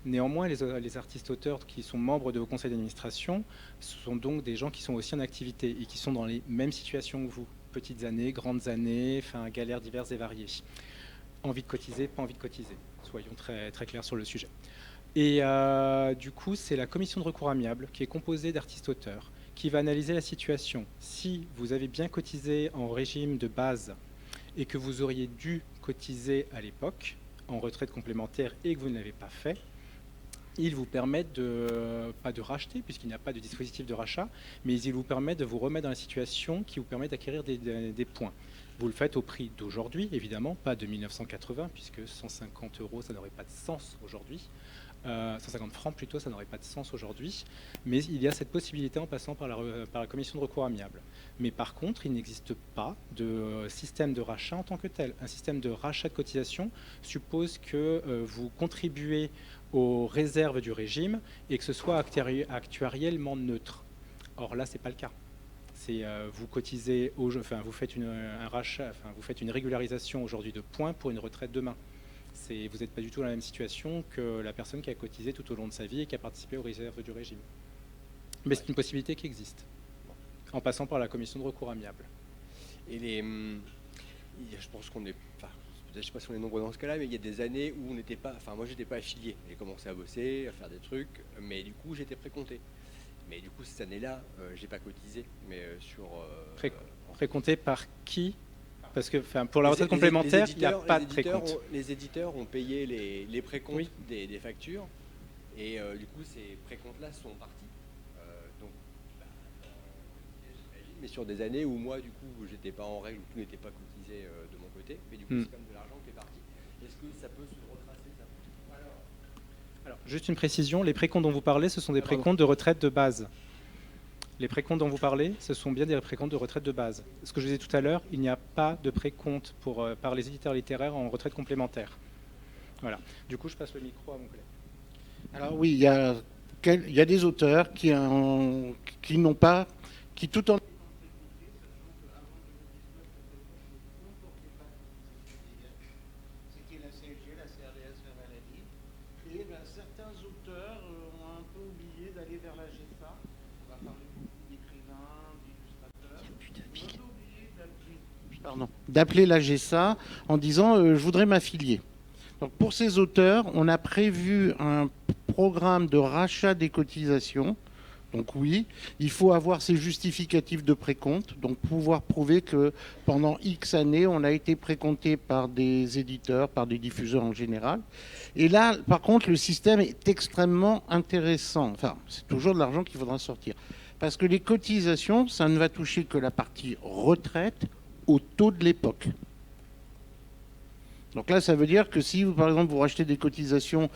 Néanmoins, les artistes-auteurs qui sont membres de vos conseils d'administration, ce sont donc des gens qui sont aussi en activité et qui sont dans les mêmes situations que vous. Petites années, grandes années, galères diverses et variées. Envie de cotiser, pas envie de cotiser. Soyons très, très clairs sur le sujet. Et du coup, c'est la commission de recours amiable qui est composée d'artistes-auteurs qui va analyser la situation. Si vous avez bien cotisé en régime de base et que vous auriez dû cotiser à l'époque en retraite complémentaire et que vous ne l'avez pas fait, ils vous permettent pas de racheter puisqu'il n'y a pas de dispositif de rachat, mais ils vous permettent de vous remettre dans la situation qui vous permet d'acquérir des points. Vous le faites au prix d'aujourd'hui, évidemment, pas de 1980, puisque 150 €, ça n'aurait pas de sens aujourd'hui. 150 francs plutôt, ça n'aurait pas de sens aujourd'hui, mais il y a cette possibilité en passant par la commission de recours amiable. Mais par contre, il n'existe pas de système de rachat en tant que tel. Un système de rachat de cotisation suppose que vous contribuez aux réserves du régime et que ce soit actuariellement neutre. Or là, ce n'est pas le cas. Vous cotisez, vous faites un rachat, vous faites une régularisation aujourd'hui de points pour une retraite demain. Vous n'êtes pas du tout dans la même situation que la personne qui a cotisé tout au long de sa vie et qui a participé aux réserves du régime. Mais c'est une possibilité qui existe, en passant par la commission de recours amiable. Et je pense qu'on est... je ne sais pas si on est nombreux dans ce cas-là, mais il y a des années où on n'était pas... moi, je n'étais pas affilié. J'ai commencé à bosser, à faire des trucs, mais du coup, j'étais précompté. Mais du coup, cette année-là, je n'ai pas cotisé, mais sur... Précompté par qui? Parce que pour la retraite complémentaire, il n'y a pas de précompte. Les éditeurs ont payé les précomptes des factures, et du coup, ces précomptes-là sont partis. Mais sur des années où moi, du coup, j'étais pas en règle, où tout n'était pas cotisé de mon côté, mais du coup, c'est quand même de l'argent qui est parti. Est-ce que ça peut se retracer ça? Alors, juste une précision, les précomptes dont vous parlez, ce sont des précomptes de retraite de base. Les précomptes dont vous parlez, ce sont bien des précomptes de retraite de base. Ce que je disais tout à l'heure, il n'y a pas de précompte par les éditeurs littéraires en retraite complémentaire. Voilà. Du coup, je passe le micro à mon collègue. Alors oui, il y a des auteurs qui n'ont pas, qui tout en... C'était la CSG, la CRDS, la maladie. Et certains auteurs ont un peu oublié d'aller vers la GESA. On va parler beaucoup d'écrivains, d'illustrateurs. On a oublié d'appeler la GESA en disant je voudrais m'affilier. Donc pour ces auteurs, on a prévu un programme de rachat des cotisations Donc oui, il faut avoir ces justificatifs de précompte, donc pouvoir prouver que pendant X années, on a été précompté par des éditeurs, par des diffuseurs en général. Et là, par contre, le système est extrêmement intéressant. Enfin, c'est toujours de l'argent qu'il faudra sortir. Parce que les cotisations, ça ne va toucher que la partie retraite au taux de l'époque. Donc là, ça veut dire que si, par exemple, vous rachetez des cotisations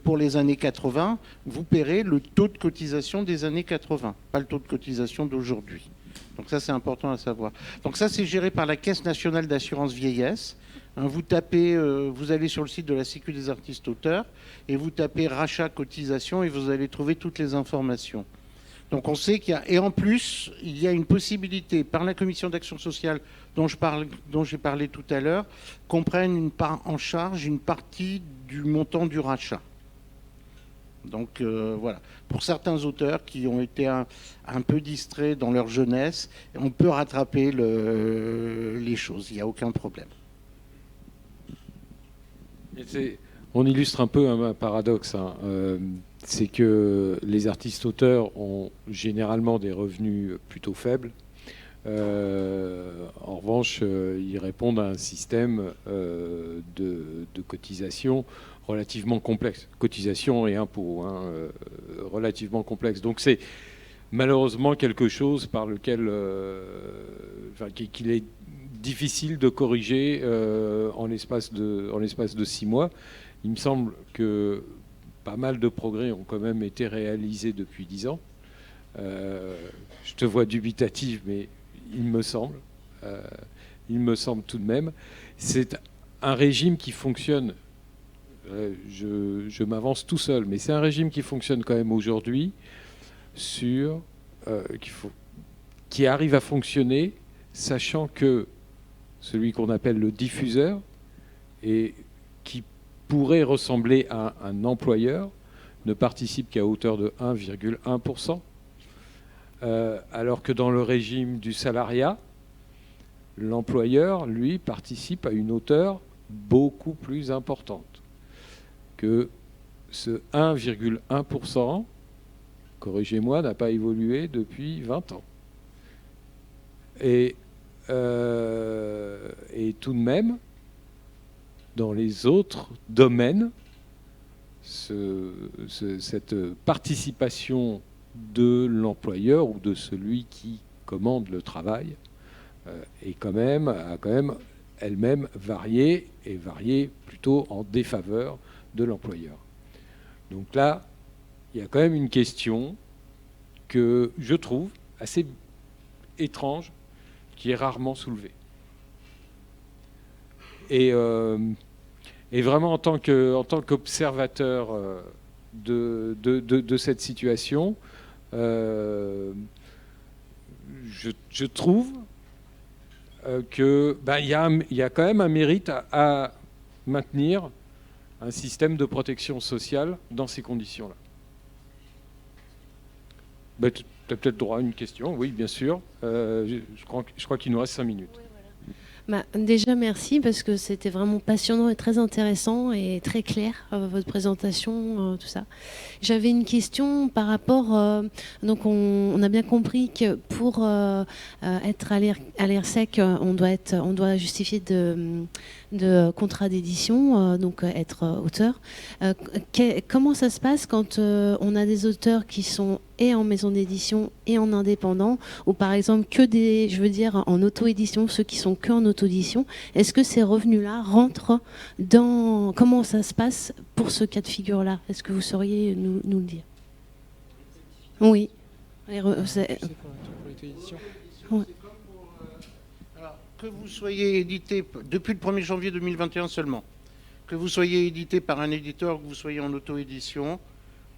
pour les années 80, vous paierez le taux de cotisation des années 80, pas le taux de cotisation d'aujourd'hui. Donc ça, c'est important à savoir. Donc ça, c'est géré par la Caisse nationale d'assurance vieillesse. Vous tapez, vous allez sur le site de la Sécu des artistes auteurs et vous tapez rachat cotisation et vous allez trouver toutes les informations. Donc on sait qu'il y a, et en plus, il y a une possibilité par la commission d'action sociale dont j'ai parlé tout à l'heure, qu'on prenne en charge une partie du montant du rachat. Donc voilà, pour certains auteurs qui ont été un peu distraits dans leur jeunesse, on peut rattraper les choses, il n'y a aucun problème. On illustre un peu un paradoxe, hein. C'est que les artistes-auteurs ont généralement des revenus plutôt faibles. En revanche, ils répondent à un système de cotisation relativement complexe. Cotisation et impôts, hein, relativement complexe. Donc c'est malheureusement quelque chose par lequel qu'il est difficile de corriger en l'espace de 6 mois. Il me semble que pas mal de progrès ont quand même été réalisés depuis 10 ans. Je te vois dubitative, mais il me semble tout de même. C'est un régime qui fonctionne, je m'avance tout seul, mais c'est un régime qui fonctionne quand même aujourd'hui, qui arrive à fonctionner, sachant que celui qu'on appelle le diffuseur, et qui pourrait ressembler à un employeur, ne participe qu'à hauteur de 1,1%, alors que dans le régime du salariat, l'employeur, lui, participe à une hauteur beaucoup plus importante que ce 1,1%, corrigez-moi, n'a pas évolué depuis 20 ans. Et tout de même, dans les autres domaines, cette participation de l'employeur ou de celui qui commande le travail a quand même elle-même varié, et varié plutôt en défaveur de l'employeur. Donc là, il y a quand même une question que je trouve assez étrange, qui est rarement soulevée. Et vraiment, en tant qu'observateur de cette situation, je trouve qu'il y a quand même un mérite à maintenir un système de protection sociale dans ces conditions-là. Tu as peut-être droit à une question, oui, bien sûr. Je crois qu'il nous reste 5 minutes. Déjà, merci, parce que c'était vraiment passionnant et très intéressant et très clair, votre présentation, tout ça. J'avais une question par rapport... donc, on a bien compris que pour être à l'IRSEC, on doit justifier de contrat d'édition, donc être auteur. Comment ça se passe quand on a des auteurs qui sont et en maison d'édition et en indépendant, ou par exemple en auto-édition, ceux qui sont que en auto-édition, est-ce que ces revenus-là rentrent dans... Comment ça se passe pour ce cas de figure-là? Est-ce que vous sauriez nous le dire? Oui. Que vous soyez édité depuis le 1er janvier 2021 seulement, que vous soyez édité par un éditeur, que vous soyez en auto-édition,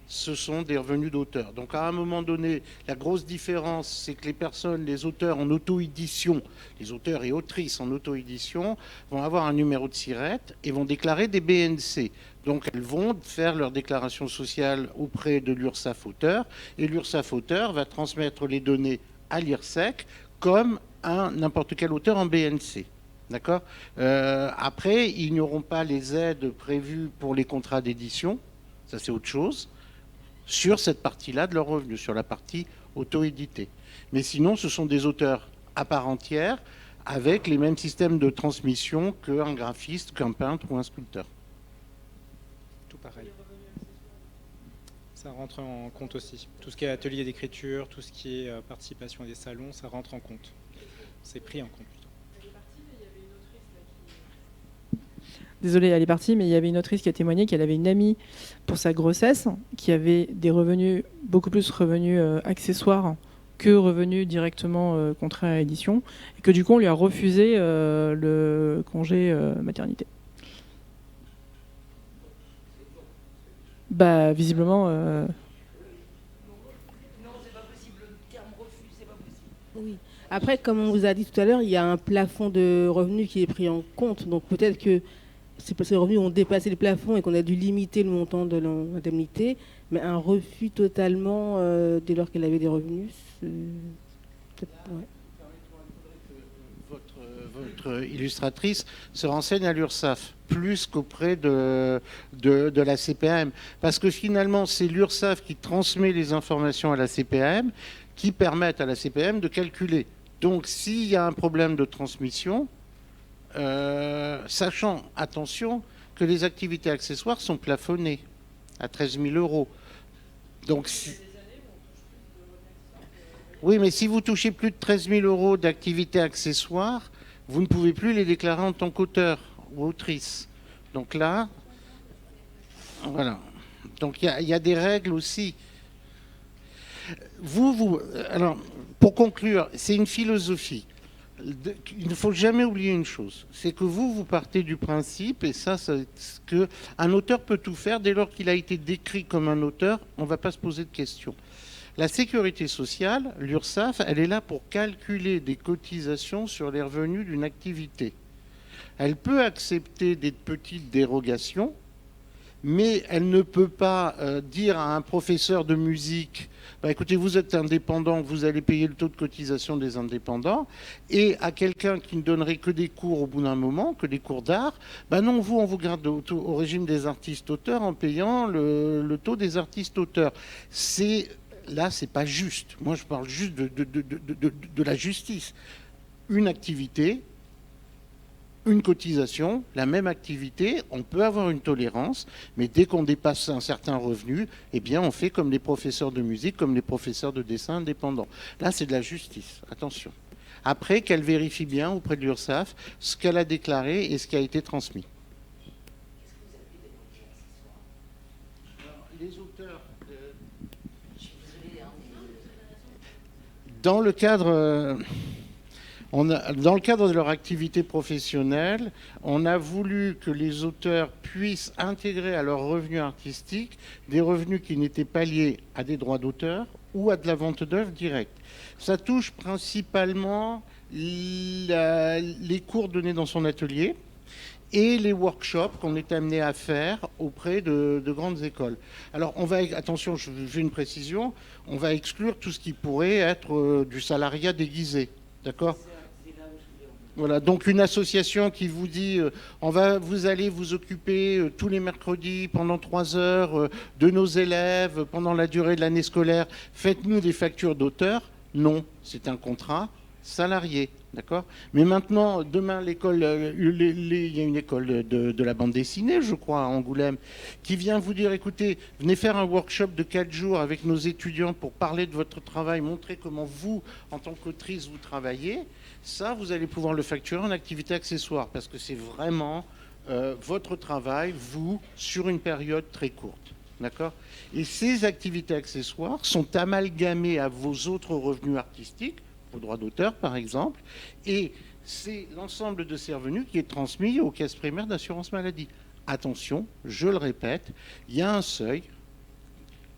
ce sont des revenus d'auteur. Donc à un moment donné, la grosse différence, c'est que les auteurs en auto-édition, les auteurs et autrices en auto-édition, vont avoir un numéro de SIRET et vont déclarer des BNC. Donc elles vont faire leur déclaration sociale auprès de l'URSSAF auteur, et l'URSSAF auteur va transmettre les données à l'IRSEC comme n'importe quel auteur en BNC. D'accord ? Après, ils n'auront pas les aides prévues pour les contrats d'édition. Ça, c'est autre chose. sur cette partie-là de leurs revenus, sur la partie auto-éditée. Mais sinon, ce sont des auteurs à part entière, avec les mêmes systèmes de transmission qu'un graphiste, qu'un peintre ou un sculpteur. Tout pareil. Ça rentre en compte aussi. Tout ce qui est atelier d'écriture, tout ce qui est participation à des salons, ça rentre en compte. C'est pris en compte. Désolée, elle est partie, mais il y avait une autrice qui a témoigné qu'elle avait une amie pour sa grossesse qui avait des revenus, beaucoup plus revenus accessoires que revenus directement contrats à édition, et que du coup on lui a refusé le congé maternité. Bah visiblement... Non, c'est pas possible, le terme refus, c'est pas possible. Oui. Après, comme on vous a dit tout à l'heure, il y a un plafond de revenus qui est pris en compte, donc peut-être que ces revenus ont dépassé le plafond et qu'on a dû limiter le montant de l'indemnité, mais un refus totalement dès lors qu'elle avait des revenus, c'est peut-être... Ouais. Votre illustratrice se renseigne à l'URSSAF plus qu'auprès de la CPAM, parce que finalement c'est l'URSSAF qui transmet les informations à la CPAM qui permettent à la CPAM de calculer. Donc s'il y a un problème de transmission, sachant, attention, que les activités accessoires sont plafonnées à 13 000 €. Donc, oui, mais si vous touchez plus de 13 000 € d'activités accessoires, vous ne pouvez plus les déclarer en tant qu'auteur ou autrice. Donc là, voilà. Donc il y a des règles aussi. Alors, pour conclure, c'est une philosophie. Il ne faut jamais oublier une chose, c'est que vous partez du principe, et ça, c'est qu'un auteur peut tout faire dès lors qu'il a été décrit comme un auteur, on ne va pas se poser de questions. La sécurité sociale, l'URSSAF, elle est là pour calculer des cotisations sur les revenus d'une activité. Elle peut accepter des petites dérogations, mais elle ne peut pas dire à un professeur de musique bah, écoutez, vous êtes indépendant, vous allez payer le taux de cotisation des indépendants, et à quelqu'un qui ne donnerait que des cours au bout d'un moment, que des cours d'art, bah non, vous, on vous garde au régime des artistes-auteurs en payant le taux des artistes-auteurs. Là, c'est pas juste. Moi, je parle juste de la justice. Une activité, une cotisation, la même activité, on peut avoir une tolérance, mais dès qu'on dépasse un certain revenu, eh bien, on fait comme les professeurs de musique, comme les professeurs de dessin indépendants. Là, c'est de la justice, attention. Après, qu'elle vérifie bien auprès de l'URSSAF ce qu'elle a déclaré et ce qui a été transmis. Les auteurs, dans le cadre de leur activité professionnelle, on a voulu que les auteurs puissent intégrer à leurs revenus artistiques des revenus qui n'étaient pas liés à des droits d'auteur ou à de la vente d'œuvres directe. Ça touche principalement les cours donnés dans son atelier et les workshops qu'on est amené à faire auprès de grandes écoles. Alors, attention, je fais une précision, on va exclure tout ce qui pourrait être du salariat déguisé. D'accord ? Voilà, donc une association qui vous dit vous allez vous occuper tous les mercredis pendant 3 heures de nos élèves pendant la durée de l'année scolaire, faites-nous des factures d'auteur. Non, c'est un contrat salarié, d'accord ? Mais maintenant, demain, l'école, il y a une école de la bande dessinée, je crois, à Angoulême, qui vient vous dire, écoutez, venez faire un workshop de 4 jours avec nos étudiants pour parler de votre travail, montrer comment vous, en tant qu'autrice, vous travaillez. Ça, vous allez pouvoir le facturer en activité accessoire, parce que c'est vraiment votre travail, vous, sur une période très courte, d'accord ? Et ces activités accessoires sont amalgamées à vos autres revenus artistiques, vos droits d'auteur par exemple, et c'est l'ensemble de ces revenus qui est transmis aux caisses primaires d'assurance maladie. Attention, je le répète, il y a un seuil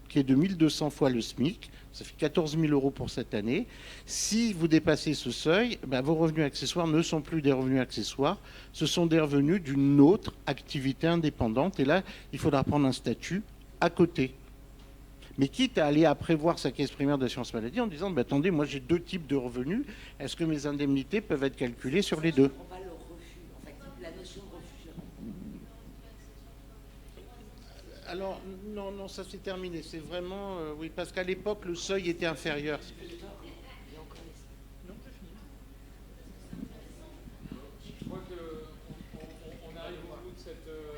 qui est de 1200 fois le SMIC, ça fait 14 000 € pour cette année. Si vous dépassez ce seuil, vos revenus accessoires ne sont plus des revenus accessoires, ce sont des revenus d'une autre activité indépendante, et là, il faudra prendre un statut à côté. Mais quitte à aller à prévoir sa caisse primaire d'assurance maladie en disant attendez, moi j'ai 2 types de revenus, est-ce que mes indemnités peuvent être calculées sur les deux ? On va le refus, en fait, la notion de refus. Alors, non, non, ça c'est terminé. C'est vraiment, oui, parce qu'à l'époque, le seuil était inférieur. Je crois qu'on arrive au bout de cette...